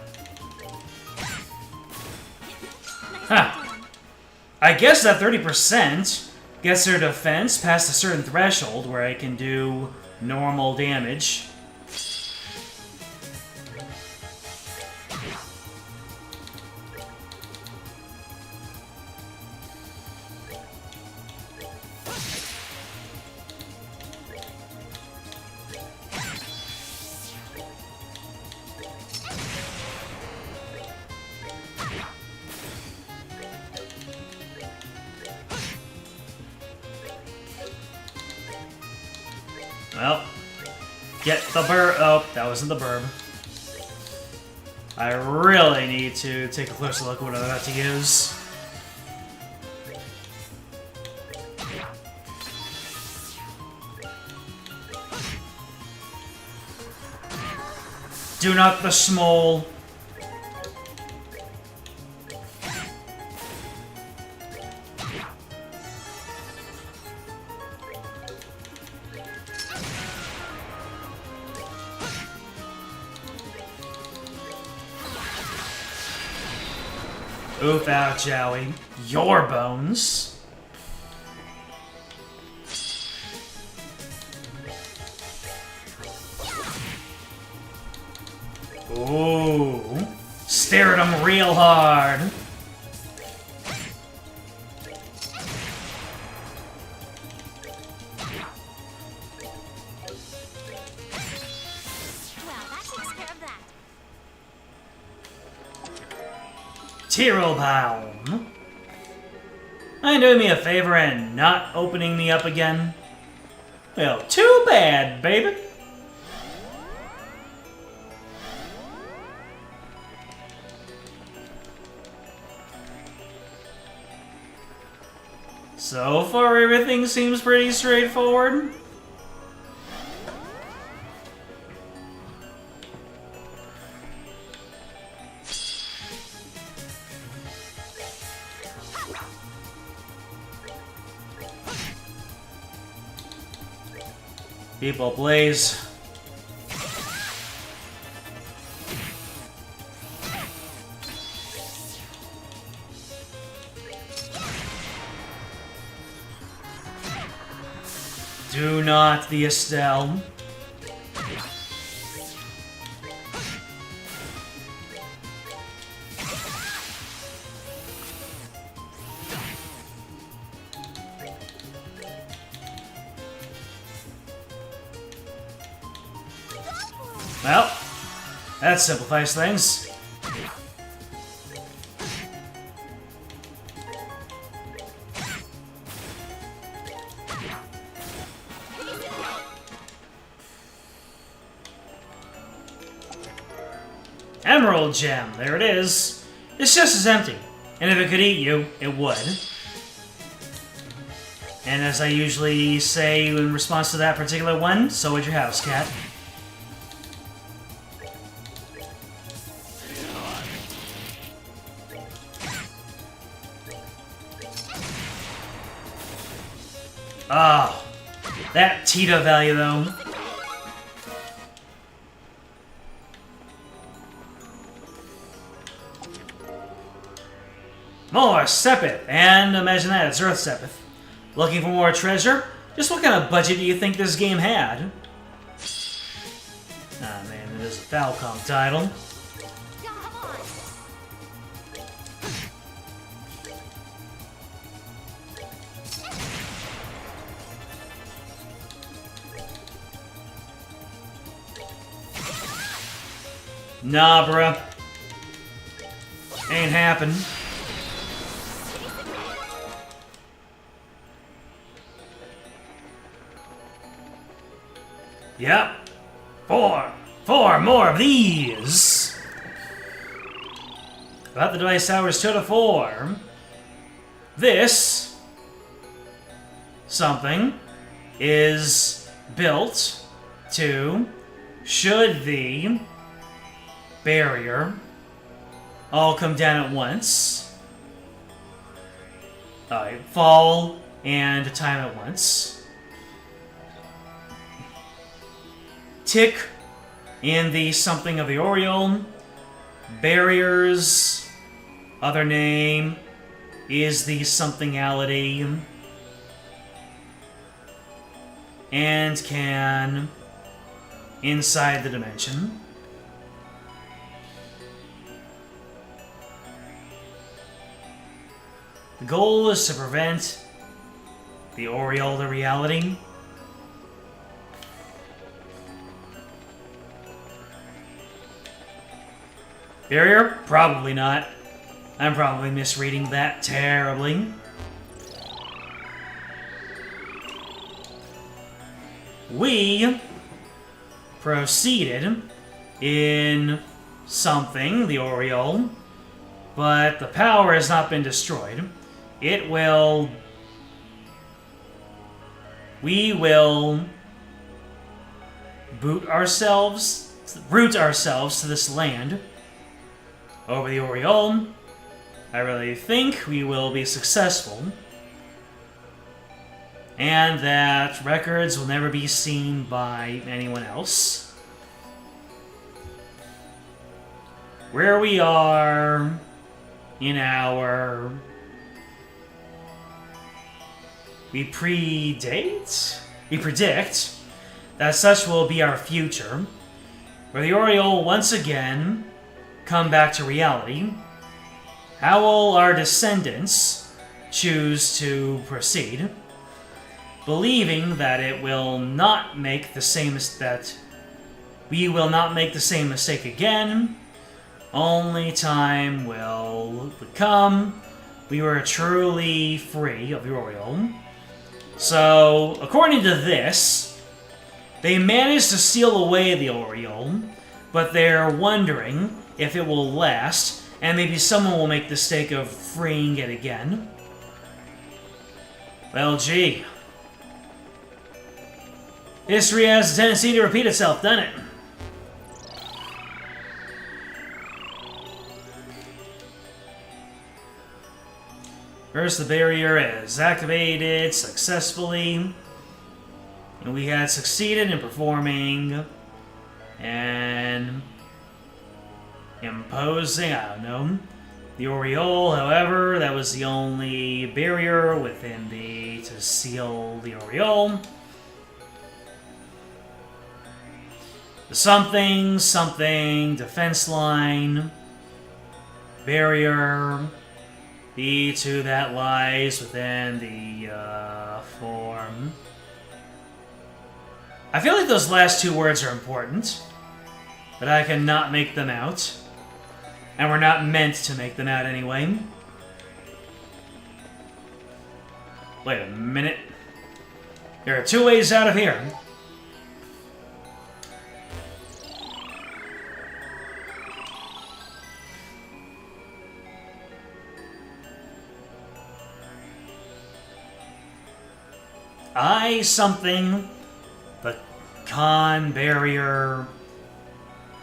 Huh. I guess that 30% gets their defense past a certain threshold where I can do normal damage. Well, get the burb. Oh, that wasn't the burb. I really need to take a closer look at what I'm about to use. Do not the small. Oof out, Joey. Your bones. Ooh. Stare at him real hard. Well, that takes care of that. Hero Palm. Mind doing me a favor and not opening me up again? Well, too bad, baby. So far, everything seems pretty straightforward. People blaze. Do not the Estelle. Well, that simplifies things. Emerald gem, there it is. It's just as empty, and if it could eat you, it would. And as I usually say in response to that particular one, so would your house cat. Oh, that Tita value though. More Sepith, and imagine that, it's Earth Sepith. Looking for more treasure? Just what kind of budget do you think this game had? Ah man, it is a Falcom title. Nah, bruh. Ain't happen. Yep. Four more of these. About the device hours 2 to 4. This something is built to, should the barrier all come down at once, fall and time at once, tick in the something of the Oriole. Barriers, other name, is the something-ality, and can inside the dimension. The goal is to prevent the Oriole to reality. Barrier? Probably not. I'm probably misreading that terribly. We proceeded in something, the Oriole, but the power has not been destroyed. It will... We will root ourselves to this land over the Oriole. I really think we will be successful, and that records will never be seen by anyone else. Where we are in our... We predict that such will be our future, where the Oriole once again come back to reality. How will our descendants choose to proceed, believing that it will not make the same that we will not make the same mistake again, Only time will come. We were truly free of Uriel. So, according to this, they managed to seal away the Oriole, but they're wondering if it will last, and maybe someone will make the mistake of freeing it again. Well, gee. History has a tendency to repeat itself, doesn't it? First, the barrier is activated successfully, and we had succeeded in performing and imposing, I don't know, the Oriole. However, that was the only barrier within to seal the Oriole. The something defense line barrier. The two that lies within the form. I feel like those last two words are important, but I cannot make them out. And we're not meant to make them out anyway. Wait a minute. There are two ways out of here. The con barrier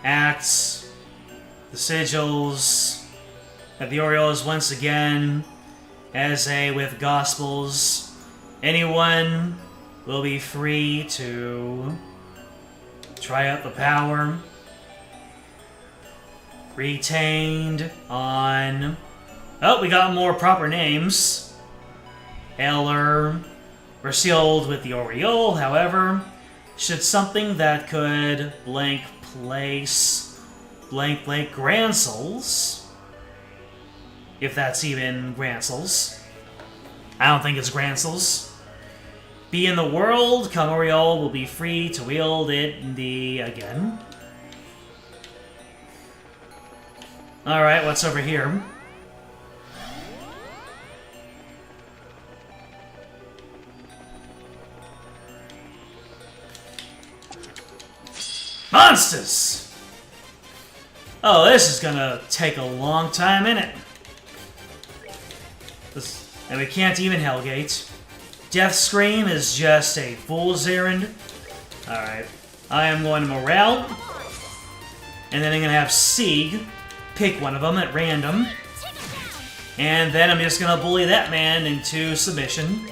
acts, the sigils, that the Oriole is once again as with Gospels. Anyone will be free to try out the power. Retained on... Oh, we got more proper names. Eller... We're sealed with the Oriole, however, should something that could blank place blank Grancels, if that's even Grancels. I don't think it's Grancels. Be in the world, come Oriole will be free to wield it again. Alright, what's over here? Monsters! Oh, this is gonna take a long time, innit? And we can't even Hellgate. Death Scream is just a fool's errand. Alright. I am going to Morale. And then I'm gonna have Sieg pick one of them at random. And then I'm just gonna bully that man into submission.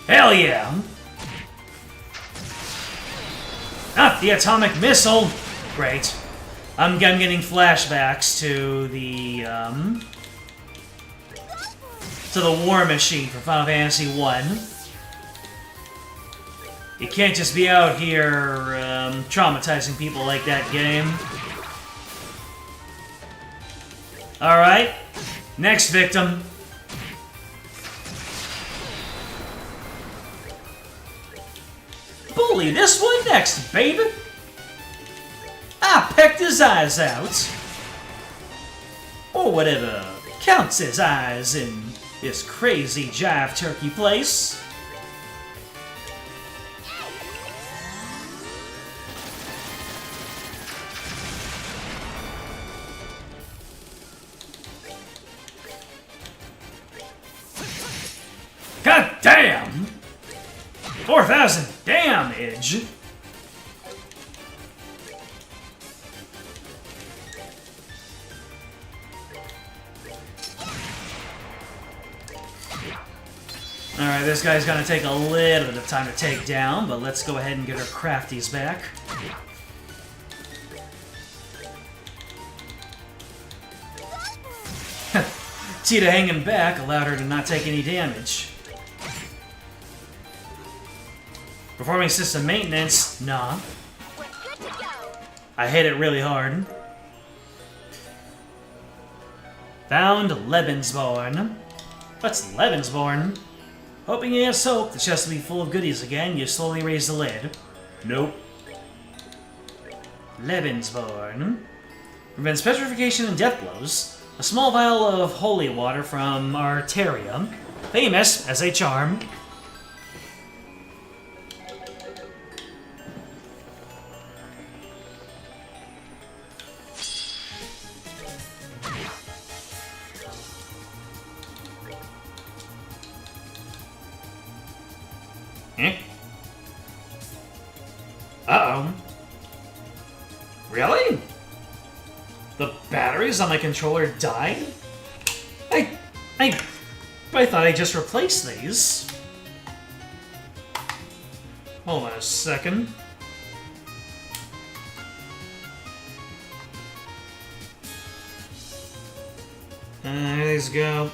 Hell yeah! Ah, the atomic missile! Great. I'm getting flashbacks to the War Machine from Final Fantasy 1. You can't just be out here traumatizing people like that, game. Alright. Next victim. Bully this one next, baby! I pecked his eyes out. Or whatever counts as eyes in this crazy jive turkey place. God damn! 4,000 damage! Alright, this guy's gonna take a little bit of time to take down, but let's go ahead and get our crafties back. Tita hanging back allowed her to not take any damage. Performing system maintenance? Nah. I hit it really hard. Found Lebensborn. What's Lebensborn? Hoping against hope, the chest will be full of goodies again, you slowly raise the lid. Nope. Lebensborn. Prevents petrification and death blows. A small vial of holy water from Arterium. Famous as a charm. Uh-oh. Really? The batteries on my controller died? I thought I just replaced these. Hold on a second. There these go.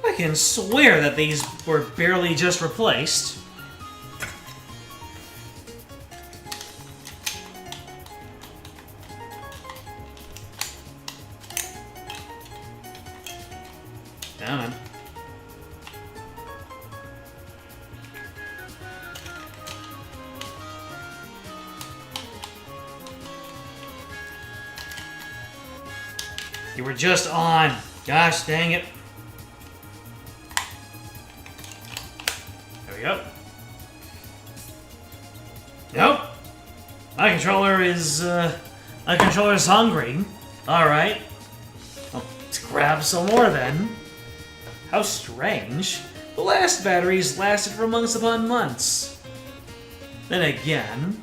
I can swear that these were barely just replaced. Damn it. You were just on. Gosh dang it. There we go. Nope. My controller's hungry. Alright. Let's grab some more then. How strange. The last batteries lasted for months upon months. Then again,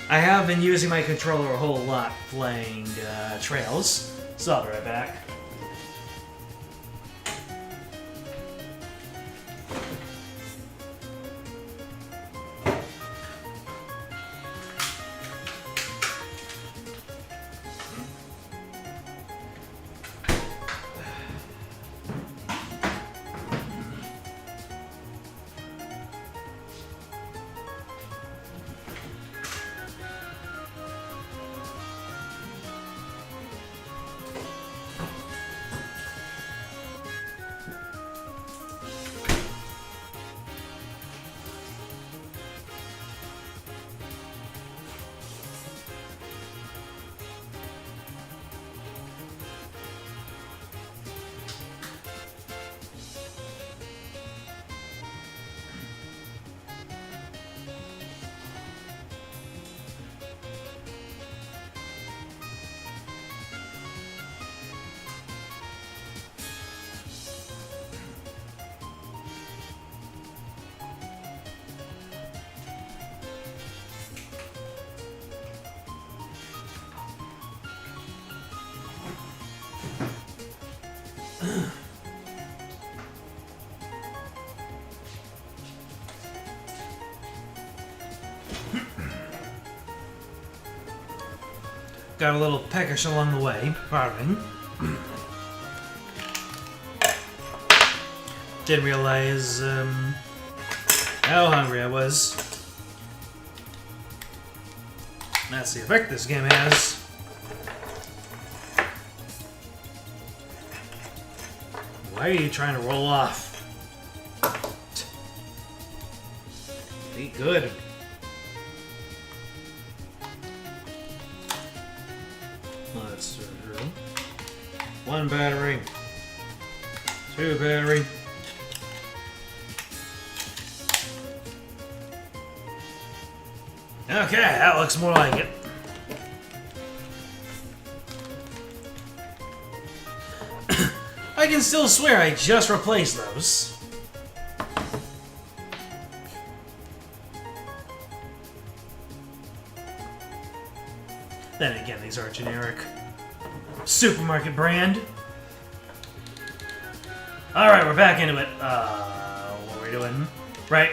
I have been using my controller a whole lot playing Trails, so I'll be right back. Got a little peckish along the way, pardon. Didn't realize how hungry I was. That's the effect this game has. Why are you trying to roll off? Be good. Let's do one battery, two battery. Okay, that looks more like it. I can still swear I just replaced those. Then again, these are generic supermarket brand. Alright, we're back into it. What are we doing? Right.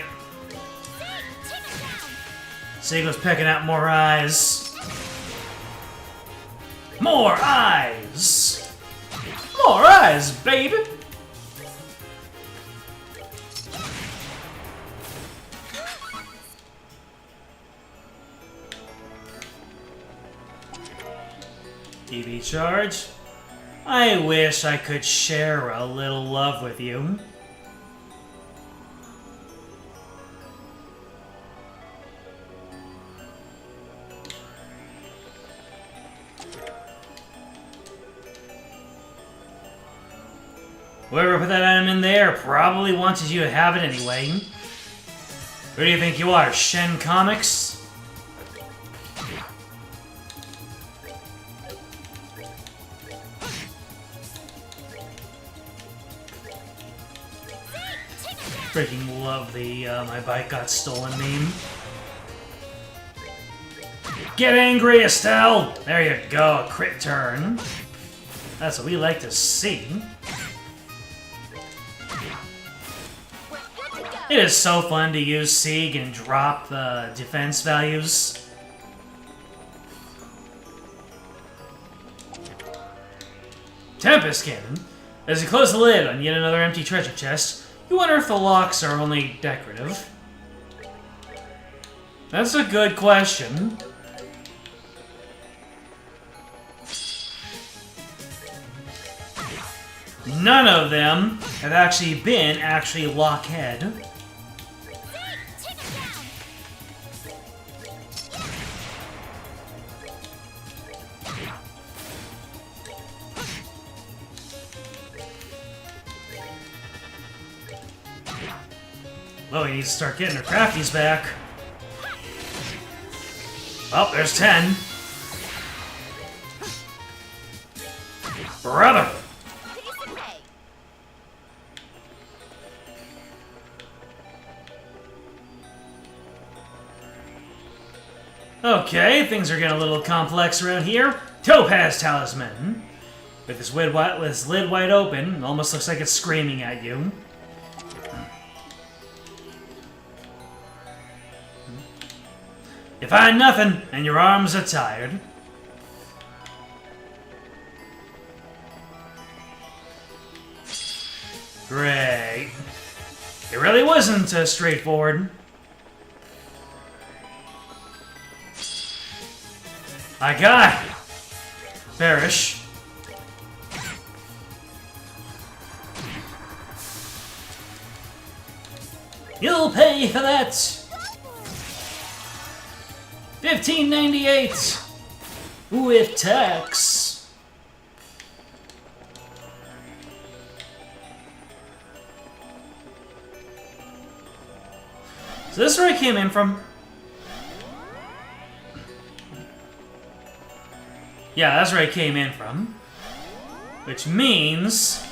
Seagull's pecking out more eyes. More eyes! More eyes, baby! EV charge. I wish I could share a little love with you. Whoever put that item in there probably wanted you to have it anyway. Who do you think you are, Shen Comics? Freaking love the my bike got stolen meme. Get angry, Estelle! There you go, a crit turn. That's what we like to see. It is so fun to use Sieg and drop the defense values. Tempest Cannon. As you close the lid on yet another empty treasure chest, you wonder if the locks are only decorative. That's a good question. None of them have actually been lockhead. Well, we need to start getting our crafties back. Oh, there's 10. Brother! Okay, things are getting a little complex around here. Topaz Talisman. With this lid wide open, it almost looks like it's screaming at you. You find nothing, and your arms are tired. Great. It really wasn't straightforward. I got it. Perish. You'll pay for that. $15.98 with tax. So this is where I came in from. Yeah, that's where I came in from. Which means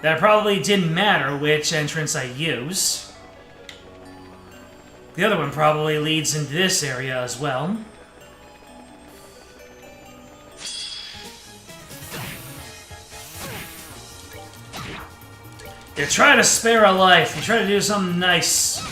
that it probably didn't matter which entrance I use. The other one probably leads into this area as well. You try to spare a life. You try to do something nice.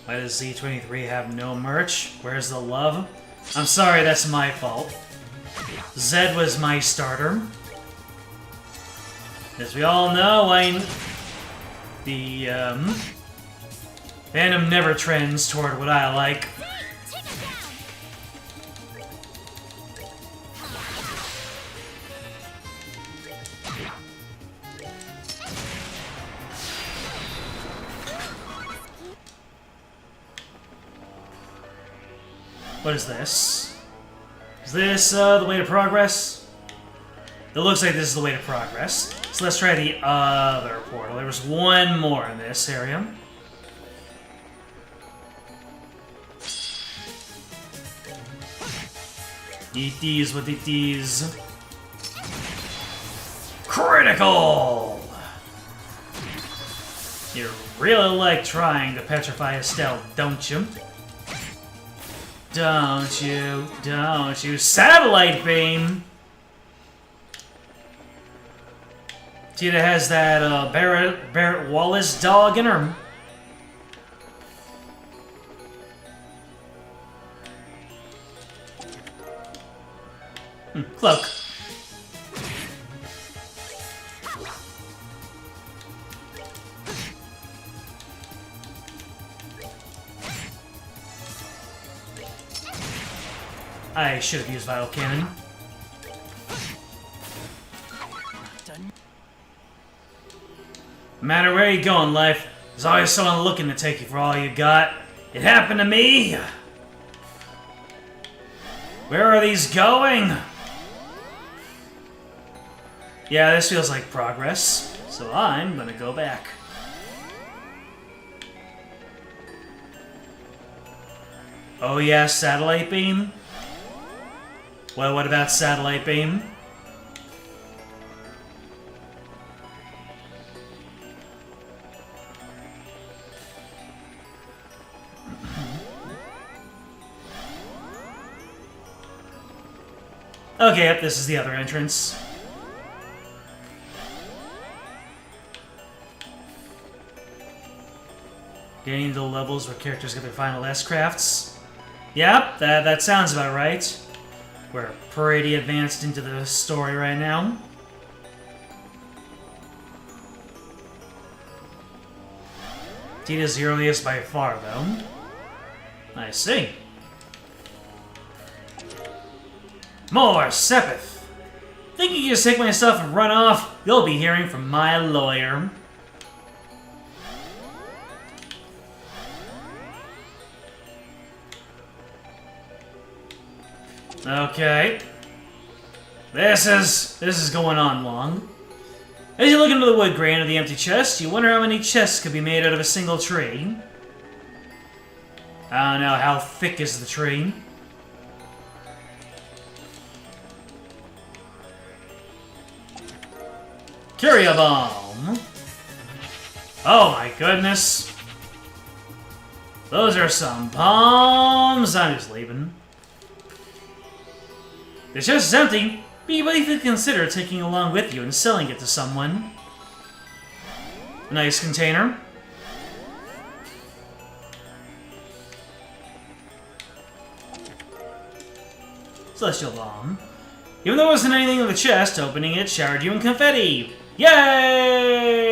Why does Z23 have no merch? Where's the love? I'm sorry, that's my fault. Zed was my starter. As we all know, the fandom never trends toward what I like. What is this? Is this the way to progress? It looks like this is the way to progress. So let's try the other portal. There was one more in this area. Eat these with these. Critical! You really like trying to petrify Estelle, don't you? Don't you? Don't you? Satellite beam! Tita has that Barrett Wallace dog in her. Cloak. I should have used Vital Cannon. No matter where you go in life, there's always someone looking to take you for all you got. It happened to me. Where are these going? Yeah, this feels like progress, so I'm gonna go back. Oh yeah, satellite beam? Well, what about satellite beam? Okay, yep, this is the other entrance. Getting into the levels where characters get their final S-crafts. Yep, that sounds about right. We're pretty advanced into the story right now. Tita's the earliest by far, though. I see. More Sepith! Think you can just take my stuff and run off? You'll be hearing from my lawyer. Okay. This is going on long. As you look into the wood grain of the empty chest, you wonder how many chests could be made out of a single tree. I don't know, how thick is the tree? Curia Bomb! Oh my goodness! Those are some bombs! I'm just leaving. The chest is empty, but you might consider taking it along with you and selling it to someone. Nice container. Celestial Bomb. Even though there wasn't anything in the chest, opening it showered you in confetti. Yay!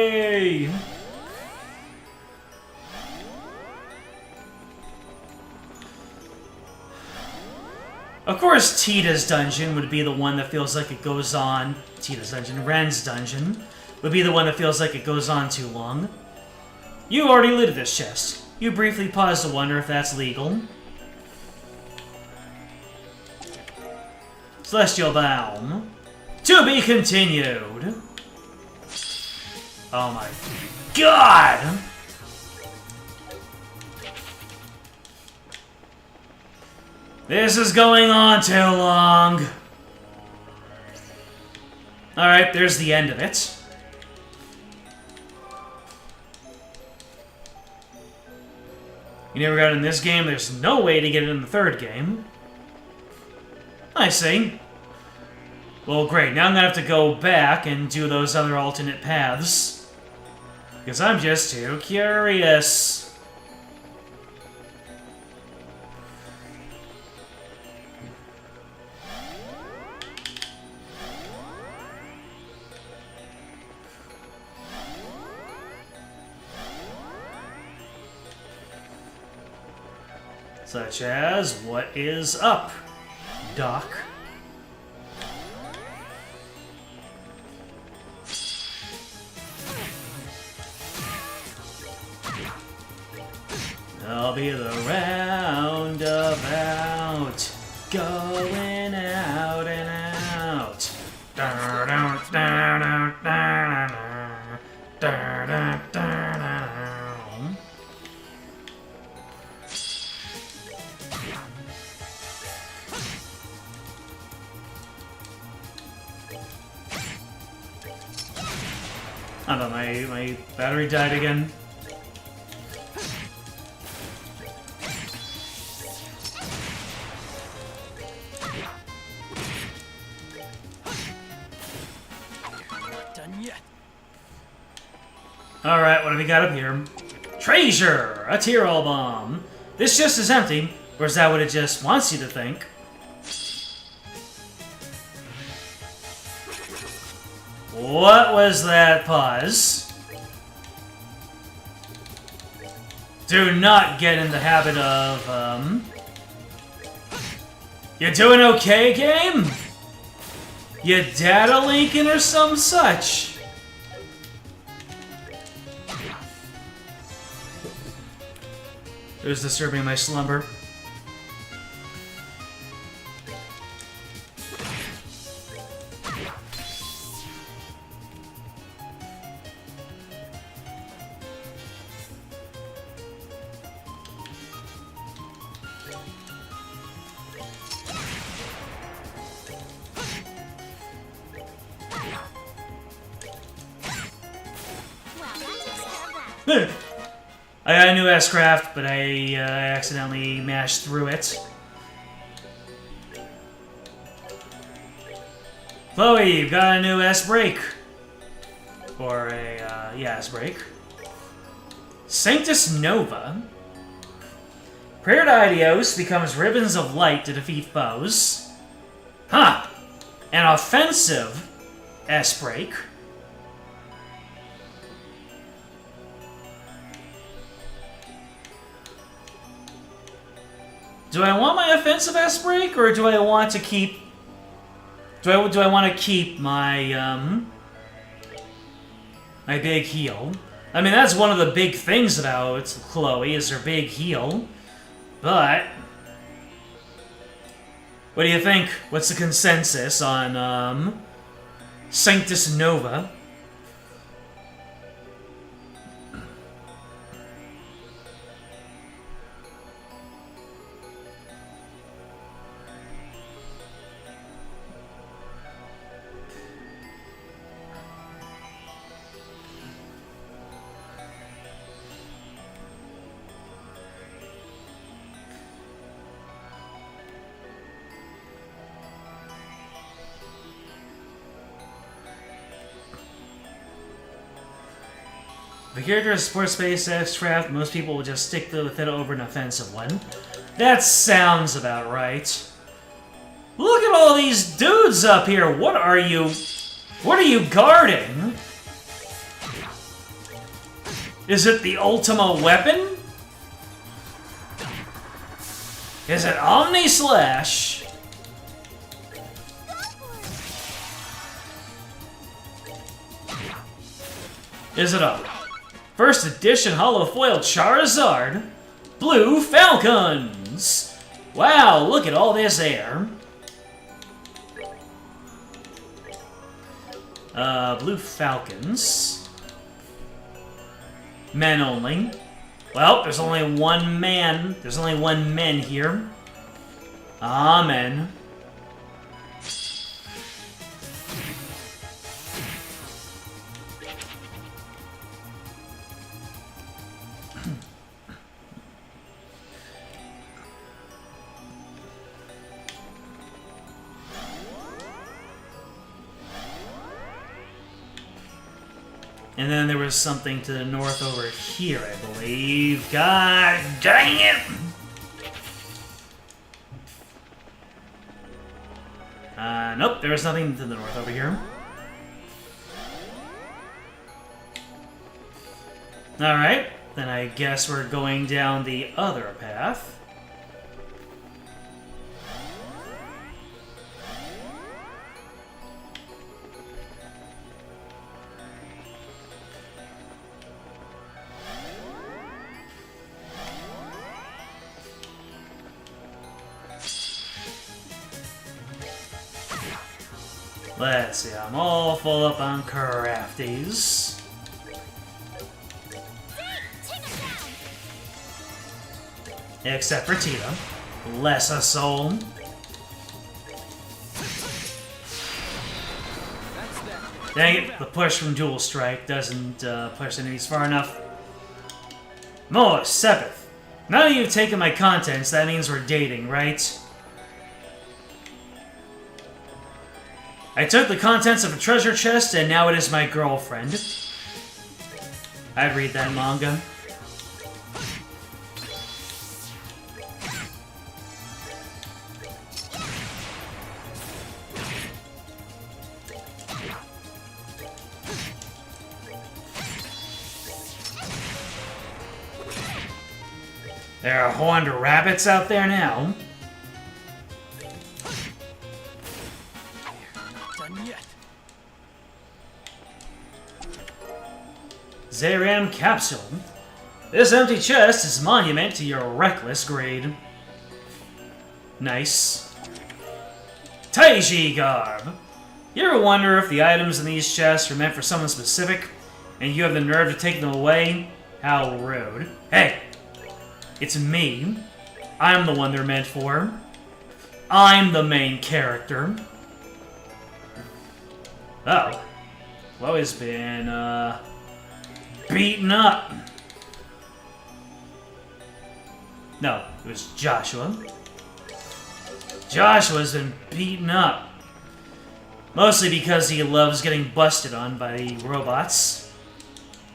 Of course, Tita's dungeon would be the one that feels like it goes on. Tita's dungeon, Ren's dungeon, would be the one that feels like it goes on too long. You already looted this chest. You briefly pause to wonder if that's legal. Celestial Bomb. To be continued. Oh my god! This is going on too long. Alright, there's the end of it. You never got it in this game, there's no way to get it in the third game. I see. Well, great, now I'm gonna have to go back and do those other alternate paths. Because I'm just too curious. Such as, what is up, Doc? I'll be the roundabout, going out and out. I thought my battery died again. Done yet. Alright, what do we got up here? Treasure! A Tyrol Bomb! This just is empty, or is that what it just wants you to think? What was that pause? Do not get in the habit of, You doing okay, game? You data linking or some such? It was disturbing my slumber. Well, that takes care of that. I got a new S-Craft, but I accidentally mashed through it. Chloe, you've got a new S-Brake. Or a, yeah, S-Brake. Sanctus Nova. Prayer to Idios becomes ribbons of light to defeat foes. Huh! An offensive S-Brake. Do I want my offensive S-Brake, or do I want to keep... Do I want to keep my, my big heal? I mean, that's one of the big things about Chloe, is her big heal. But... What do you think? What's the consensus on, Sanctus Nova? If a character is a sports space S-Craft, most people will just stick with it over an offensive one. That sounds about right. Look at all these dudes up here! What are you guarding? Is it the Ultima weapon? Is it Omni Slash? Is it a first edition Hollow Foil Charizard? Blue Falcons! Wow, look at all this air. Blue Falcons. Men only. Well, there's only one man. There's only one men here. Amen. And then there was something to the north over here, I believe. God dang it! Nope, there was nothing to the north over here. Alright, then I guess we're going down the other path. Let's see, I'm all full up on crafties. Except for Tita. Bless a soul. Dang it, the push from Dual Strike doesn't push enemies far enough. Moa, Sepith. Now that you've taken my contents, that means we're dating, right? I took the contents of a treasure chest, and now it is my girlfriend. I'd read that manga. There are horned rabbits out there now. Zeram Capsule. This empty chest is a monument to your reckless greed. Nice. Taiji garb. You ever wonder if the items in these chests are meant for someone specific, and you have the nerve to take them away? How rude. Hey! It's me. I'm the one they're meant for. I'm the main character. Oh. Chloe's been, beaten up. No, it was Joshua. Joshua's been beaten up. Mostly because he loves getting busted on by the robots.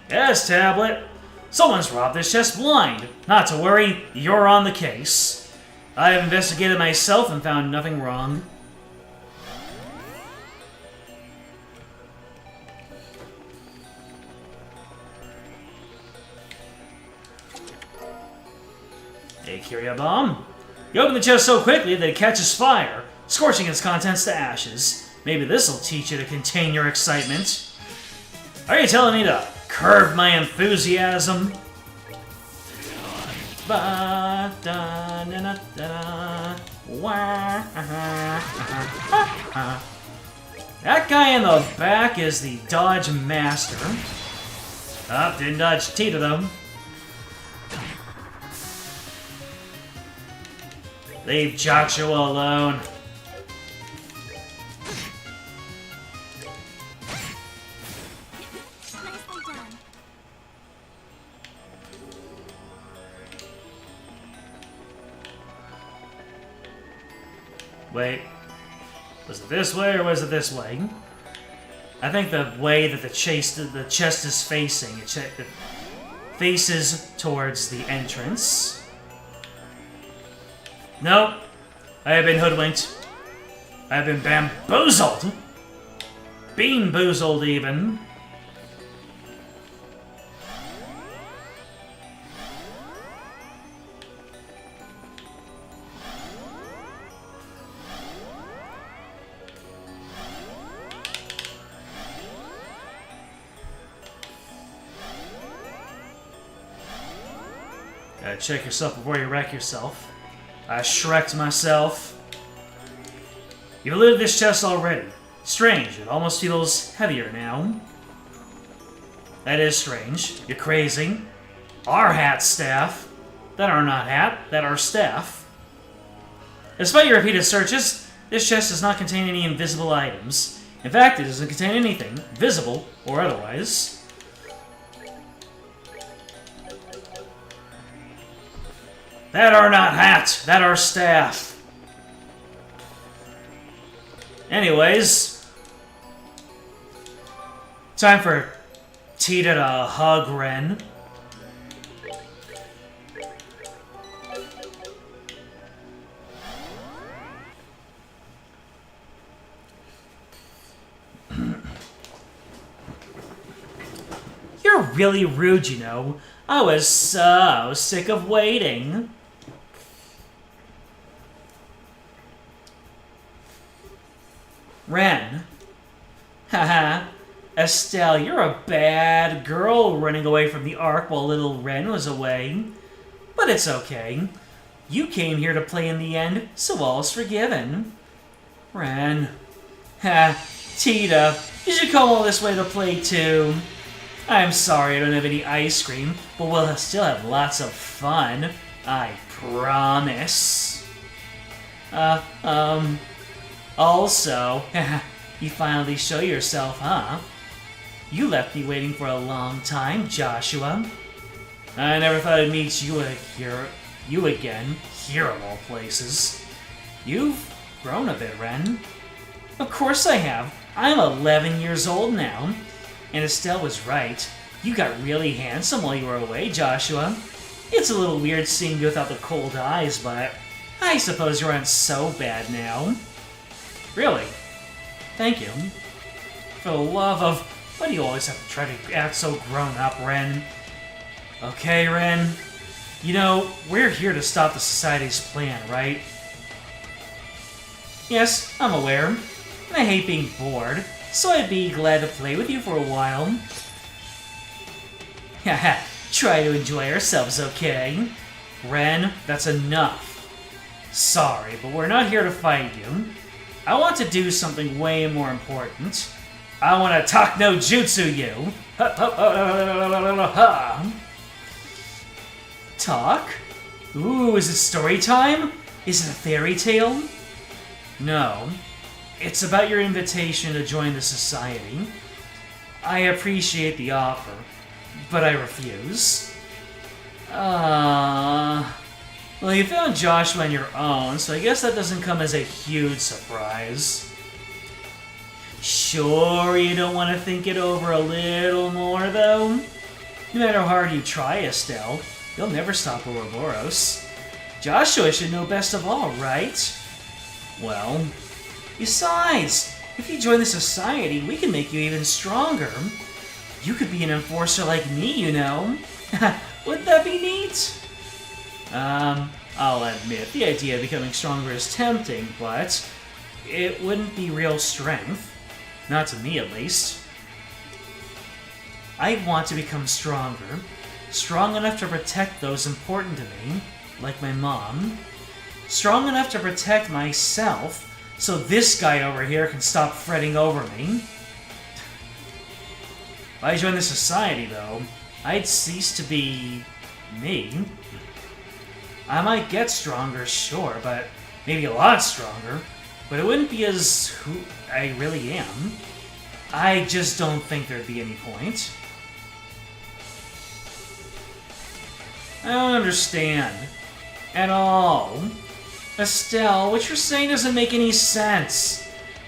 Yes, Tablet. Someone's robbed this chest blind. Not to worry, you're on the case. I have investigated myself and found nothing wrong. A Curia bomb. You open the chest so quickly that it catches fire, scorching its contents to ashes. Maybe this'll teach you to contain your excitement. Are you telling me to curb my enthusiasm? That guy in the back is the Dodge Master. Didn't dodge Tita though. Leave Joshua alone. Nicely done. Wait. Was it this way or was it this way? I think the way that the chest is facing, it faces towards the entrance. Nope. I have been hoodwinked. I have been bamboozled. Bean-boozled, even. Gotta check yourself before you wreck yourself. I shreked myself. You've looted this chest already. Strange, it almost feels heavier now. That is strange. You're crazy. Our hat staff. That are not hat, that are staff. Despite your repeated searches, this chest does not contain any invisible items. In fact, it doesn't contain anything, visible or otherwise. That are not hat, that are staff. Anyways, time for Tita to hug Ren. You're really rude, you know. I was so sick of waiting. Ren. Haha. Estelle, you're a bad girl running away from the Ark while little Ren was away. But it's okay. You came here to play in the end, so all's forgiven. Ren. Ha. Tita, you should come all this way to play too. I'm sorry I don't have any ice cream, but we'll still have lots of fun. I promise. Also, you finally show yourself, huh? You left me waiting for a long time, Joshua. I never thought I'd meet you again, here of all places. You've grown a bit, Ren. Of course I have. I'm 11 years old now. And Estelle was right. You got really handsome while you were away, Joshua. It's a little weird seeing you without the cold eyes, but I suppose you aren't so bad now. Really? Thank you. For the love of... Why do you always have to try to act so grown up, Ren? Okay, Ren. You know, we're here to stop the Society's plan, right? Yes, I'm aware. And I hate being bored, so I'd be glad to play with you for a while. Haha, try to enjoy ourselves, okay? Ren, that's enough. Sorry, but we're not here to fight you. I want to do something way more important. I want to talk no jutsu you. Talk? Ooh, is it story time? Is it a fairy tale? No. It's about your invitation to join the society. I appreciate the offer, but I refuse. Well, you found Joshua on your own, so I guess that doesn't come as a huge surprise. Sure, you don't want to think it over a little more, though? No matter how hard you try, Estelle, you'll never stop Ouroboros. Joshua should know best of all, right? Well, besides, if you join the society, we can make you even stronger. You could be an enforcer like me, you know. Wouldn't that be neat? I'll admit, the idea of becoming stronger is tempting, but it wouldn't be real strength. Not to me, at least. I want to become stronger. Strong enough to protect those important to me, like my mom. Strong enough to protect myself, so this guy over here can stop fretting over me. If I join the society, though, I'd cease to be me. I might get stronger, sure, but maybe a lot stronger. But it wouldn't be as who I really am. I just don't think there'd be any point. I don't understand. At all. Estelle, what you're saying doesn't make any sense.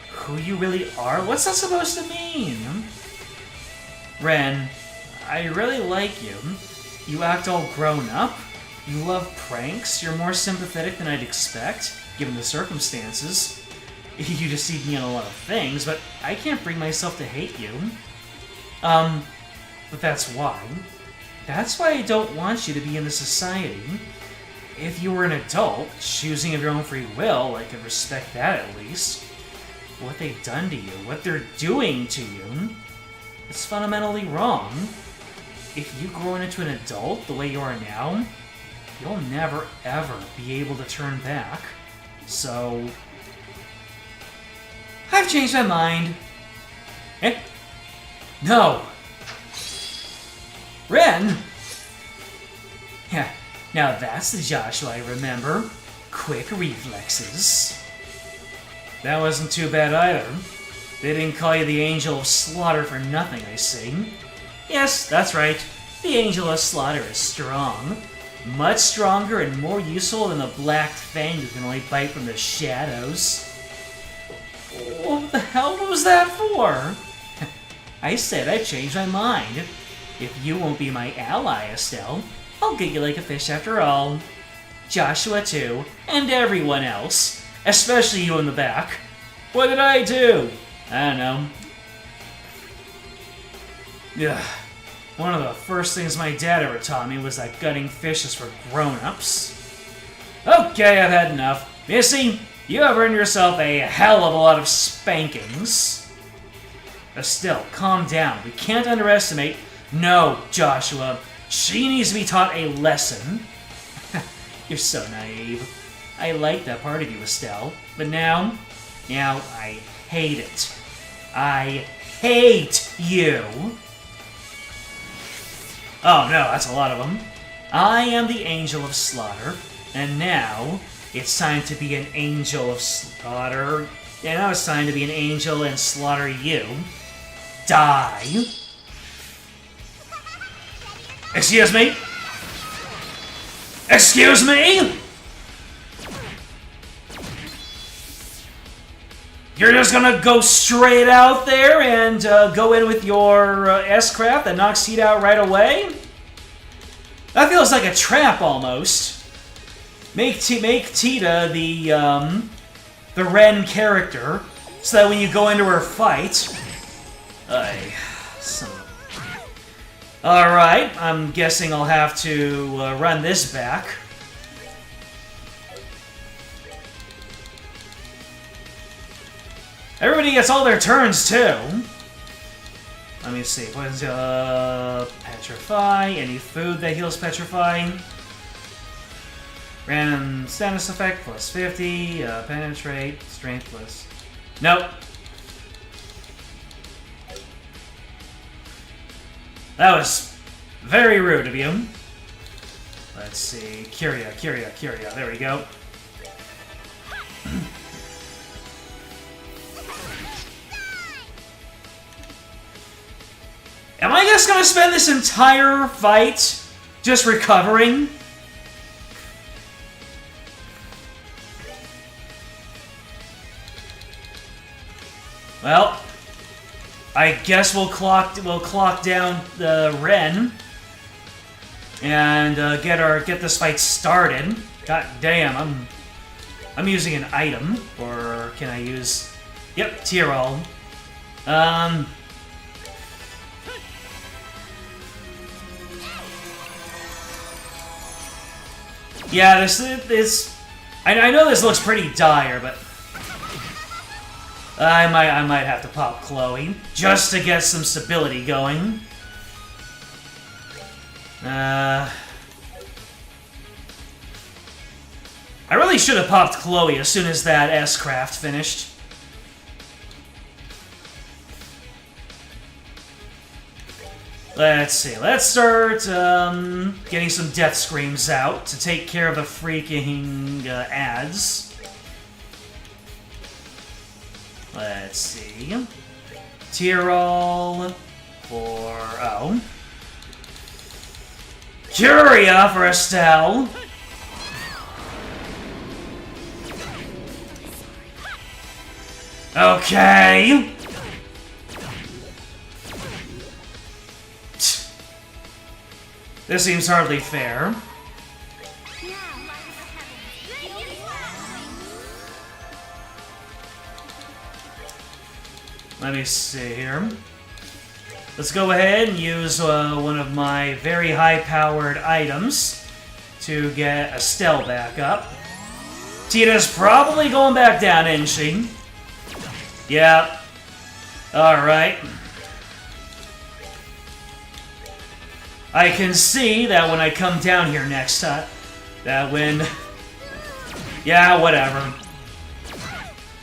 Who you really are? What's that supposed to mean? Ren, I really like you. You act all grown up. You love pranks. You're more sympathetic than I'd expect, given the circumstances. You deceive me on a lot of things, but I can't bring myself to hate you. But that's why. That's why I don't want you to be in the society. If you were an adult, choosing of your own free will, I could respect that at least. What they've done to you, what they're doing to you, it's fundamentally wrong. If you grow into an adult the way you are now, you'll never ever be able to turn back. So, I've changed my mind. Eh? No! Ren! Yeah, now that's the Joshua I remember. Quick reflexes. That wasn't too bad either. They didn't call you the Angel of Slaughter for nothing, I see. Yes, that's right. The Angel of Slaughter is strong. Much stronger and more useful than the Black Fang who can only bite from the shadows. What the hell was that for? I said I've changed my mind. If you won't be my ally, Estelle, I'll get you like a fish after all. Joshua too, and everyone else. Especially you in the back. What did I do? I don't know. Ugh. One of the first things my dad ever taught me was that gutting fish is for grown-ups. Okay, I've had enough. Missy, you have earned yourself a hell of a lot of spankings. Estelle, calm down. We can't underestimate... No, Joshua. She needs to be taught a lesson. You're so naive. I like that part of you, Estelle. But now I hate it. I hate you. Oh no, that's a lot of them. I am the Angel of Slaughter, and now it's time to be an Angel of Slaughter. And now it's time to be an angel and slaughter you. Die. Excuse me? Excuse me? You're just gonna go straight out there and go in with your S-craft that knocks Tita out right away? That feels like a trap almost. Make Tita the Ren character, so that when you go into her fight, Alright, I'm guessing I'll have to run this back. Everybody gets all their turns, too. Let me see. Poison, petrify. Any food that heals petrify. Random status effect plus 50. Penetrate. Strength plus. Nope. That was very rude of you. Let's see. Curia. There we go. Am I just gonna spend this entire fight just recovering? Well, I guess we'll clock down the Ren and get this fight started. God damn, I'm using an item, or can I use? Yep, Tyrol. Yeah, this I know this looks pretty dire, but I might have to pop Chloe just to get some stability going. I really should have popped Chloe as soon as that S-Craft finished. Let's see. Let's start getting some death screams out to take care of the freaking ads. Let's see. Tyrol for Curia for Estelle. Okay. This seems hardly fair. Let me see here. Let's go ahead and use one of my very high-powered items to get Estelle back up. Tita's probably going back down, isn't she? Yeah. Alright. I can see that when I come down here next time, that when... Yeah, whatever.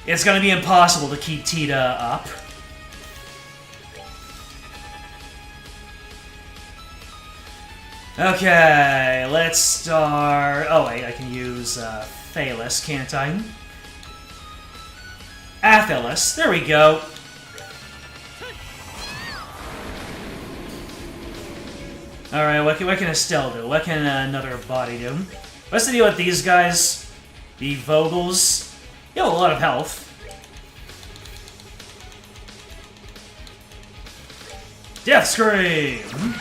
It's gonna be impossible to keep Tita up. Okay, let's start... Oh, wait, I can use Thalos, can't I? Athelos, there we go. Alright, what can Estelle do? What can another body do? What's the deal with these guys? The Vogels? You have a lot of health. Death Scream!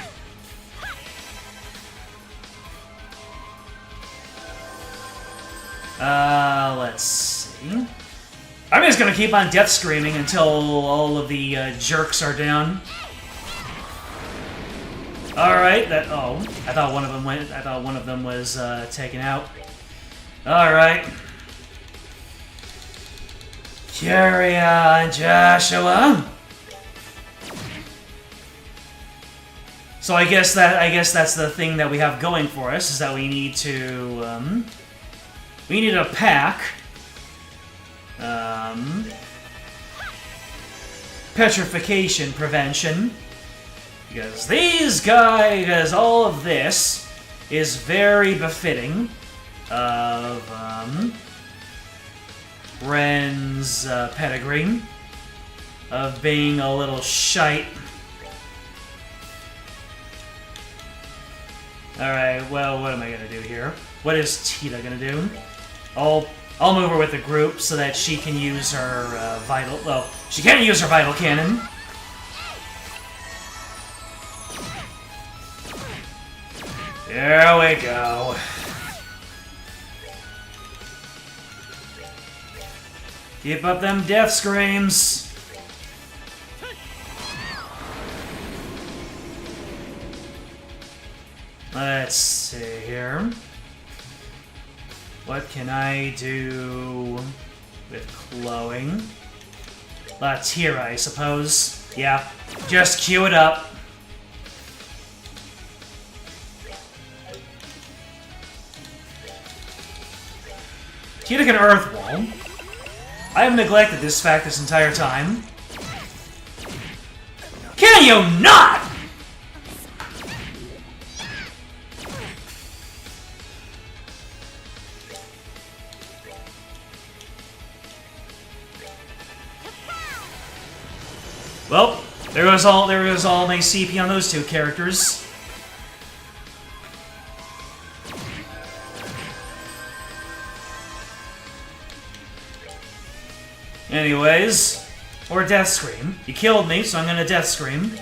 Let's see. I'm just gonna keep on death screaming until all of the jerks are down. Alright, I thought one of them went. I thought one of them was taken out. Alright. Curia and Joshua. So I guess that's the thing that we have going for us, is that we need to we need a pack. Petrification prevention. Because all of this is very befitting of Ren's pedigree of being a little shite. Alright, well, what am I gonna do here? What is Tita gonna do? I'll move her with the group so that she can use her vital... Well, she can't use her vital cannon. There we go. Keep up them death screams. Let's see here. What can I do with glowing? Latira, I suppose. Yeah, just queue it up. Tita can Earth Wall. I have neglected this fact this entire time. Can you not?! Well, there goes all my CP on those two characters. Anyways, or Death Scream. You killed me, so I'm gonna Death Scream.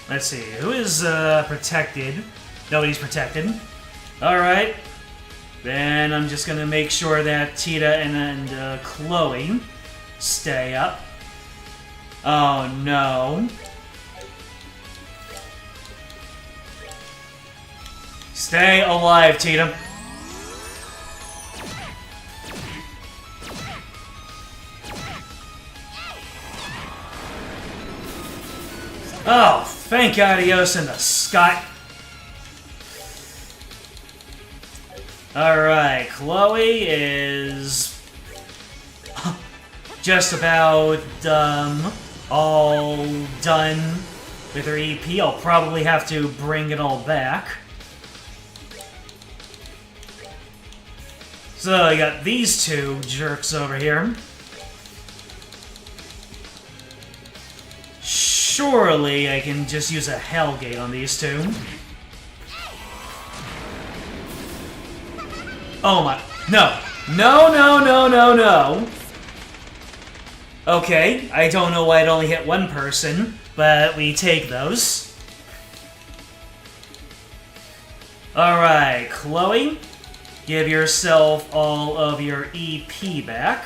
Let's see, who is protected? Nobody's protected. Alright. Then I'm just gonna make sure that Tita and Chloe stay up. Oh no. Stay alive, Tita. Oh, thank adios in the sky. Alright, Chloe is just about all done with her EP. I'll probably have to bring it all back. So you got these two jerks over here. Surely I can just use a Hellgate on these two. Oh my... No! No, no, no, no, no! Okay, I don't know why it only hit one person, but we take those. Alright, Chloe, give yourself all of your EP back.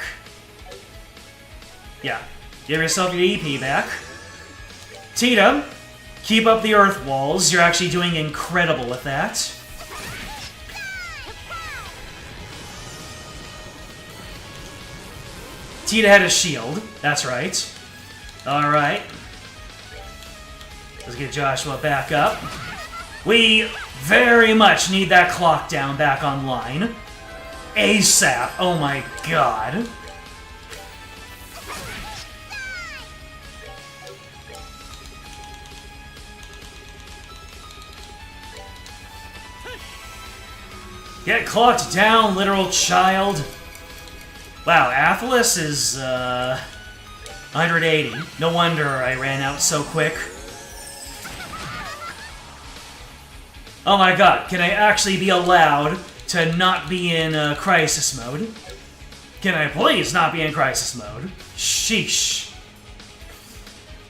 Yeah, give yourself your EP back. Tita, keep up the Earth Walls. You're actually doing incredible with that. Tita had a shield. That's right. Alright. Let's get Joshua back up. We very much need that clock down back online. ASAP. Oh my god. Get clocked down, literal child. Wow, Atlas is, 180. No wonder I ran out so quick. Oh my god, can I actually be allowed to not be in, crisis mode? Can I please not be in crisis mode? Sheesh.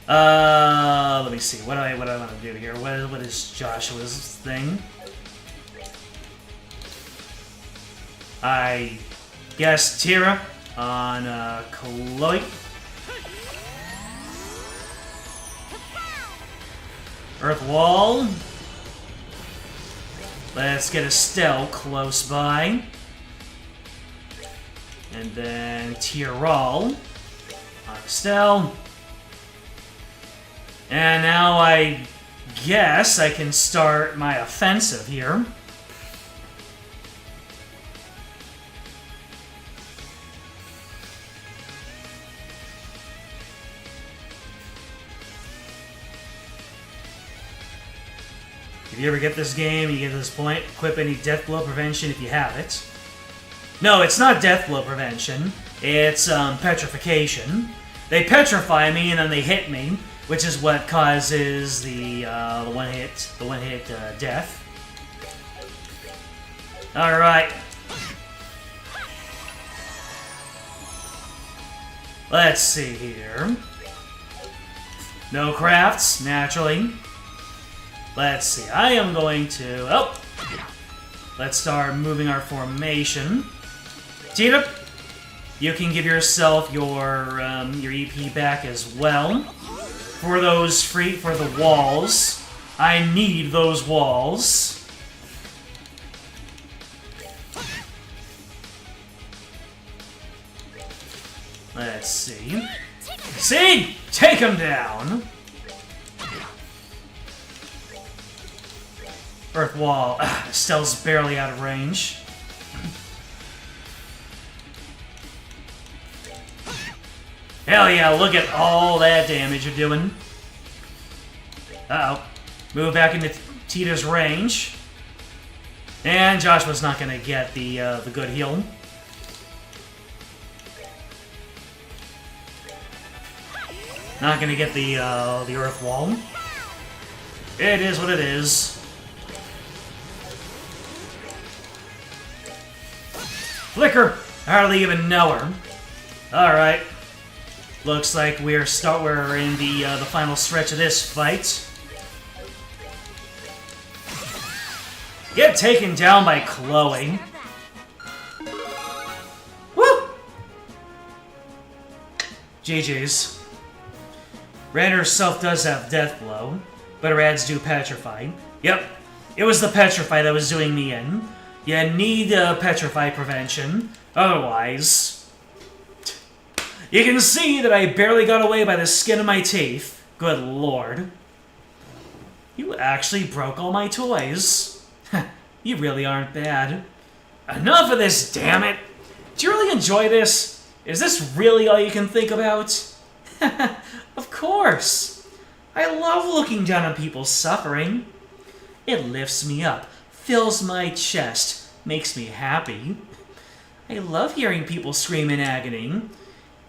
Let me see. What do I want to do here? What is Joshua's thing? I guess Tira on Chloe. Earth Wall. Let's get Estelle close by. And then Tyrol on Estelle. And now I guess I can start my offensive here. If you ever get this game, you get to this point, equip any death blow prevention if you have it. No, it's not death blow prevention. It's petrification. They petrify me and then they hit me, which is what causes the one hit death. All right. Let's see here. No crafts, naturally. Let's see, I am going to... Oh! Let's start moving our formation. Tita, you can give yourself your EP back as well. For the walls. I need those walls. Let's see. See? Take him down! Earth wall. Estelle's barely out of range. Hell yeah, look at all that damage you're doing. Uh-oh. Move back into Tita's range. And Joshua's not gonna get the good heal. Not gonna get the earth wall. It is what it is. Flicker! I hardly even know her. Alright. Looks like we're in the final stretch of this fight. Get taken down by Chloe. Woo! GG's. Ren herself does have Death Blow, but her ads do Petrify. Yep, it was the Petrify that was doing me in. You need Petrify prevention, otherwise... You can see that I barely got away by the skin of my teeth. Good lord. You actually broke all my toys. You really aren't bad. Enough of this, damn it! Do you really enjoy this? Is this really all you can think about? Of course! I love looking down on people's suffering. It lifts me up, fills my chest, makes me happy. I love hearing people scream in agony.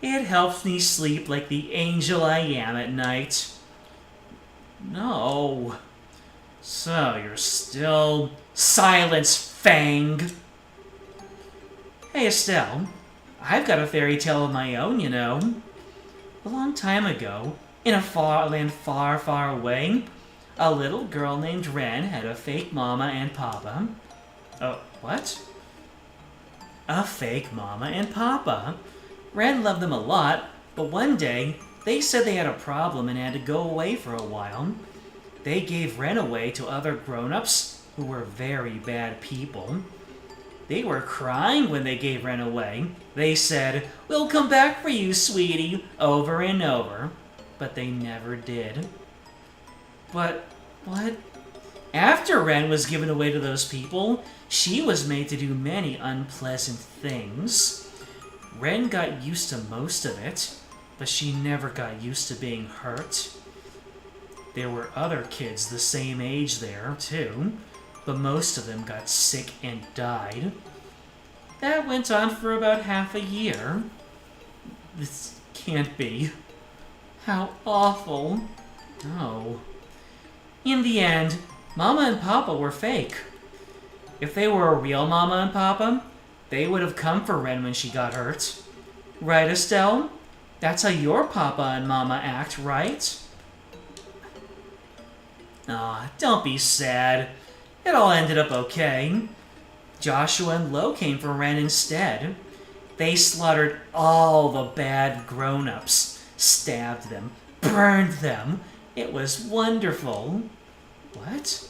It helps me sleep like the angel I am at night. No. So, you're still... Silence, Fang! Hey, Estelle. I've got a fairy tale of my own, you know. A long time ago, in a land far, far away, a little girl named Ren had a fake mama and papa. Oh, what? A fake mama and papa. Ren loved them a lot, but one day, they said they had a problem and had to go away for a while. They gave Ren away to other grown-ups who were very bad people. They were crying when they gave Ren away. They said, "We'll come back for you, sweetie," over and over. But they never did. But, what? After Ren was given away to those people, she was made to do many unpleasant things. Ren got used to most of it, but she never got used to being hurt. There were other kids the same age there, too, but most of them got sick and died. That went on for about half a year. This can't be. How awful. No. In the end, Mama and Papa were fake. If they were a real Mama and Papa, they would have come for Ren when she got hurt. Right, Estelle? That's how your Papa and Mama act, right? Aw, don't be sad. It all ended up okay. Joshua and Lo came for Ren instead. They slaughtered all the bad grown-ups, stabbed them, burned them. It was wonderful. What?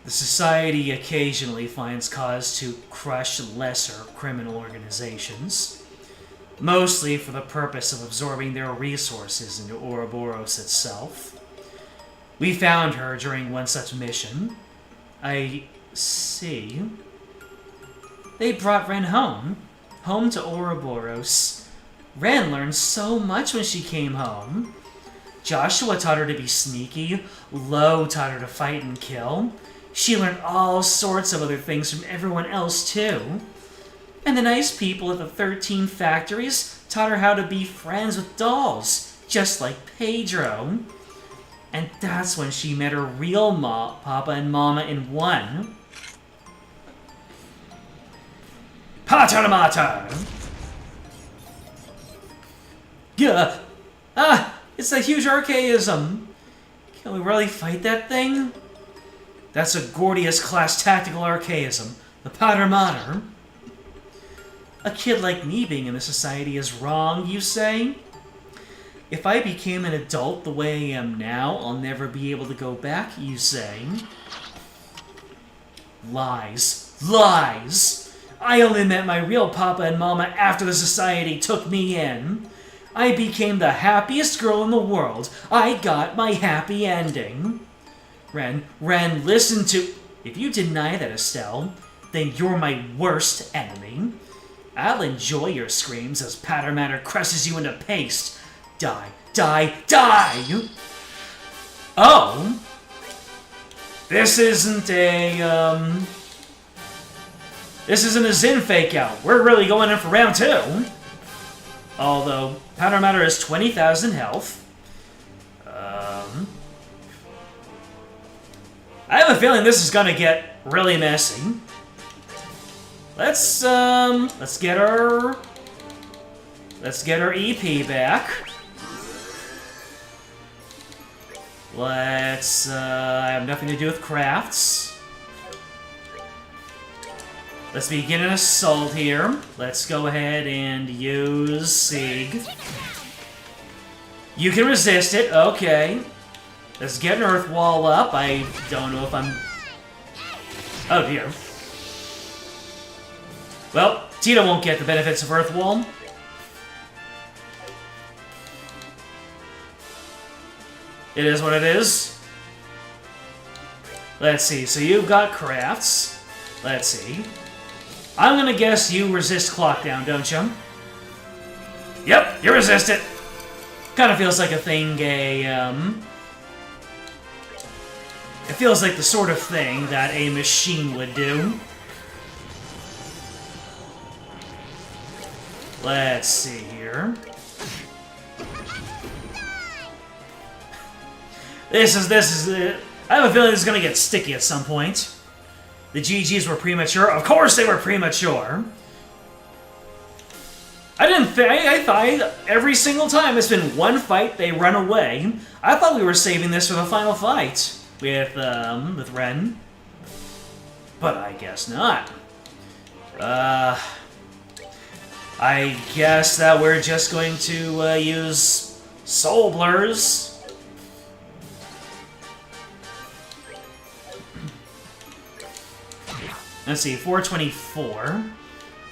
The Society occasionally finds cause to crush lesser criminal organizations, mostly for the purpose of absorbing their resources into Ouroboros itself. We found her during one such mission. I see. They brought Ren home to Ouroboros. Ren learned so much when she came home. Joshua taught her to be sneaky, Lo taught her to fight and kill. She learned all sorts of other things from everyone else, too. And the nice people at the 13 factories taught her how to be friends with dolls, just like Pedro. And that's when she met her real Papa and Mama in one. Patanamata! Gah! Ah! It's the huge archaism! Can we really fight that thing? That's a Gordius-class tactical archaism, the Pater Mater. A kid like me being in the society is wrong, you say? If I became an adult the way I am now, I'll never be able to go back, you say? Lies. Lies! I only met my real Papa and Mama after the society took me in. I became the happiest girl in the world. I got my happy ending. Ren, listen to... If you deny that, Estelle, then you're my worst enemy. I'll enjoy your screams as Patter Matter crushes you into paste. Die, die, die! Oh! This isn't a, This isn't a Zin fake-out. We're really going in for round 2. Although, Patter Matter has 20,000 health. I have a feeling this is gonna get really messy. Let's get our EP back. Let's, I have nothing to do with crafts. Let's begin an assault here. Let's go ahead and use Sig. You can resist it, okay. Let's get an Earth Wall up. I don't know if I'm... Oh dear. Well, Tita won't get the benefits of Earth Wall. It is what it is. Let's see, so you've got crafts. Let's see. I'm gonna guess you resist Clock Down, don't you? Yep, you resist it. Kind of feels like a thing It feels like the sort of thing that a machine would do. Let's see here. This is I have a feeling this is gonna get sticky at some point. The GGs were premature. Of course they were premature. I thought every single time it's been one fight, they run away. I thought we were saving this for the final fight with Ren. But I guess not. I guess that we're just going to use Soul Blurs. Let's see, 424.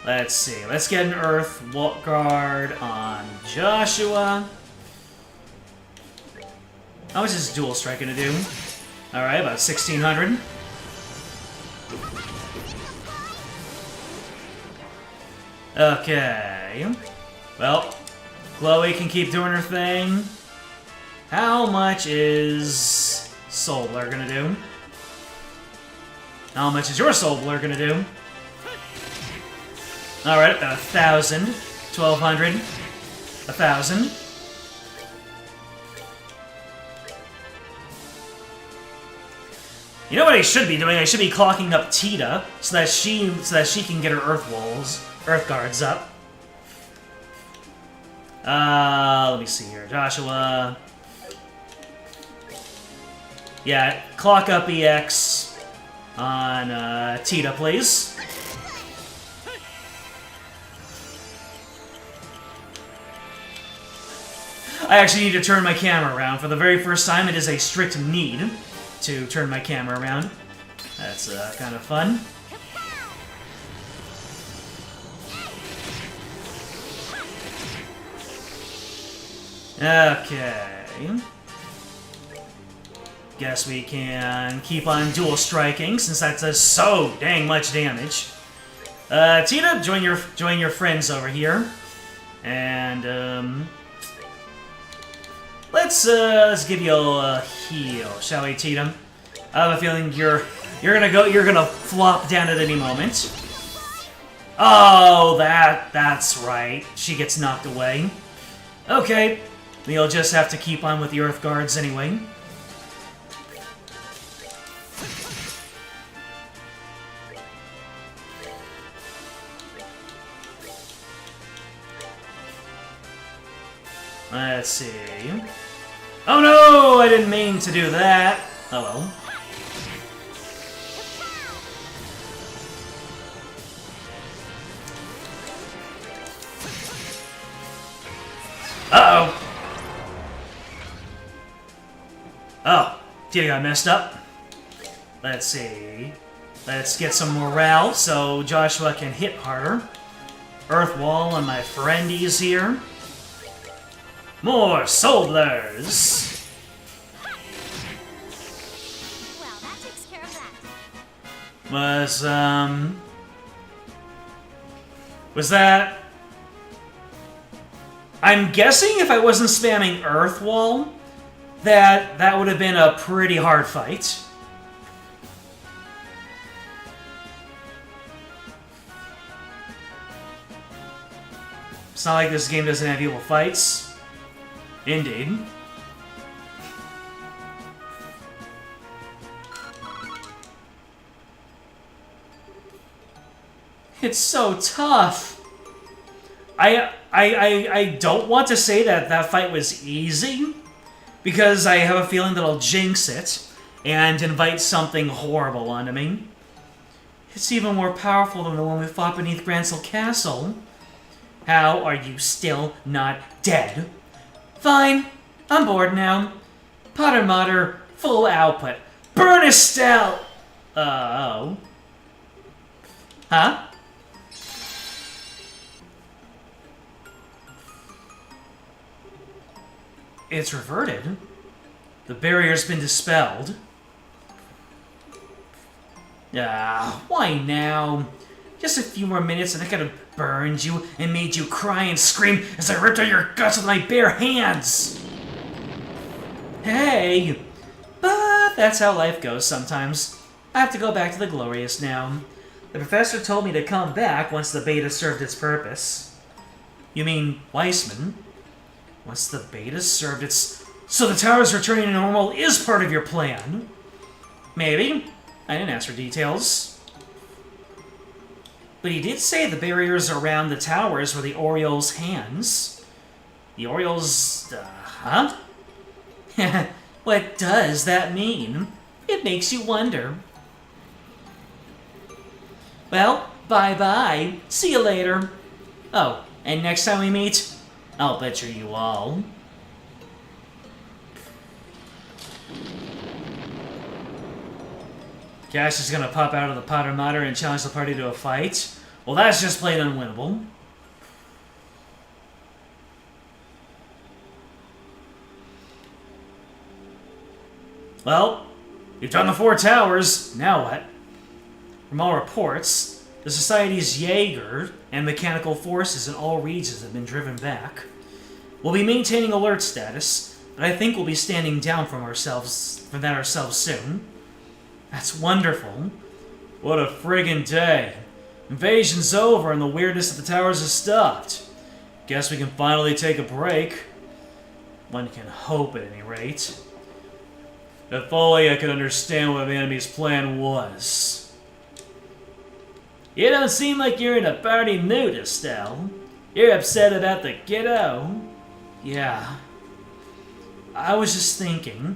Let's see, let's get an Earth Guard on Joshua. How much is Dual Strike gonna do? Alright, about 1,600. Okay. Well, Chloe can keep doing her thing. How much is Soul Blur gonna do? How much is your Soul Blur gonna do? Alright, about 1,000. 1,200. 1,000. You know what I should be doing? I should be clocking up Tita so that she can get her Earth Guards up. Let me see here. Joshua. Yeah, clock up EX on Tita, please. I actually need to turn my camera around. For the very first time, it is a strict need to turn my camera around. That's kind of fun. Okay. Guess we can keep on dual striking since that does so dang much damage. Tita, join your friends over here, and let's give you a heal, shall we, Tita? I have a feeling you're gonna flop down at any moment. Oh, that's right. She gets knocked away. Okay, you'll just have to keep on with the Earth Guards anyway. Let's see. Oh no! I didn't mean to do that. Oh well. Uh-oh. Oh, Tita got messed up. Let's see. Let's get some morale so Joshua can hit harder. Earth Wall on my friendies here. More soldiers! Well, that takes care of that. Was that... I'm guessing if I wasn't spamming Earth Wall, that would have been a pretty hard fight. It's not like this game doesn't have evil fights. Indeed. It's so tough. I don't want to say that fight was easy, because I have a feeling that I'll jinx it and invite something horrible onto me. It's even more powerful than the one we fought beneath Grancel Castle. How are you still not dead? Fine, I'm bored now. Potter Mutter, full output. Burn Estelle! Oh. Huh? It's reverted. The barrier's been dispelled. Ah, why now? Just a few more minutes and I could have burned you and made you cry and scream as I ripped out your guts with my bare hands! Hey! But that's how life goes sometimes. I have to go back to the Glorious now. The professor told me to come back once the beta served its purpose. You mean Weissman? Once the beta served its... So the towers returning to normal is part of your plan? Maybe. I didn't ask for details. But he did say the barriers around the towers were the Oriole's hands. The Oriole's... huh? What does that mean? It makes you wonder. Well, bye-bye. See you later. Oh, and next time we meet, I'll butcher you all. Cash is gonna pop out of the Potter Mater and challenge the party to a fight. Well, that's just plain unwinnable. Well, you've done the 4 towers. Now what? From all reports, the Society's Jaeger and mechanical forces in all regions have been driven back. We'll be maintaining alert status, but I think we'll be standing down from that ourselves soon. That's wonderful. What a friggin' day. Invasion's over and the weirdness of the towers has stopped. Guess we can finally take a break. One can hope at any rate. If only I could understand what the enemy's plan was. You don't seem like you're in a party mood, Estelle. You're upset about the kiddo. Yeah. I was just thinking...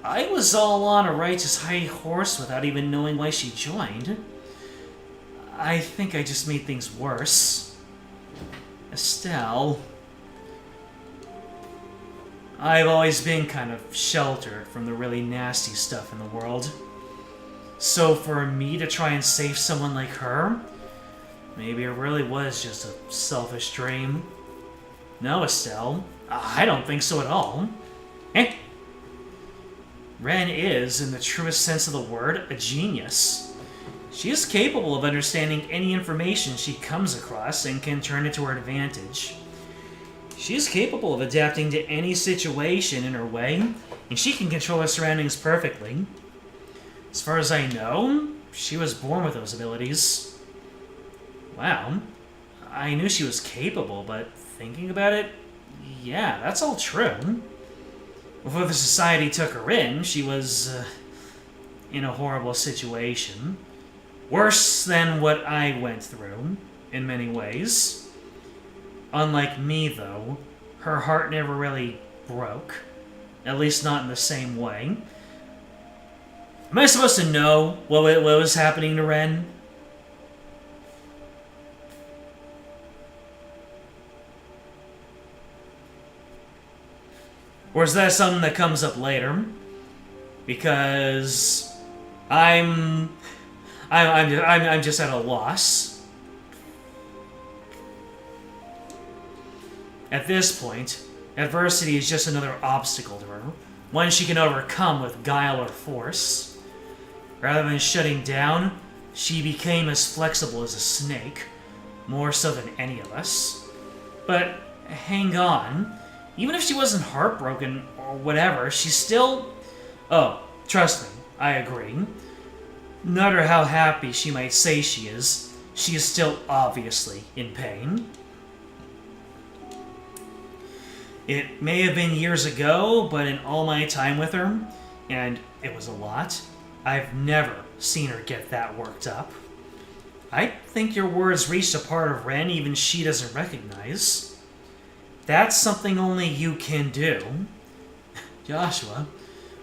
I was all on a righteous high horse without even knowing why she joined. I think I just made things worse. Estelle... I've always been kind of sheltered from the really nasty stuff in the world. So for me to try and save someone like her, maybe it really was just a selfish dream. No, Estelle, I don't think so at all. Eh? Ren is, in the truest sense of the word, a genius. She is capable of understanding any information she comes across and can turn it to her advantage. She is capable of adapting to any situation in her way, and she can control her surroundings perfectly. As far as I know, she was born with those abilities. Wow. I knew she was capable, but thinking about it, yeah, that's all true. Before the Society took her in, she was in a horrible situation. Worse than what I went through, in many ways. Unlike me, though, her heart never really broke. At least not in the same way. Am I supposed to know what was happening to Ren? Or is that something that comes up later? Because I'm just at a loss. At this point, Adversity is just another obstacle to her, one she can overcome with guile or force. Rather than shutting down, she became as flexible as a snake, more so than any of us. But hang on, even if she wasn't heartbroken or whatever, she's still... Oh, trust me, I agree. No matter how happy she might say she is still obviously in pain. It may have been years ago, but in all my time with her, and it was a lot, I've never seen her get that worked up. I think your words reached a part of Ren even she doesn't recognize. That's something only you can do. Joshua?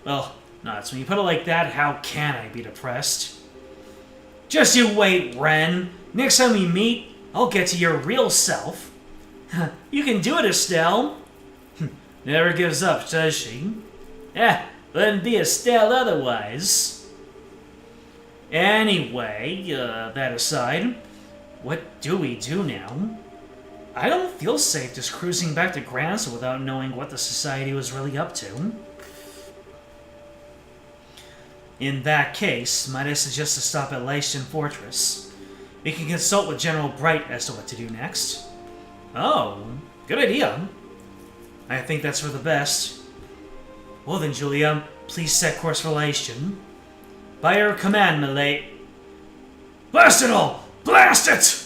Well, nuts. When you put it like that, how can I be depressed? Just you wait, Ren. Next time we meet, I'll get to your real self. You can do it, Estelle. Never gives up, does she? Wouldn't be Estelle otherwise. Anyway, that aside, what do we do now? I don't feel safe just cruising back to Granson without knowing what the Society was really up to. In that case, might I suggest to stop at Leiston Fortress? We can consult with General Bright as to what to do next. Oh, good idea. I think that's for the best. Well then, Julia, please set course for Leiston. By your command, Milady. Blast it all! Blast it!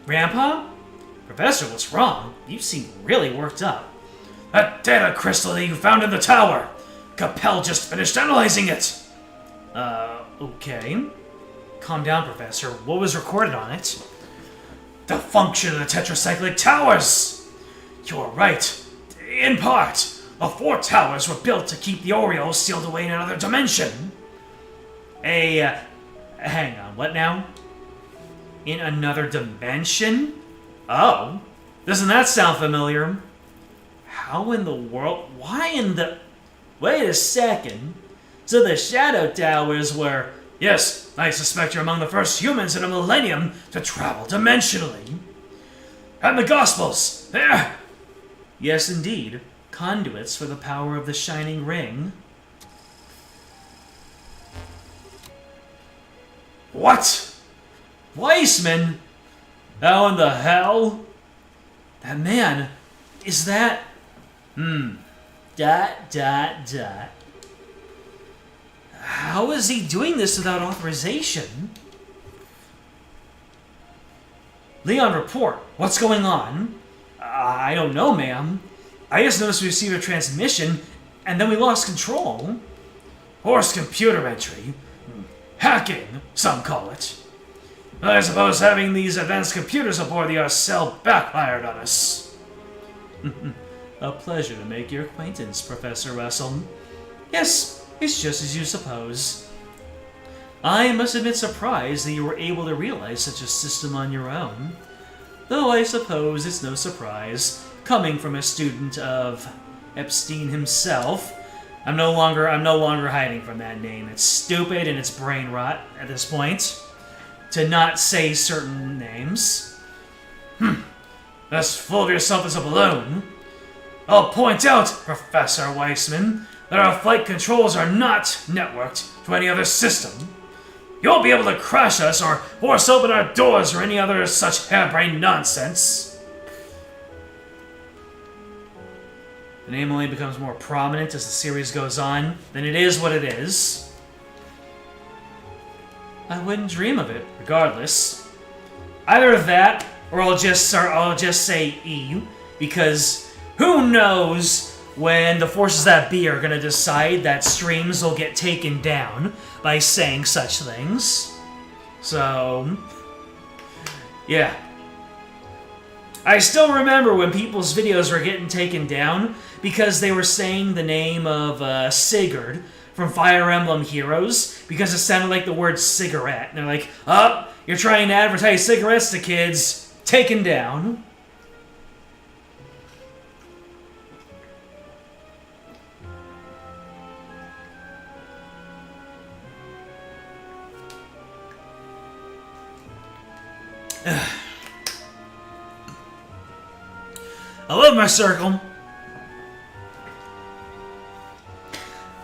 Grandpa? Professor, what's wrong? You seem really worked up. That data crystal that you found in the tower! Capel just finished analyzing it! Okay. Calm down, Professor. What was recorded on it? The function of the tetracyclic towers! You're right. In part. The 4 towers were built to keep the Orioles sealed away in another dimension. Hang on, what now? In another dimension? Oh, doesn't that sound familiar? How in the world? Why in the... Wait a second. So the Shadow Towers were... Yes, I suspect you're among the first humans in a millennium to travel dimensionally. And the Gospels, there! Yes, indeed. Conduits for the power of the Shining Ring. What? Weissman? How in the hell? That man, is that... How is he doing this without authorization? Leon, report. What's going on? I don't know, ma'am. I just noticed we received a transmission, and then we lost control. Horse computer entry. Hacking, some call it. I suppose having these advanced computers aboard the Arcel backfired on us. A pleasure to make your acquaintance, Professor Russell. Yes, it's just as you suppose. I must admit surprised that you were able to realize such a system on your own. Though I suppose it's no surprise, coming from a student of Epstein himself. I'm no longer hiding from that name. It's stupid and it's brain rot at this point to not say certain names. As full of yourself as a balloon. I'll point out, Professor Weissman, that our flight controls are not networked to any other system. You won't be able to crash us or force open our doors or any other such harebrained nonsense. The name only becomes more prominent as the series goes on, then it is what it is. I wouldn't dream of it, regardless. Either that, or I'll just say E, because who knows when the forces that be are going to decide that streams will get taken down by saying such things. So, yeah. I still remember when people's videos were getting taken down because they were saying the name of Sigurd from Fire Emblem Heroes because it sounded like the word cigarette. And they're like, oh, you're trying to advertise cigarettes to kids. Taken down. I love my circle.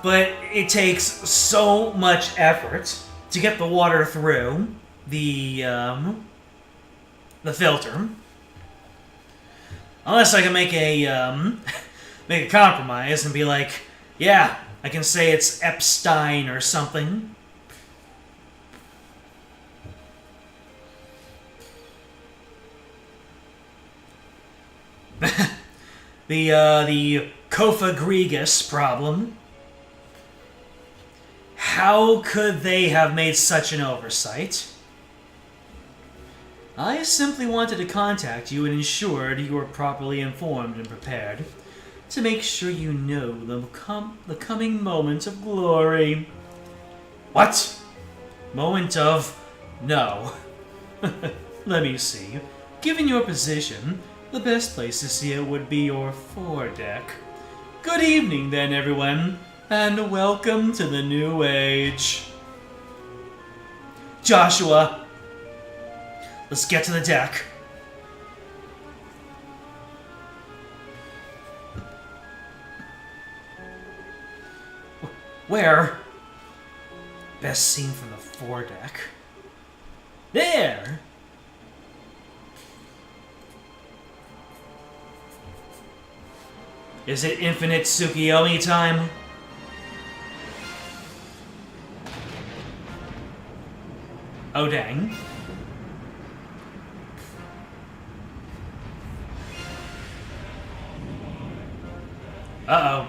But it takes so much effort to get the water through the filter. Unless I can make a make a compromise and be like, yeah, I can say it's Epstein or something. the Cofagregus problem. How could they have made such an oversight? I simply wanted to contact you and ensure that you were properly informed and prepared to make sure you know the coming moment of glory. What? Moment of... no. Let me see. Given your position, the best place to see it would be your foredeck. Good evening then, everyone, and welcome to the new age. Joshua, let's get to the deck. Where? Best seen from the foredeck. There! Is it infinite Tsukiyomi time? Oh dang. Uh-oh.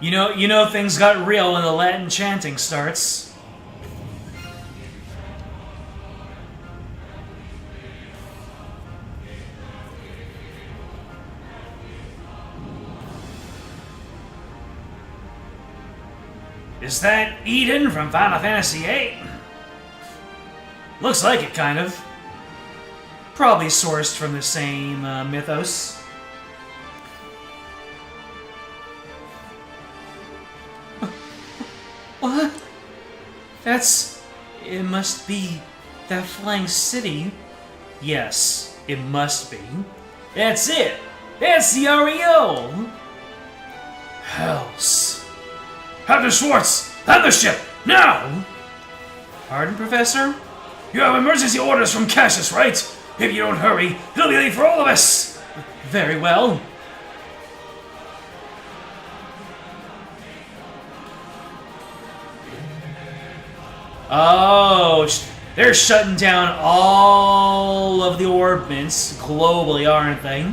You know things got real when the Latin chanting starts. Is that Eden from Final Fantasy VIII? Looks like it, kind of. Probably sourced from the same mythos. What? It must be that flying city. Yes, it must be. That's it! That's the REO! Hells. Captain Schwartz! Land the ship! Now! Pardon, Professor? You have emergency orders from Cassius, right? If you don't hurry, it'll be late for all of us! Very well. Oh, they're shutting down all of the orbments globally, aren't they?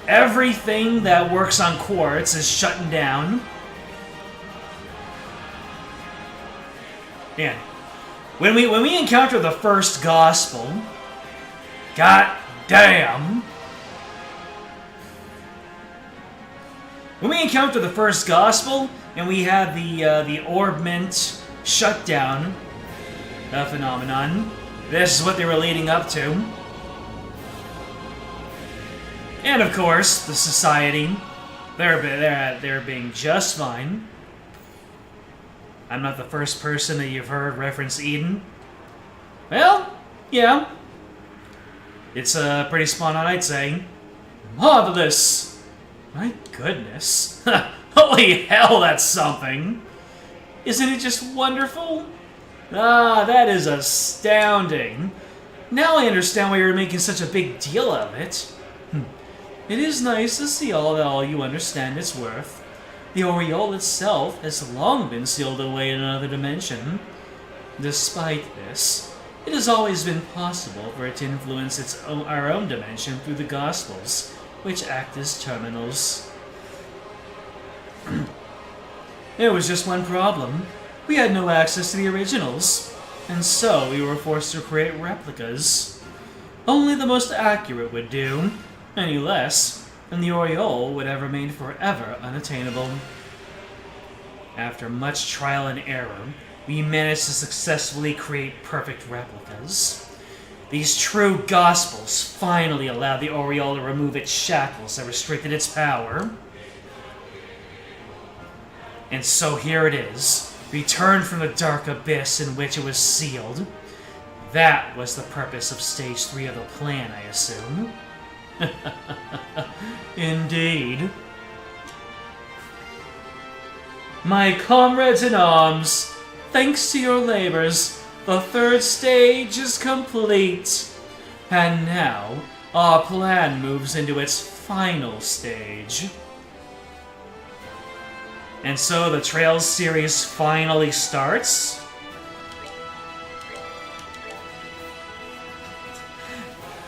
Everything that works on quartz is shutting down. Man, when we encounter the first gospel, god damn. When we encounter the first gospel and we had the orbment shutdown phenomenon, this is what they were leading up to. And of course, the society, they're being just fine. I'm not the first person that you've heard reference Eden. Well, yeah. It's pretty spot on, I'd say. Marvelous! My goodness. Holy hell, that's something! Isn't it just wonderful? Ah, that is astounding. Now I understand why you're making such a big deal of it. It is nice to see all you understand its worth. The aureole itself has long been sealed away in another dimension. Despite this, it has always been possible for it to influence our own dimension through the Gospels, which act as terminals. There was just one problem. We had no access to the originals, and so we were forced to create replicas. Only the most accurate would do. Any less, and the aureole would have remained forever unattainable. After much trial and error, we managed to successfully create perfect replicas. These true Gospels finally allowed the aureole to remove its shackles that restricted its power. And so here it is, returned from the dark abyss in which it was sealed. That was the purpose of Stage 3 of the plan, I assume. Indeed. My comrades in arms, thanks to your labors, the third stage is complete. And now, our plan moves into its final stage. And so the Trails series finally starts.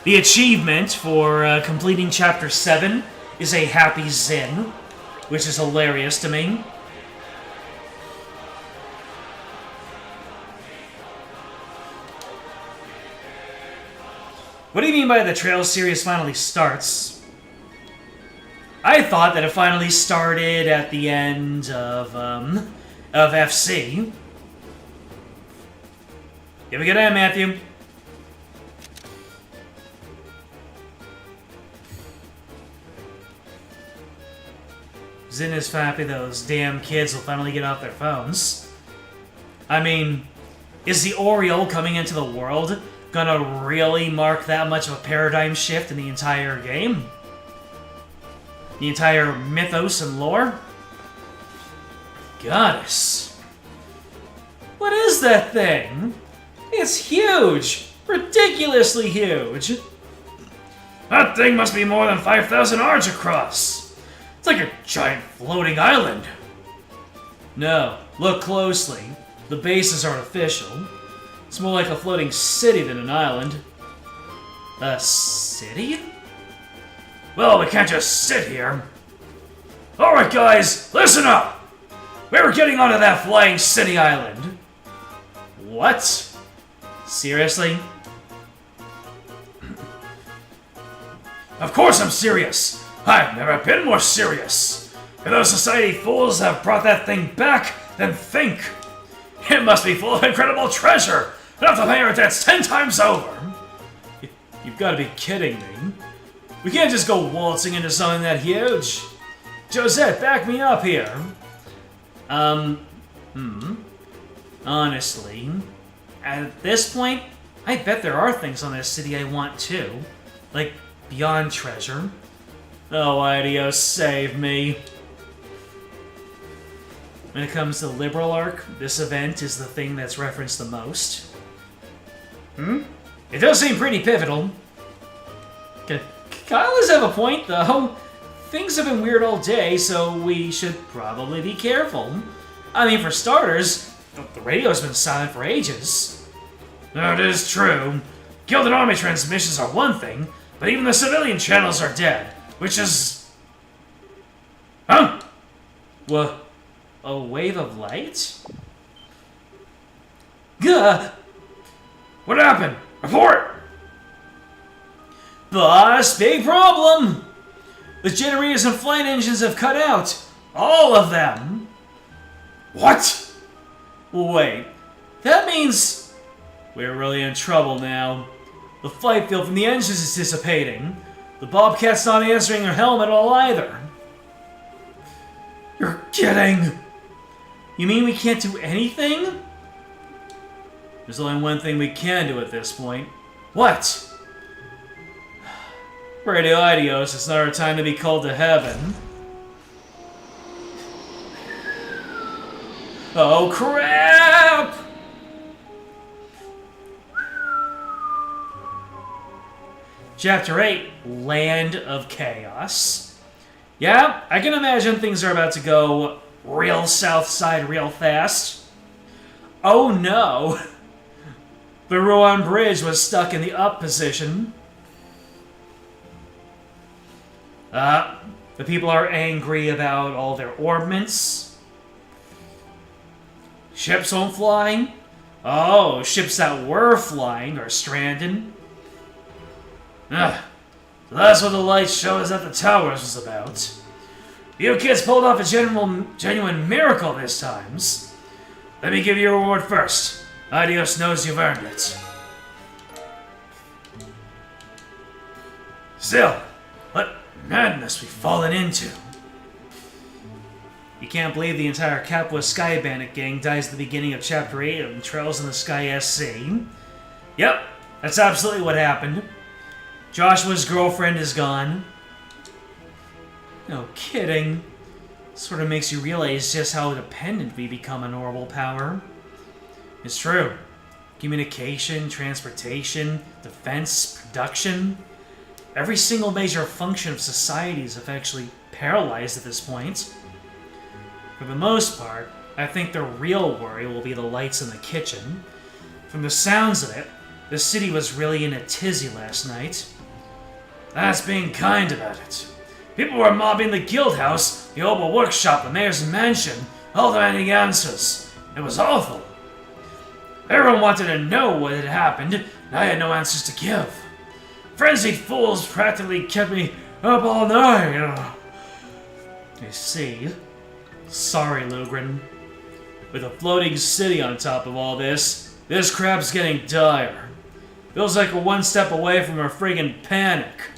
The achievement for completing Chapter 7 is a happy Zin, which is hilarious to me. What do you mean by the Trails series finally starts? I thought that it finally started at the end of FC. Give a good day, Matthew. Zin is happy those damn kids will finally get off their phones. I mean, is the Oriole coming into the world gonna really mark that much of a paradigm shift in the entire game? The entire mythos and lore? Goddess. What is that thing? It's huge! Ridiculously huge! That thing must be more than 5,000 ards across! It's like a giant floating island! No, look closely. The base is artificial. It's more like a floating city than an island. A city? Well, we can't just sit here. Alright guys, listen up! We're getting onto that flying city island. What? Seriously? Of course I'm serious! I've never been more serious! If those society fools have brought that thing back, then think! It must be full of incredible treasure! Enough to pay our debts 10 times over! You've got to be kidding me. We can't just go waltzing into something that huge. Josette, back me up here. Honestly, at this point, I bet there are things on this city I want too. Like, beyond treasure. Oh, Idio, save me. When it comes to the Liberal arc, this event is the thing that's referenced the most. It does seem pretty pivotal. Kyle does have a point, though. Things have been weird all day, so we should probably be careful. I mean, for starters, the radio's been silent for ages. That is true. Guild and Army transmissions are one thing, but even the civilian channels are dead, which is... Huh? What? A wave of light? Gah! What happened? Report! Boss, big problem! The generators and flight engines have cut out. All of them. What? Wait, that means we're really in trouble now. The flight field from the engines is dissipating. The Bobcat's not answering her helm at all either. You're kidding! You mean we can't do anything? There's only one thing we can do at this point. What? Radio Idios, it's not our time to be called to heaven. Oh crap! Chapter 8, Land of Chaos. Yeah, I can imagine things are about to go real south side real fast. Oh no! The Rouen Bridge was stuck in the up position. The people are angry about all their ordnance. Ships won't fly. Oh, ships that were flying are stranded. So that's what the light show us at the towers was about. You kids pulled off a genuine miracle this time. Let me give you a reward first. Adios knows you've earned it. Still, what madness we've fallen into. You can't believe the entire Capua Sky Bandit gang dies at the beginning of Chapter 8 of Trails in the Sky SC. Yep, that's absolutely what happened. Joshua's girlfriend is gone. No kidding. Sort of makes you realize just how dependent we become on orbital power. It's true. Communication, transportation, defense, production. Every single major function of society is effectively paralyzed at this point. For the most part, I think the real worry will be the lights in the kitchen. From the sounds of it, the city was really in a tizzy last night. That's being kind about it. People were mobbing the guild house, the Oval Workshop, the mayor's mansion, all demanding answers. It was awful. Everyone wanted to know what had happened, and I had no answers to give. Frenzied fools practically kept me up all night. I see. Sorry, Lugren. With a floating city on top of all this crap's getting dire. Feels like we're one step away from a friggin' panic.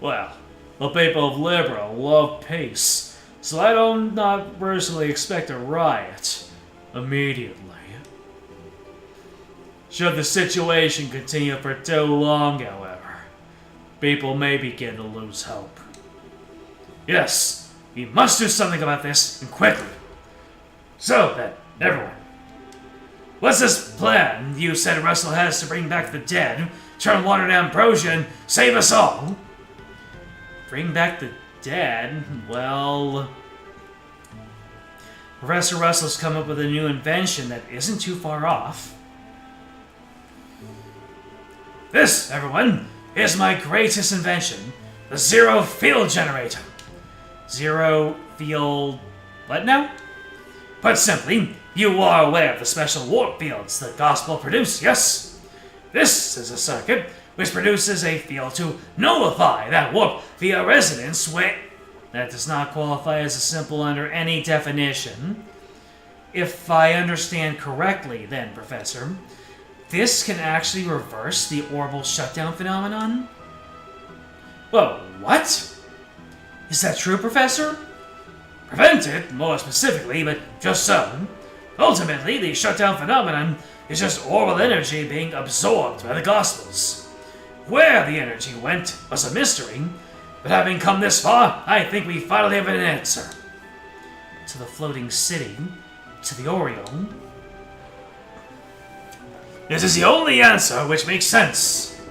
Well, the people of Libra love peace, so I don't not personally expect a riot immediately. Should the situation continue for too long, however, people may begin to lose hope. Yes, we must do something about this, and quickly. So then, everyone, what's this plan you said Russell has to bring back the dead, turn water to ambrosia, and save us all? Bring back the dead? Well, Professor Russell's come up with a new invention that isn't too far off. This, everyone, is my greatest invention, the Zero Field Generator. Zero Field... what now? Put simply, you are aware of the special warp fields the gospel produce, yes? This is a circuit which produces a field to nullify that warp via resonance where... That does not qualify as a simple under any definition. If I understand correctly, then, Professor, this can actually reverse the orbital shutdown phenomenon? Whoa, what? Is that true, Professor? Prevent it, more specifically, but just so. Ultimately, the shutdown phenomenon is just orbital energy being absorbed by the Gospels. Where the energy went was a mystery, but having come this far, I think we finally have an answer. To the floating city, to the Oriole. This is the only answer which makes sense.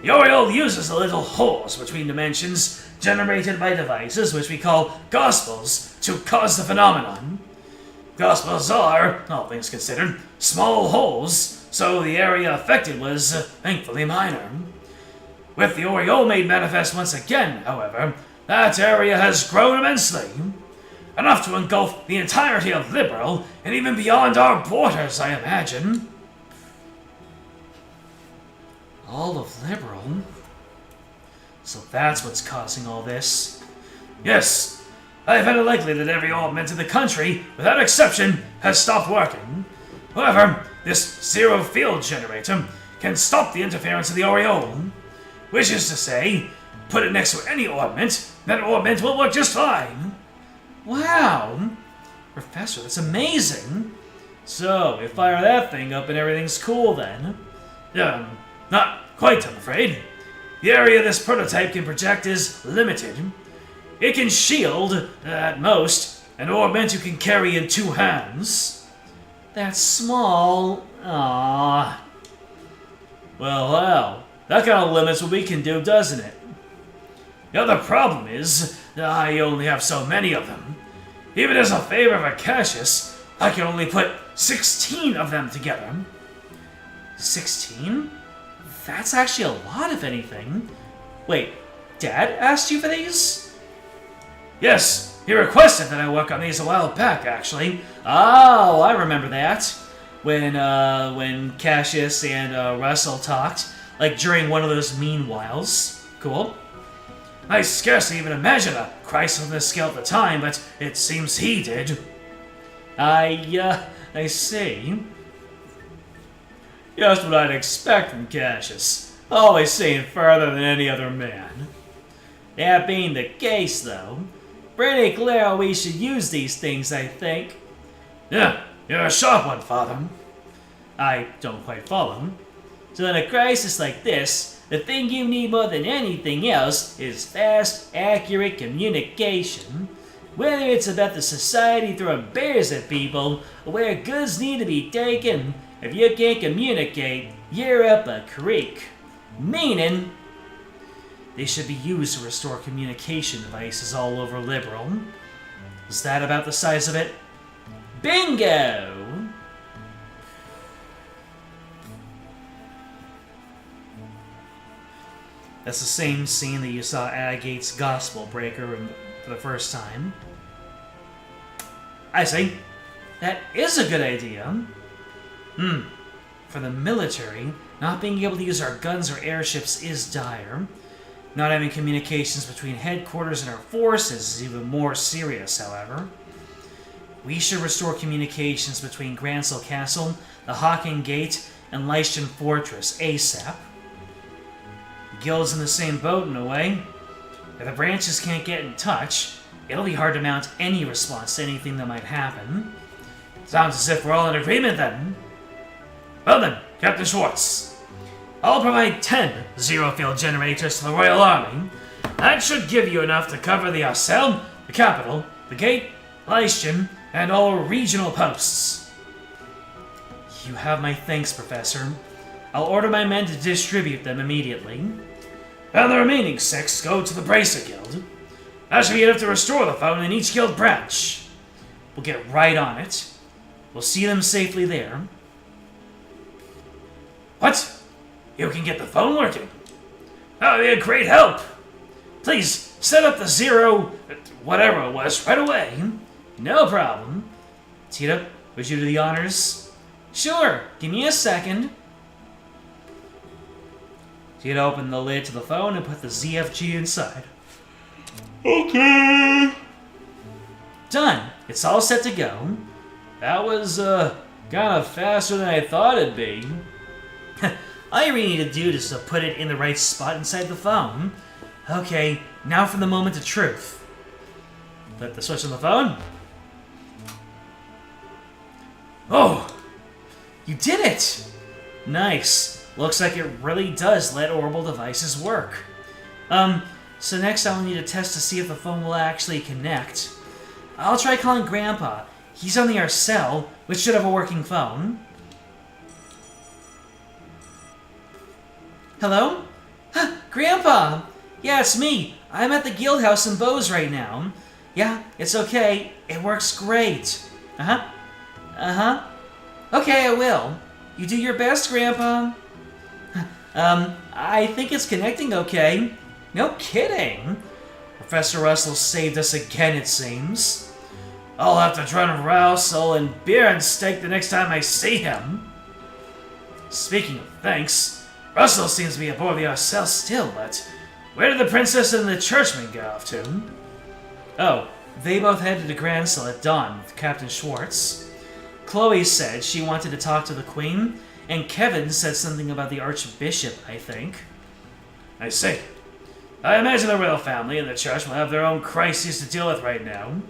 The Oriole uses the little holes between dimensions generated by devices which we call Gospels to cause the phenomenon. Gospels are, all things considered, small holes, so the area affected was thankfully minor. With the Oriole made manifest once again, however, that area has grown immensely. Enough to engulf the entirety of Liberal, and even beyond our borders, I imagine. All of Liberal? So that's what's causing all this. Yes, I find it likely that every augment in the country, without exception, has stopped working. However, this zero field generator can stop the interference of the Oriole. Which is to say, put it next to any augment, that augment will work just fine. Wow! Professor, that's amazing! So, we fire that thing up and everything's cool then? Not quite, I'm afraid. The area this prototype can project is limited. It can shield, at most, an augment you can carry in two hands. That's small. Aww. Well. That kind of limits what we can do, doesn't it? The other problem is, I only have so many of them. Even as a favor for Cassius, I can only put 16 of them together. 16? That's actually a lot, if anything. Wait, Dad asked you for these? Yes, he requested that I work on these a while back, actually. Oh, I remember that. When Cassius and Russell talked. Like during one of those meanwhiles. Cool. I scarcely even imagined a crisis on this scale at the time, but it seems he did. I see. Just what I'd expect from Cassius. Always seeing further than any other man. That being the case, though, pretty clear we should use these things, I think. Yeah, you're a sharp one, Father. I don't quite follow. So in a crisis like this, the thing you need more than anything else is fast, accurate communication. Whether it's about the society throwing bears at people, or where goods need to be taken, if you can't communicate, you're up a creek. Meaning, they should be used to restore communication devices all over Liberal. Is that about the size of it? Bingo! That's the same scene that you saw Agate's Gospel Breaker in for the first time. I see. That is a good idea. For the military, not being able to use our guns or airships is dire. Not having communications between headquarters and our forces is even more serious, however. We should restore communications between Gransel Castle, the Hawking Gate, and Leishton Fortress ASAP. The guild's in the same boat in a way. If the branches can't get in touch, it'll be hard to mount any response to anything that might happen. Sounds as if we're all in agreement then. Well then, Captain Schwartz. I'll provide 10 zero-field generators to the Royal Army. That should give you enough to cover the Arcel, the capital, the gate, Leishton, and all regional posts. You have my thanks, Professor. I'll order my men to distribute them immediately. And the remaining 6 go to the Bracer Guild. That should be enough to restore the phone in each guild branch. We'll get right on it. We'll see them safely there. What? You can get the phone working? That would be a great help. Please, set up the zero... whatever it was, right away. No problem. Tita, would you do the honors? Sure, give me a second. Tita opened the lid to the phone and put the ZFG inside. Okay. Done. It's all set to go. That was, kind of faster than I thought it'd be. All you really need to do is to put it in the right spot inside the phone. Okay, now for the moment of truth. Flip the switch on the phone. Oh! You did it! Nice. Looks like it really does let orbital devices work. So next I'll need a test to see if the phone will actually connect. I'll try calling Grandpa. He's on the Arcel, which should have a working phone. Hello? Huh, Grandpa! Yeah, it's me. I'm at the guild house in Bose right now. Yeah, it's okay. It works great. Uh-huh. Uh-huh. Okay, I will. You do your best, Grandpa. I think it's connecting okay. No kidding. Professor Russell saved us again, it seems. I'll have to try to Russell and beer and steak the next time I see him. Speaking of thanks, Russell seems to be aboard the Arcel still, but where did the princess and the churchman go off to? Oh, they both headed to Gransel at dawn with Captain Schwartz. Chloe said she wanted to talk to the Queen, and Kevin said something about the Archbishop, I think. I see. I imagine the royal family and the church will have their own crises to deal with right now.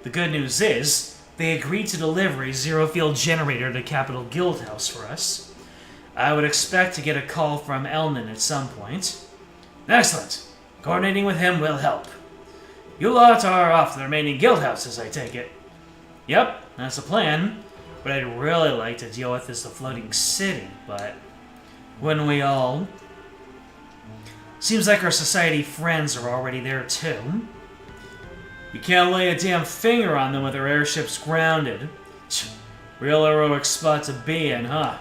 The good news is, they agreed to deliver a zero-field generator to Capital Guildhouse for us. I would expect to get a call from Elnan at some point. Excellent. Coordinating with him will help. You lot are off to the remaining guildhouses, I take it. Yep, that's the plan. What I'd really like to deal with is the floating city, but wouldn't we all? Seems like our society friends are already there too. You can't lay a damn finger on them with their airships grounded. Real heroic spot to be in, huh?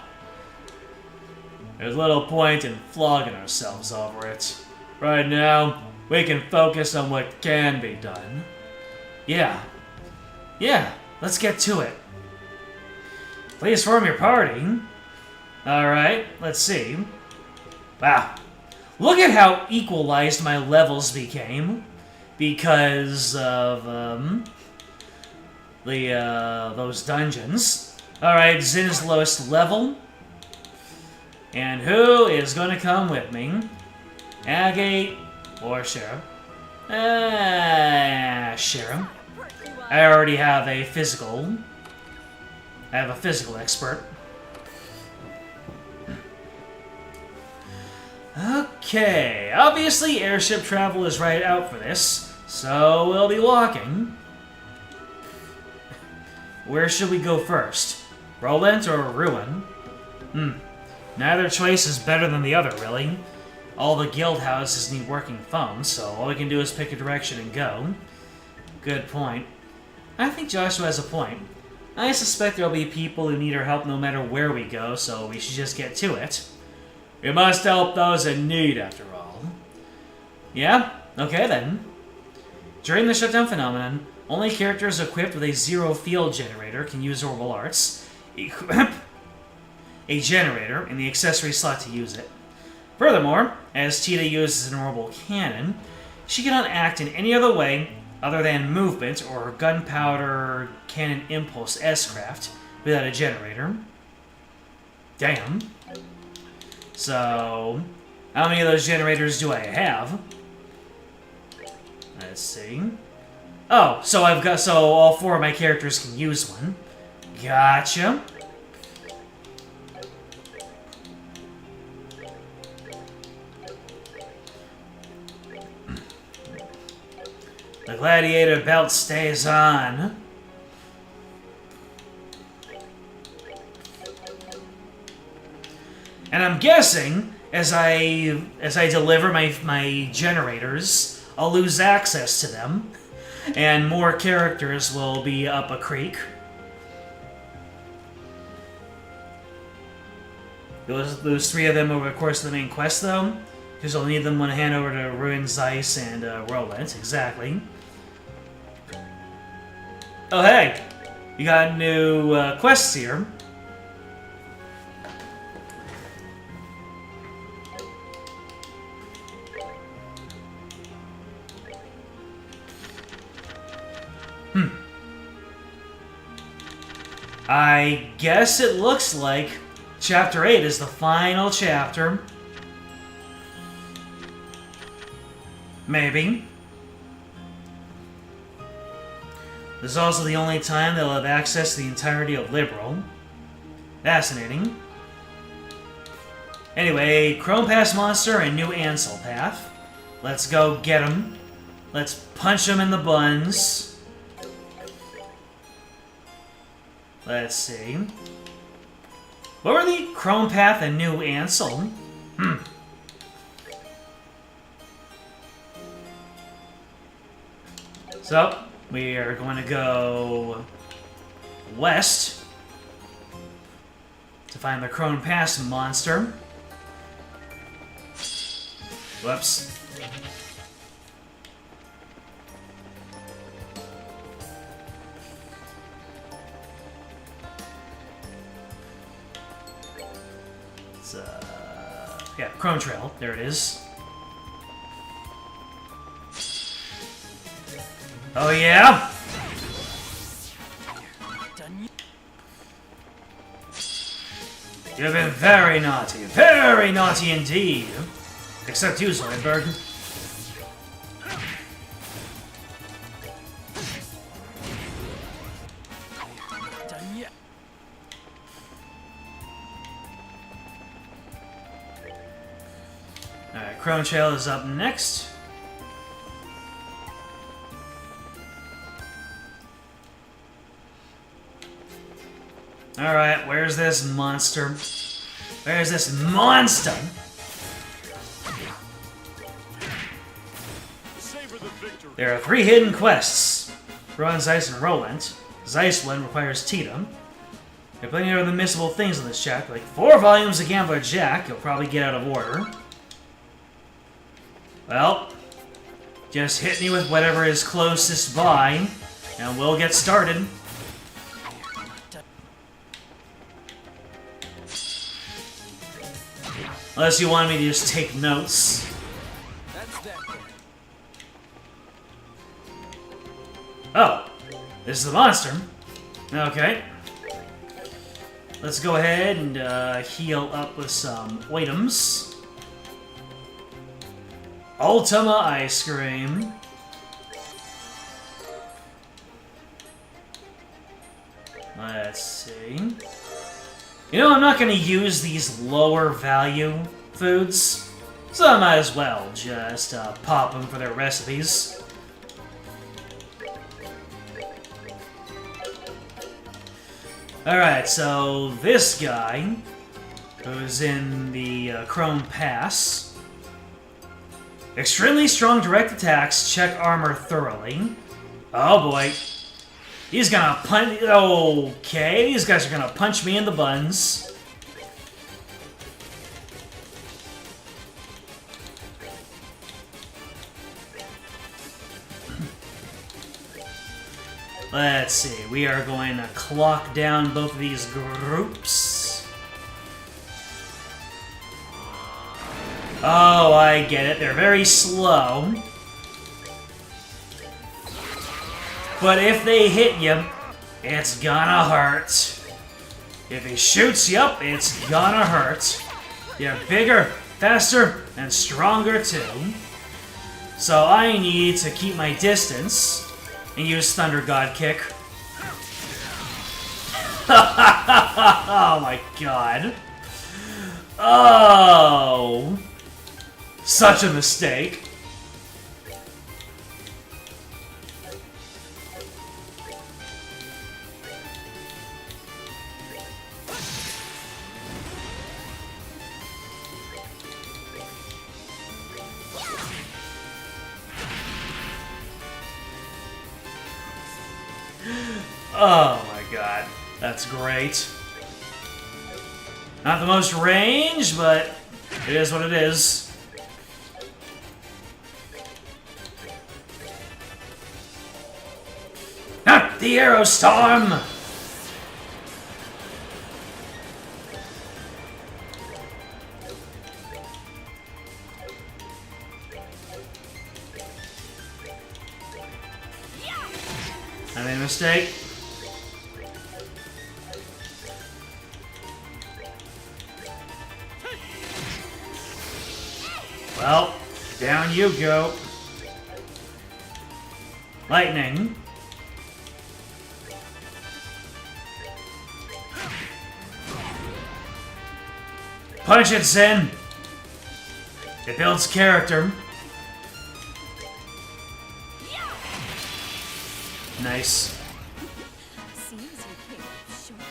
There's little point in flogging ourselves over it. Right now, we can focus on what can be done. Yeah, let's get to it. Please form your party. Alright, let's see. Wow. Look at how equalized my levels became. Because of, those dungeons. Alright, Zin's lowest level. And who is gonna come with me? Agate or Sheriff? Sheriff. I already have a physical. I have a physical expert. Okay, obviously airship travel is right out for this, so we'll be walking. Where should we go first? Roland or Ruin? Neither choice is better than the other, really. All the guild houses need working phones, so all we can do is pick a direction and go. Good point. I think Joshua has a point. I suspect there'll be people who need our help no matter where we go, so we should just get to it. We must help those in need, after all. Yeah? Okay, then. During the shutdown phenomenon, only characters equipped with a zero field generator can use orbital arts. Equip a generator in the accessory slot to use it. Furthermore, as Tita uses an orbital cannon, she cannot act in any other way other than movement or gunpowder cannon impulse S-craft without a generator. Damn. So, how many of those generators do I have? Let's see. Oh, so all 4 of my characters can use one. Gotcha. The gladiator belt stays on. And I'm guessing, as I deliver my generators, I'll lose access to them, and more characters will be up a creek. Those 3 of them over the course of the main quest, though, because I'll need them when I hand over to Ruin, Zeiss, and Roland. Exactly. Oh, hey! You got new quests here. I guess it looks like Chapter 8 is the final chapter. Maybe. This is also the only time they'll have access to the entirety of Liberal. Fascinating. Anyway, Chrome Pass monster and new Ansel path. Let's go get him. Let's punch him in the buns. Let's see. What were the Chrome Path and new Ansel? So, we are going to go west to find the Chrome Pass monster. Whoops. Yeah, Chrome Trail. There it is. Oh, yeah? You've been very naughty indeed. Except you, Zoidberg. Alright, Chrome Trail is up next. Alright, where's this monster? Where's this monster? There are 3 hidden quests. Ron, Zeiss, and Roland. Zeiss one requires Tita. There are plenty of other missable things in this chapter, like 4 volumes of Gambler Jack. You'll probably get out of order. Well, just hit me with whatever is closest by, and we'll get started. Unless you want me to just take notes. Oh, this is the monster. Okay. Let's go ahead and heal up with some items. Ultima Ice Cream. Let's see. You know, I'm not going to use these lower value foods. So I might as well just pop them for their recipes. Alright, so this guy, who's in the Chrome Pass. Extremely strong direct attacks, check armor thoroughly. Oh boy. He's gonna punch. Okay, these guys are gonna punch me in the buns. Let's see, we are going to clock down both of these groups. Oh, I get it. They're very slow. But if they hit you, it's gonna hurt. If he shoots you up, it's gonna hurt. They're bigger, faster, and stronger too. So I need to keep my distance and use Thunder God Kick. Oh my god. Oh. Such a mistake. Oh my god, that's great. Not the most range, but it is what it is. Ah, the Arrow Storm! I made a mistake. Well, down you go. Lightning. Punch it, Zen. It builds character. Nice. Seems you came up short.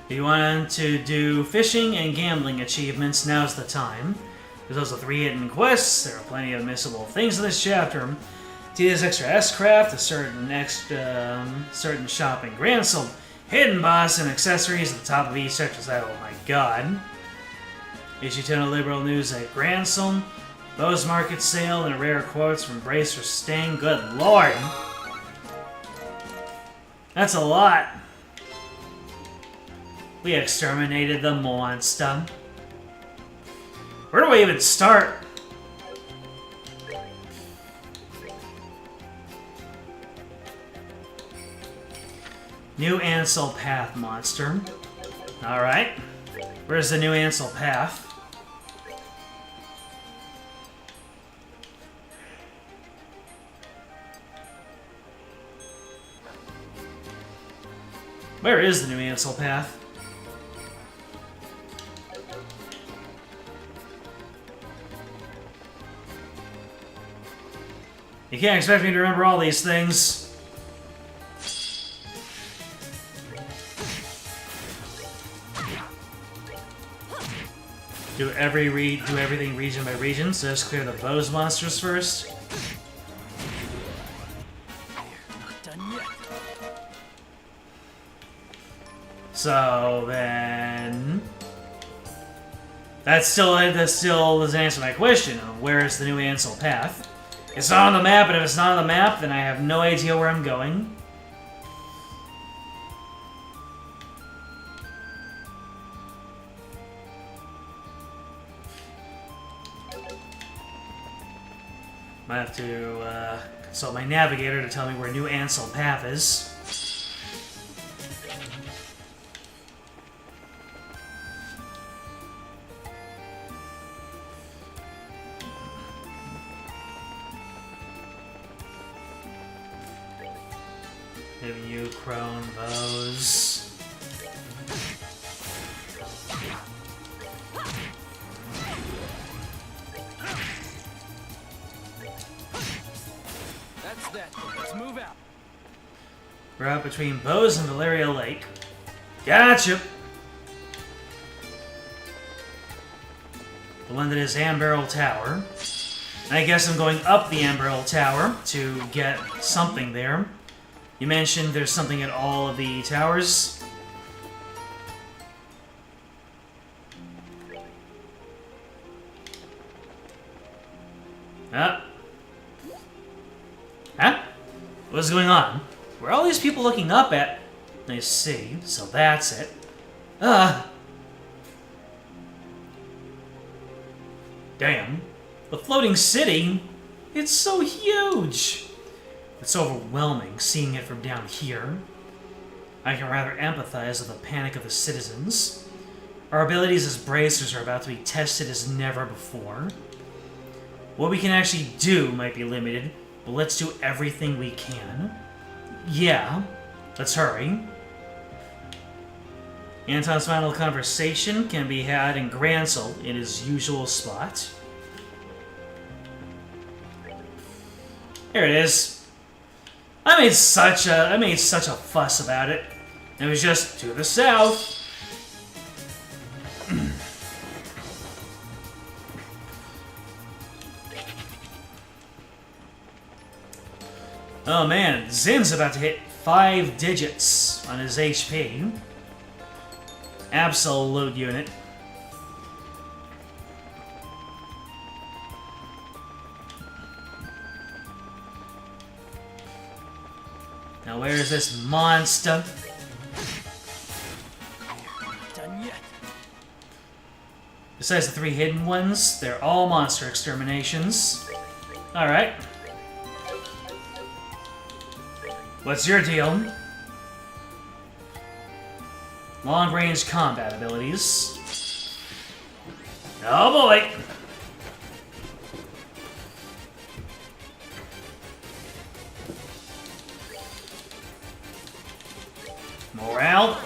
If you want to do fishing and gambling achievements, now's the time. There's also 3 hidden quests. There are plenty of missable things in this chapter. Tedious extra S-craft, a certain shop in Gransel, hidden boss and accessories at the top of each section. Oh my god. Issue 10 of Liberal News at Gransel. Bose Market sale and a rare quotes from Brace for Sting. Good lord! That's a lot. We exterminated the monster. Where do I even start? New Ansel Path monster. Alright. Where's the new Ansel Path? Where is the new Ansel Path? You can't expect me to remember all these things. Do everything region by region, so just clear the Bose monsters first. Not done yet. So then, that still doesn't answer my question of where is the new Ansel Path. It's not on the map, and if it's not on the map, then I have no idea where I'm going. Might have to consult my navigator to tell me where new Ansel Path is. Giving you Crone Bows. That's that. Let's move out. Route between Bose and Valeria Lake. Gotcha! The one that is Ambarrel Tower. I guess I'm going up the Ambarrel Tower to get something there. You mentioned there's something at all of the towers. Huh? What's going on? Where are all these people looking up at? I see. So that's it. Damn. The floating city? It's so huge! It's overwhelming seeing it from down here. I can rather empathize with the panic of the citizens. Our abilities as bracers are about to be tested as never before. What we can actually do might be limited, but let's do everything we can. Yeah, let's hurry. Anton's final conversation can be had in Gransel in his usual spot. Here it is. I made such a fuss about it. It was just to the south. Oh man, Zin's about to hit 5 digits on his HP. Absolute unit. Now where is this monster? Not done yet. Besides the 3 hidden ones, they're all monster exterminations. Alright. What's your deal? Long-range combat abilities. Oh boy! Morale.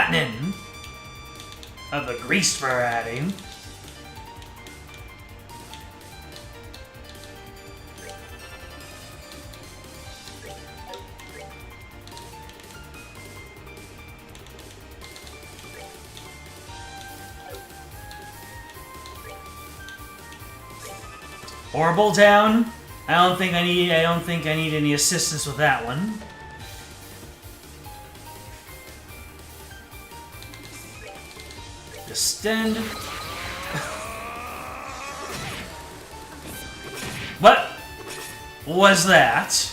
Lightning of the greased variety. Horrible down. I don't think I need any assistance with that one. Extend. What was that?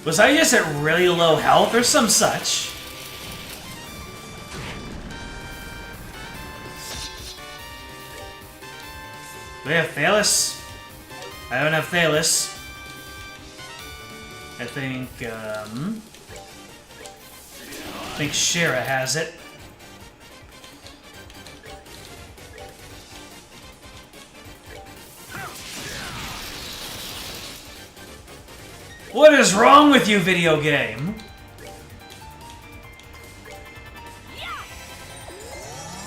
Was I just at really low health or some such? Do we have Thalos? I don't have Thalos. I think Shira has it. What is wrong with you, video game?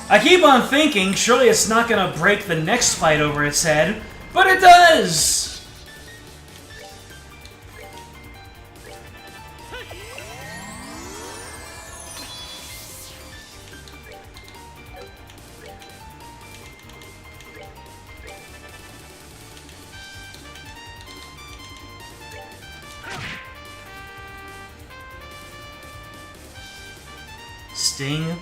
I keep on thinking, surely it's not gonna break the next fight over its head, but it does! Sting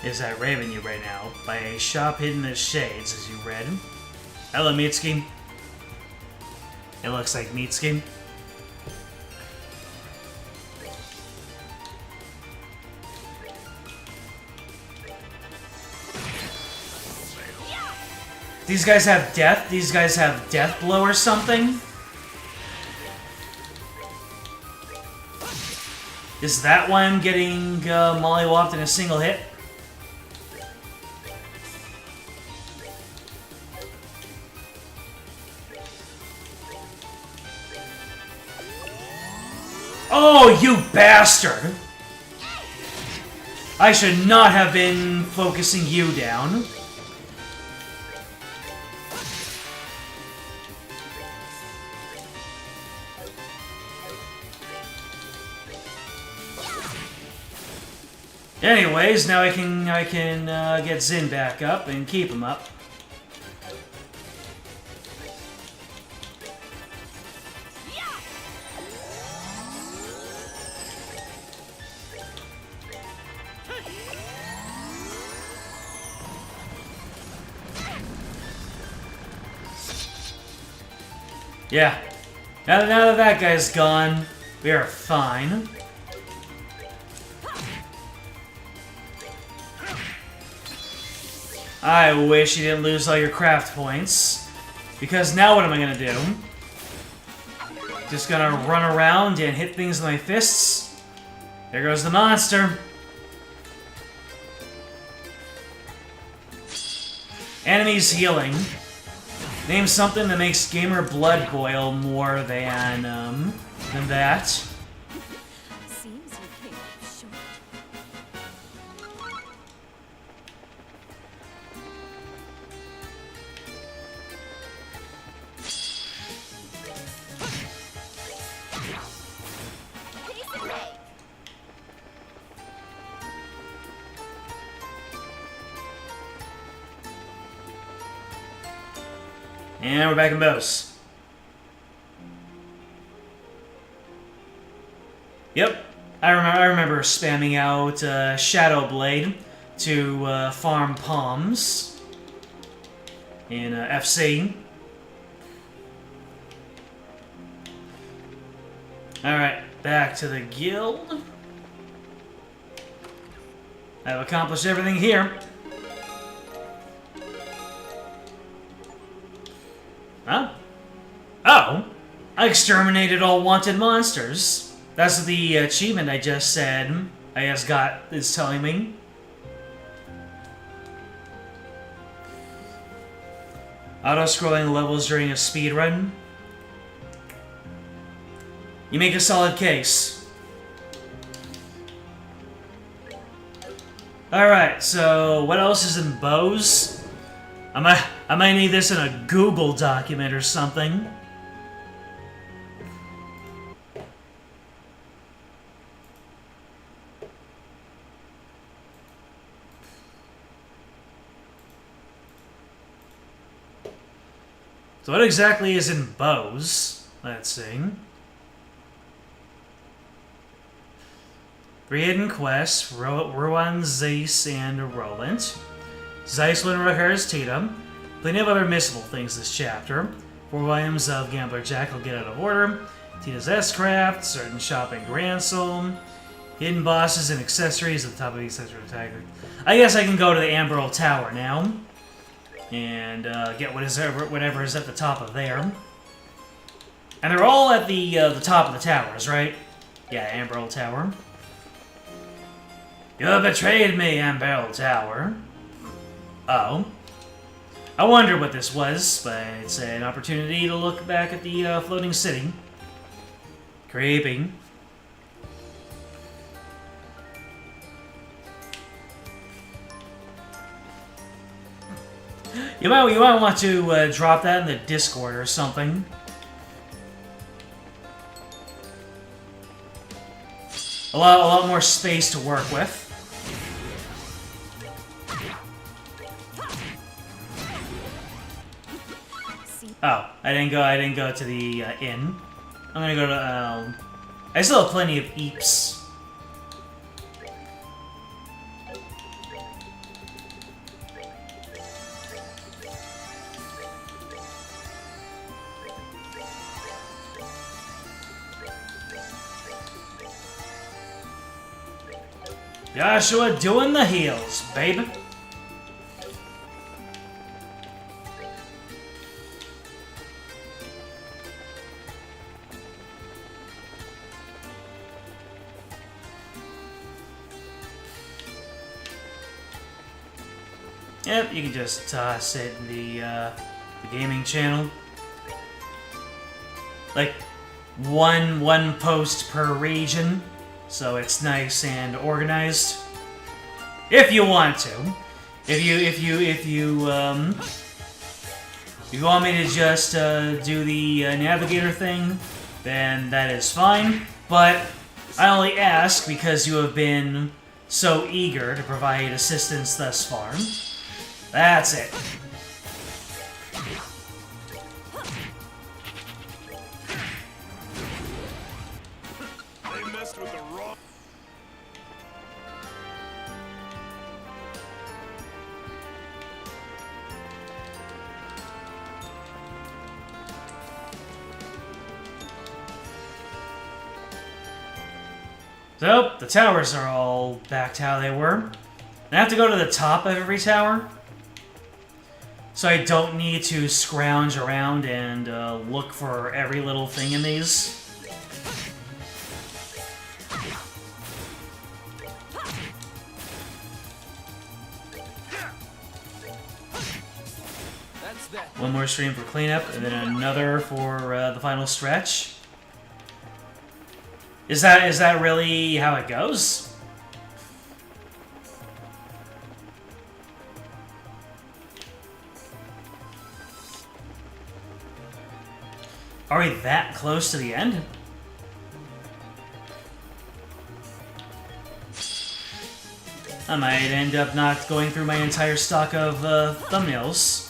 is at Raven you right now by a shop hidden in the shades, as you read. Hello, Mitsuki. It looks like Mitsuki. These guys have death? These guys have death blow or something? Is that why I'm getting mollywopped in a single hit? Oh, you bastard! I should not have been focusing you down. Anyways, now I can get Zin back up and keep him up. Yeah. Now that that guy's gone, we are fine. I wish you didn't lose all your craft points. Because now what am I gonna do? Just gonna run around and hit things with my fists? There goes the monster. Enemies healing. Name something that makes gamer blood boil more than that. Seems you came up short. And we're back in Bose. Yep, I remember spamming out Shadow Blade to farm palms in FC. Alright, back to the guild. I've accomplished everything here. Huh? Oh! I exterminated all wanted monsters. That's the achievement I just said. I guess is telling me. Auto-scrolling levels during a speedrun. You make a solid case. Alright, so what else is in Bose? I might need this in a Google document or something. So what exactly is in Bose? Let's see. 3 hidden quests, Ruan, Zeiss, and Roland. Zeiss when recurs Tatum. Plenty of other missable things this chapter. 4 volumes of Gambler Jack will get out of order. Tina's S-Craft, certain shopping ransom. Hidden bosses and accessories at the top of each accessory tagger. I guess I can go to the Amber Tower now. And get whatever is at the top of there. And they're all at the top of the towers, right? Yeah, Amber Tower. You have betrayed me, Amber Tower. Oh. I wondered what this was, but it's an opportunity to look back at the floating city. Creepy. You might want to drop that in the Discord or something. A lot more space to work with. Oh, I didn't go to the inn. I'm gonna go to. I still have plenty of eeps. Joshua doing the heels, baby. Yep, you can just toss it in the gaming channel. Like, one post per region, so it's nice and organized. If you want to, if you want me to just do the navigator thing, then that is fine. But I only ask because you have been so eager to provide assistance thus far. That's it. They messed with the wrong. So, the towers are all back to how they were. I have to go to the top of every tower, so I don't need to scrounge around and look for every little thing in these. That's that. One more stream for cleanup, and then another for the final stretch. Is that really how it goes? Are we that close to the end? I might end up not going through my entire stock of thumbnails.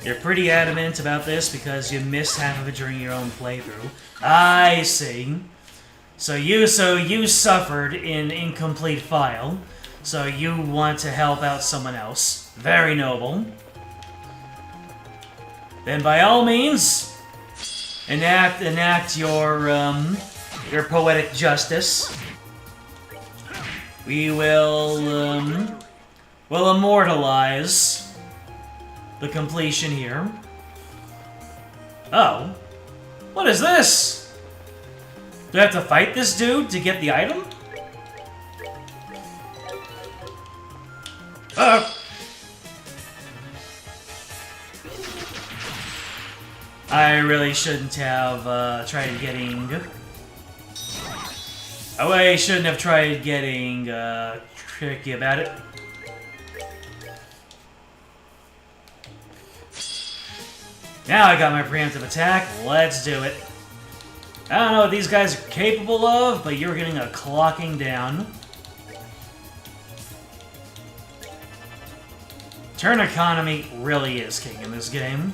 You're pretty adamant about this because you missed half of it during your own playthrough. I see. So you suffered in incomplete file, so you want to help out someone else. Very noble. Then by all means, enact your poetic justice. We will immortalize the completion here. Oh. What is this? Do I have to fight this dude to get the item? I really shouldn't have tried getting... Oh, I shouldn't have tried getting tricky about it. Now I got my preemptive attack, let's do it. I don't know what these guys are capable of, but you're getting a clocking down. Turn economy really is king in this game.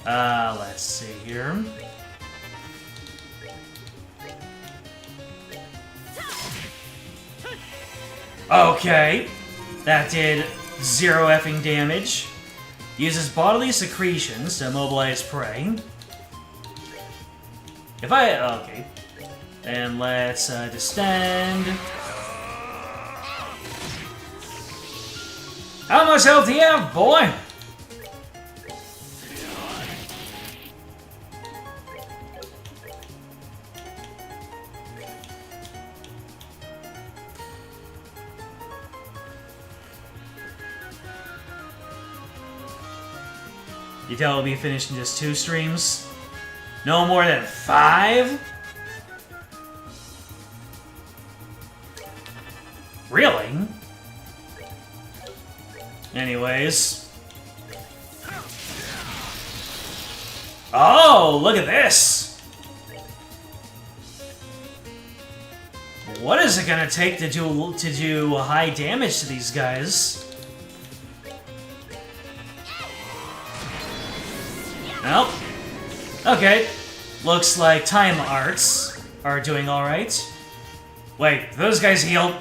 Let's see here. Okay, that did 0 effing damage. Uses bodily secretions to immobilize prey. If I... okay. And let's distend. How much health do you have, boy? You tell it'll be finished in just 2 streams? No more than 5? Really? Anyways. Oh, look at this! What is it gonna take to do high damage to these guys? Nope. Okay. Looks like time arts are doing alright. Wait, those guys heal?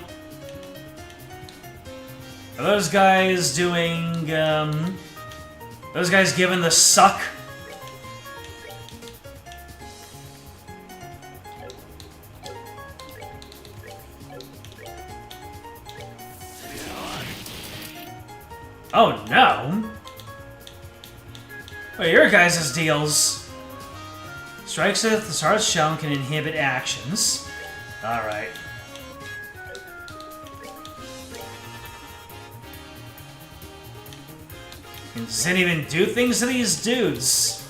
Are those guys doing, those guys giving the suck? Oh no! Wait, your guys' deals. Strikes with the star's shell can inhibit actions. Alright. Didn't even do things to these dudes.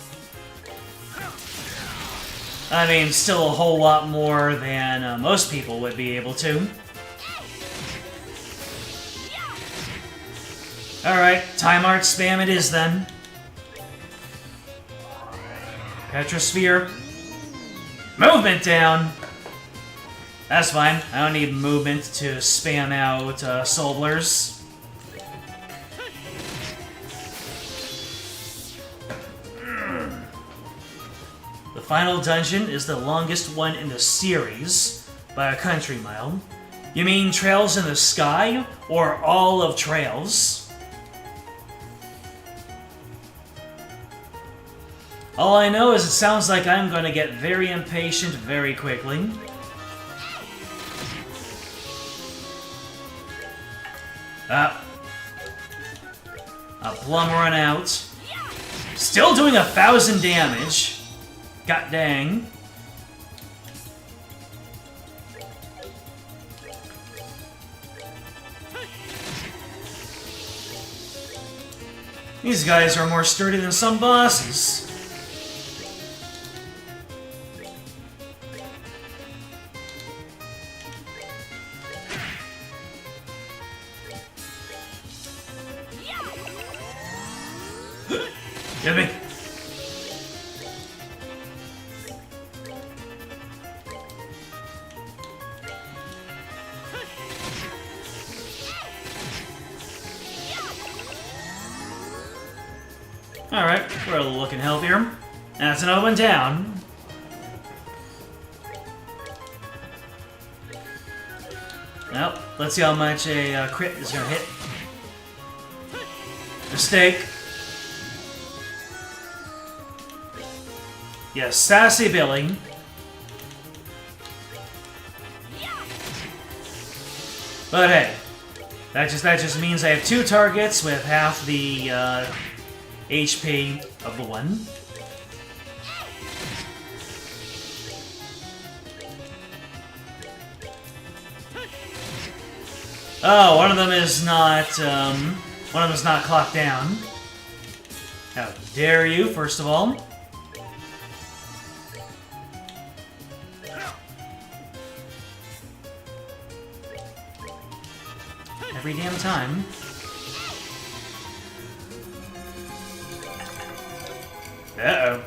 I mean, still a whole lot more than most people would be able to. Alright, time art spam it is then. Petrosphere. Movement down! That's fine. I don't need movement to spam out Solblers. The final dungeon is the longest one in the series by a country mile. You mean Trails in the Sky, or all of Trails? All I know is it sounds like I'm gonna get very impatient very quickly. A plum run out. Still doing 1,000 damage. God dang. These guys are more sturdy than some bosses. Get me. Alright, we're looking healthier. That's another one down. Well, let's see how much a crit is gonna hit. Mistake. Yes, Sassy Billy. But hey, that just means I have 2 targets with half the HP of the one. Oh, one of them is not clocked down. How dare you, first of all. Every damn time. Uh-oh.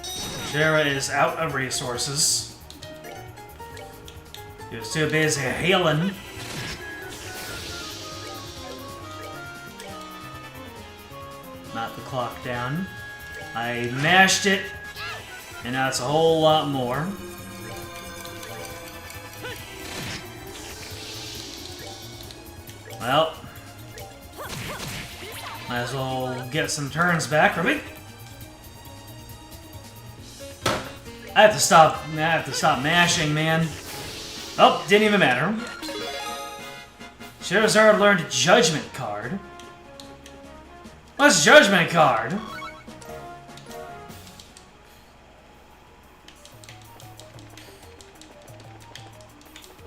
Shara is out of resources. He was too busy healing. Not the clock down. I mashed it, and now it's a whole lot more. Well, might as well get some turns back for me. I have to stop mashing, man. Oh, didn't even matter. Charizard learned Judgment card. What's Judgment card?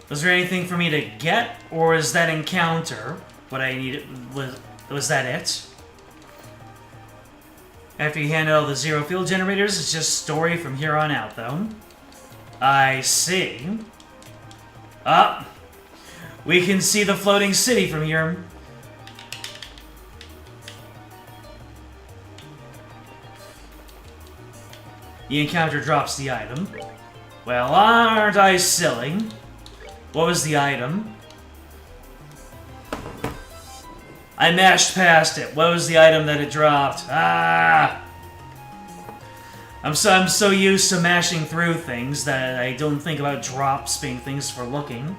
Was there anything for me to get, or is that encounter what I needed? Was that it? After you hand out all the 0 field generators, it's just story from here on out, though. I see. Ah, we can see the floating city from here. The encounter drops the item. Well, aren't I silly? What was the item? I mashed past it. What was the item that it dropped? Ah! I'm so used to mashing through things that I don't think about drops being things for looking.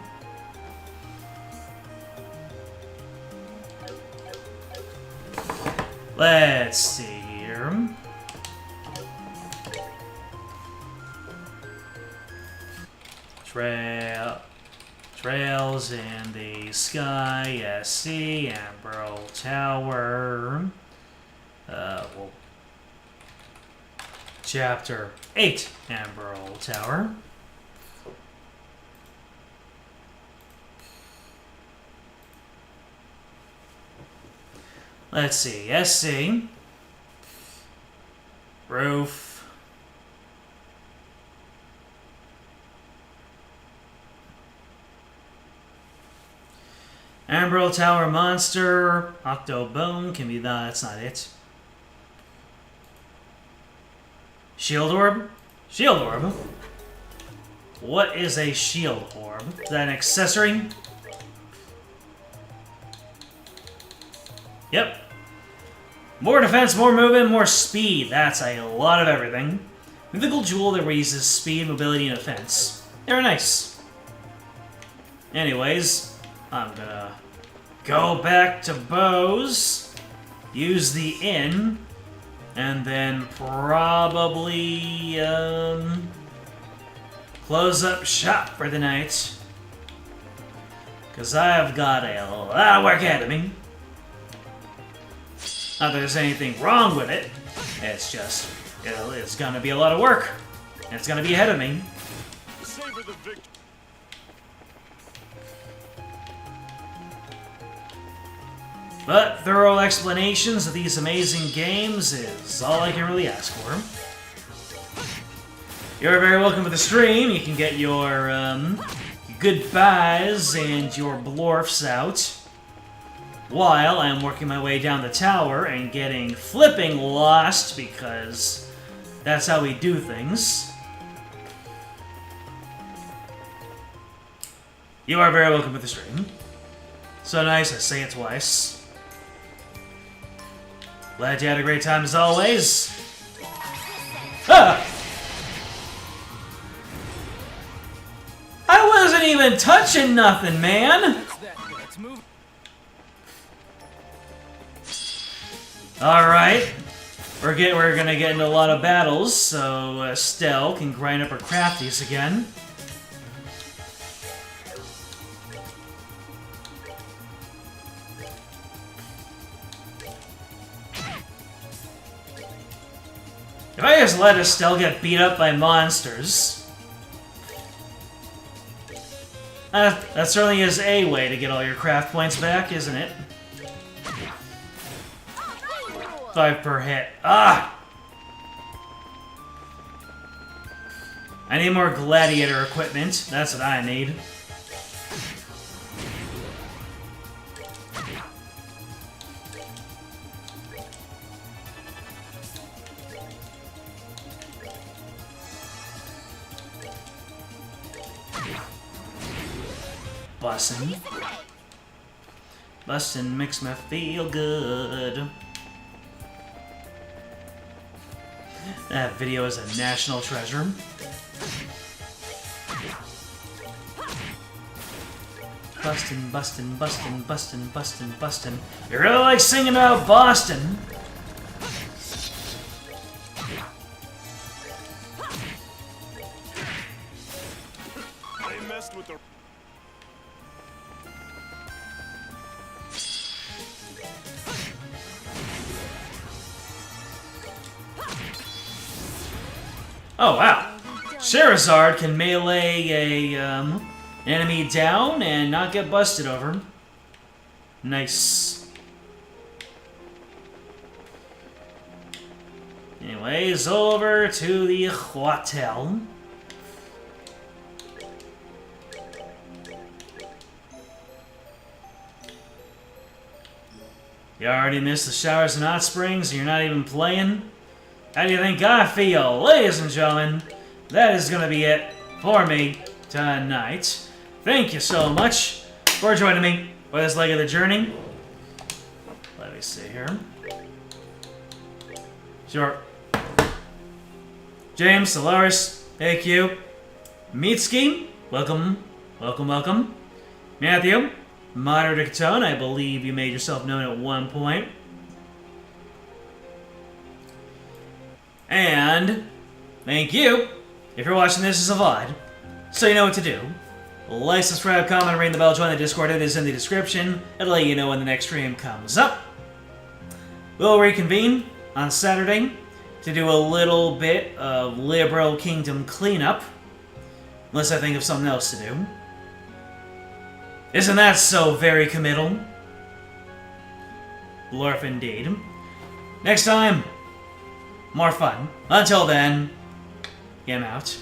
Let's see here. Trails in the Sky, SC, Ambrel Tower. Well, Chapter 8, Ambrel Tower. Let's see. SC. Roof. Ambrel Tower Monster. Octo Bone can be that. That's not it. Shield Orb? Shield Orb? What is a Shield Orb? Is that an accessory? Yep. More defense, more movement, more speed. That's a lot of everything. Mythical Jewel that raises speed, mobility, and defense. They're nice. Anyways, I'm gonna go back to bows, use the inn, and then probably close up shop for the night. Because I've got a lot of work ahead of me. Not that there's anything wrong with it. It's just, it's gonna be a lot of work. And it's gonna be ahead of me. Savor the victory. But thorough explanations of these amazing games is all I can really ask for. You're very welcome to the stream. You can get your goodbyes and your blorfs out while I'm working my way down the tower and getting flipping lost because that's how we do things. You are very welcome to the stream. So nice, I say it twice. Glad you had a great time as always. Ah! I wasn't even touching nothing, man! Alright. We're gonna get into a lot of battles, so Estelle can grind up her crafties again. If I just let Estelle get beat up by monsters... that certainly is a way to get all your craft points back, isn't it? 5 per hit. Ah! I need more gladiator equipment. That's what I need. Bussin'. Bussin' makes me feel good. That video is a national treasure. Bustin', bustin', bustin', bustin', bustin', bustin'. You really like singing about Boston? They messed with the... Oh wow! Charizard can melee a enemy down and not get busted over. Nice. Anyways, over to the hotel. You already missed the showers and hot springs and you're not even playing? How do you think I feel? Ladies and gentlemen, that is going to be it for me tonight. Thank you so much for joining me for this leg of the journey. Let me see here. Sure. James, Solaris, AQ, Meatski, welcome, welcome, welcome. Matthew, Moderate Tone, I believe you made yourself known at one point. And thank you if you're watching this as a VOD, so you know what to do. Like, subscribe, comment, ring the bell, join the Discord. It is in the description. It'll let you know when the next stream comes up. We'll reconvene on Saturday to do a little bit of Liberal Kingdom cleanup, unless I think of something else to do. Isn't that so very committal? Blurf indeed. Next time, more fun. Until then, game out.